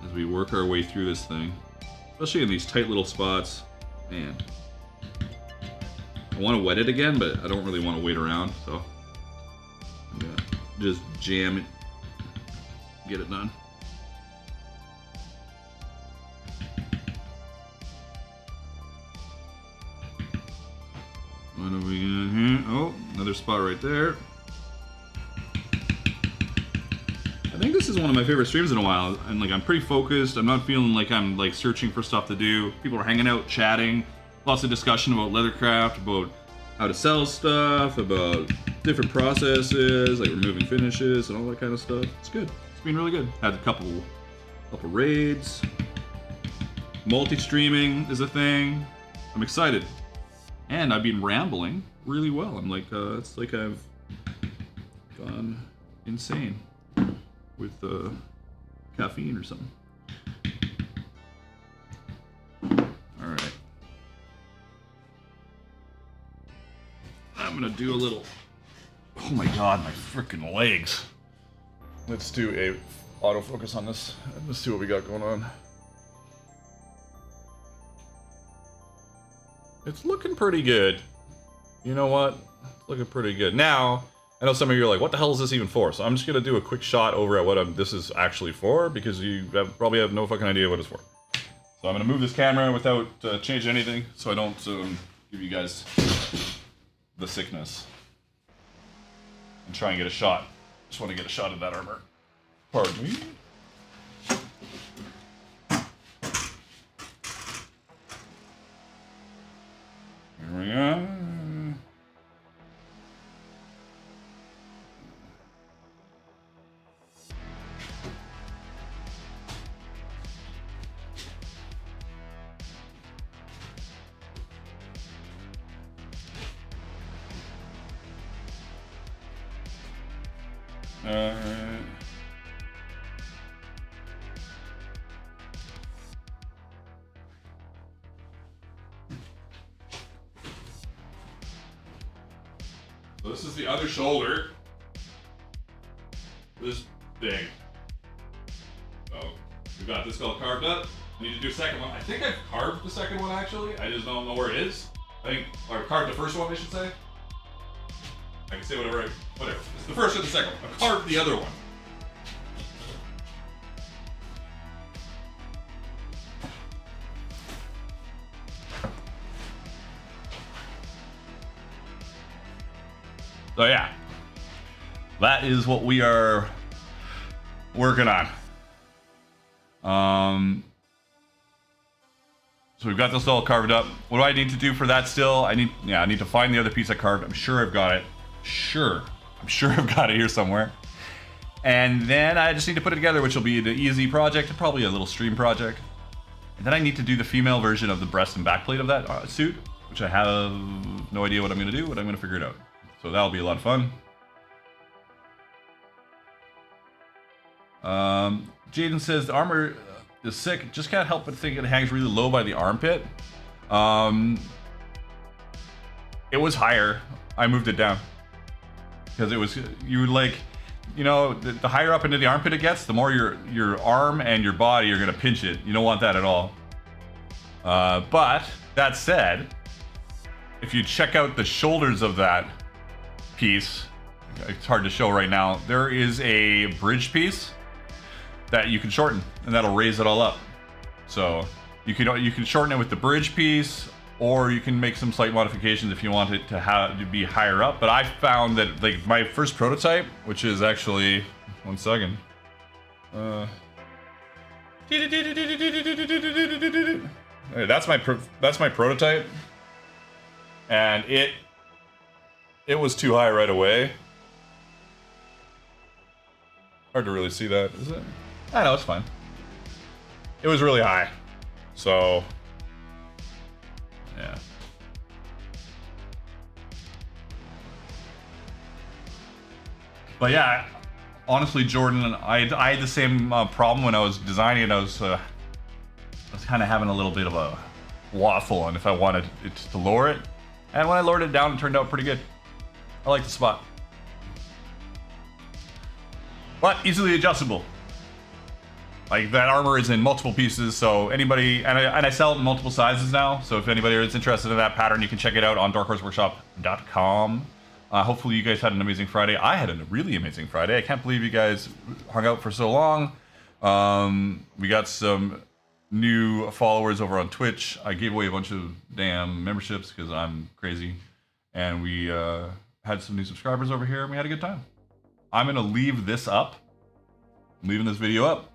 as we work our way through this thing. Especially in these tight little spots. Man. I want to wet it again, but I don't really want to wait around, so I'm gonna just jam it, get it done. What are we got here? Oh, another spot right there. I think this is one of my favorite streams in a while, and like I'm pretty focused. I'm not feeling like I'm like searching for stuff to do. People are hanging out, chatting, lots of discussion about leathercraft, about how to sell stuff, about different processes, like removing finishes and all that kind of stuff. It's good. It's been really good. Had a couple raids. Multi-streaming is a thing. I'm excited. And I've been rambling really well. I'm like, it's like I've gone insane with caffeine or something. All right. I'm gonna do a little. Oh my God, my freaking legs. Let's do a autofocus on this. Let's see what we got going on. It's looking pretty good. You know what? It's looking pretty good. Now, I know some of you are like, what the hell is this even for? So I'm just going to do a quick shot over at what this is actually for, because you probably have no fucking idea what it's for. So I'm going to move this camera without changing anything, so I don't give you guys the sickness. And try and get a shot. Just want to get a shot of that armor. Pardon me. Here we go. So this is the other shoulder. This big. So we've got this all carved up. I need to do a second one. I think I've carved the second one actually. I just don't know where it is. I think I've carved the first one, I should say. I can say whatever. It's the first or the second one. I carved the other one. So yeah, that is what we are working on. So we've got this all carved up. What do I need to do for that still? I need to find the other piece I carved. I'm sure I've got it. I'm sure I've got it here somewhere. And then I just need to put it together, which will be an easy project, probably a little stream project. And then I need to do the female version of the breast and back plate of that suit, which I have no idea what I'm going to do, but I'm going to figure it out. So that'll be a lot of fun. Jaden says the armor is sick. Just can't help but think it hangs really low by the armpit. It was higher. I moved it down because it was the higher up into the armpit it gets, the more your arm and your body are gonna pinch it. You don't want that at all. But that said, if you check out the shoulders of that piece, it's hard to show right now. There is a bridge piece that you can shorten, and that'll raise it all up. So you can shorten it with the bridge piece, or you can make some slight modifications if you want it to be higher up. But I found that like my first prototype, which is actually 1 second. That's my prototype, and it was too high right away. Hard to really see that, is it? I know, it's fine. It was really high, so yeah. But yeah, honestly, Jordan, I had the same problem when I was designing it. I was kind of having a little bit of a waffle on if I wanted it to lower it, and when I lowered it down, it turned out pretty good. I like the spot, but easily adjustable. Like that armor is in multiple pieces, so anybody, and I sell it in multiple sizes now, so if anybody is interested in that pattern, you can check it out on darkhorseworkshop.com. Hopefully you guys had an amazing Friday. I had a really amazing Friday. I can't believe you guys hung out for so long. We got some new followers over on Twitch. I gave away a bunch of damn memberships because I'm crazy. And we had some new subscribers over here, and we had a good time. I'm going to leave this up. I'm leaving this video up.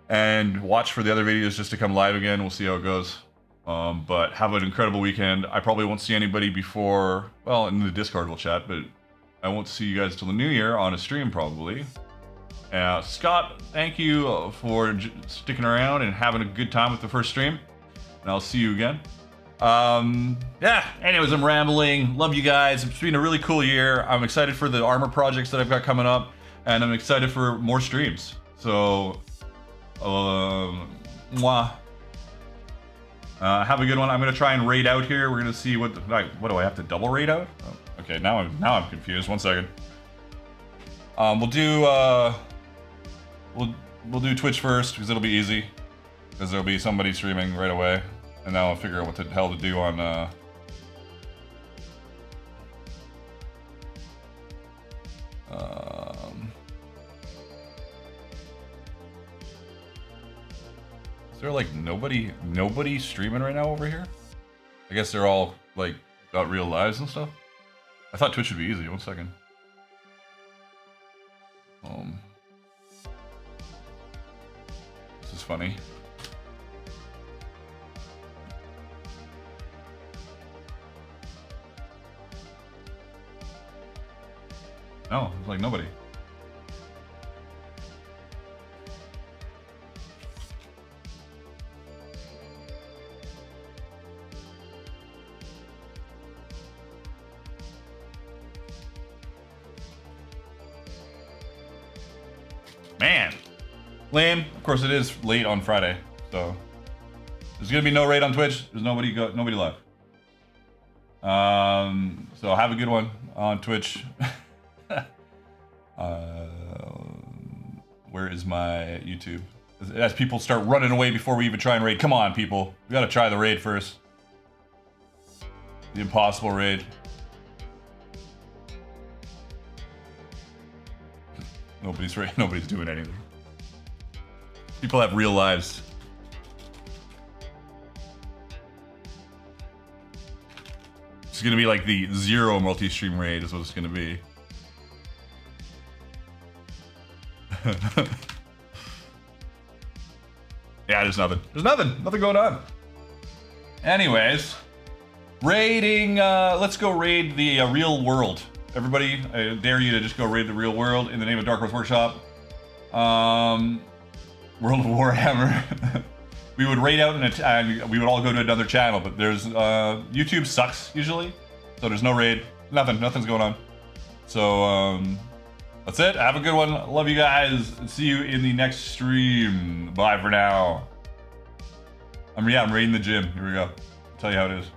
And watch for the other videos just to come live again. We'll see how it goes. But have an incredible weekend. I probably won't see anybody before, well, in the Discord we'll chat, but I won't see you guys till the new year on a stream probably. Scott, thank you for sticking around and having a good time with the first stream. And I'll see you again. Yeah, anyways, I'm rambling. Love you guys. It's been a really cool year. I'm excited for the armor projects that I've got coming up, and I'm excited for more streams. So, mwah. Have a good one. I'm gonna try and raid out here. We're gonna see what do I have to double raid out? Oh, okay, now I'm confused. 1 second. We'll do Twitch first because it'll be easy. Because there'll be somebody streaming right away, and then I'll figure out what the hell to do on. Is there like nobody streaming right now over here? I guess they're all like got real lives and stuff. I thought Twitch would be easy. 1 second. This is funny. No, it's like nobody. Man, lame. Of course, it is late on Friday, so there's gonna be no raid on Twitch. There's nobody live. So have a good one on Twitch. Where is my YouTube? As people start running away before we even try and raid. Come on, people. We gotta try the raid first. The impossible raid. Nobody's doing anything. People have real lives. It's gonna be like the 0 multi-stream raid is what it's gonna be. Yeah, there's nothing. There's nothing going on. Anyways, raiding. Let's go raid the real world. everybody, I dare you to just go raid the real world in the name of Dark Horse Workshop. World of Warhammer. We would raid out and we would all go to another channel, but there's YouTube sucks usually, so there's no raid. Nothing's going on. So that's it. Have a good one. Love you guys. See you in the next stream. Bye for now. I'm raiding the gym. Here we go. I'll tell you how it is.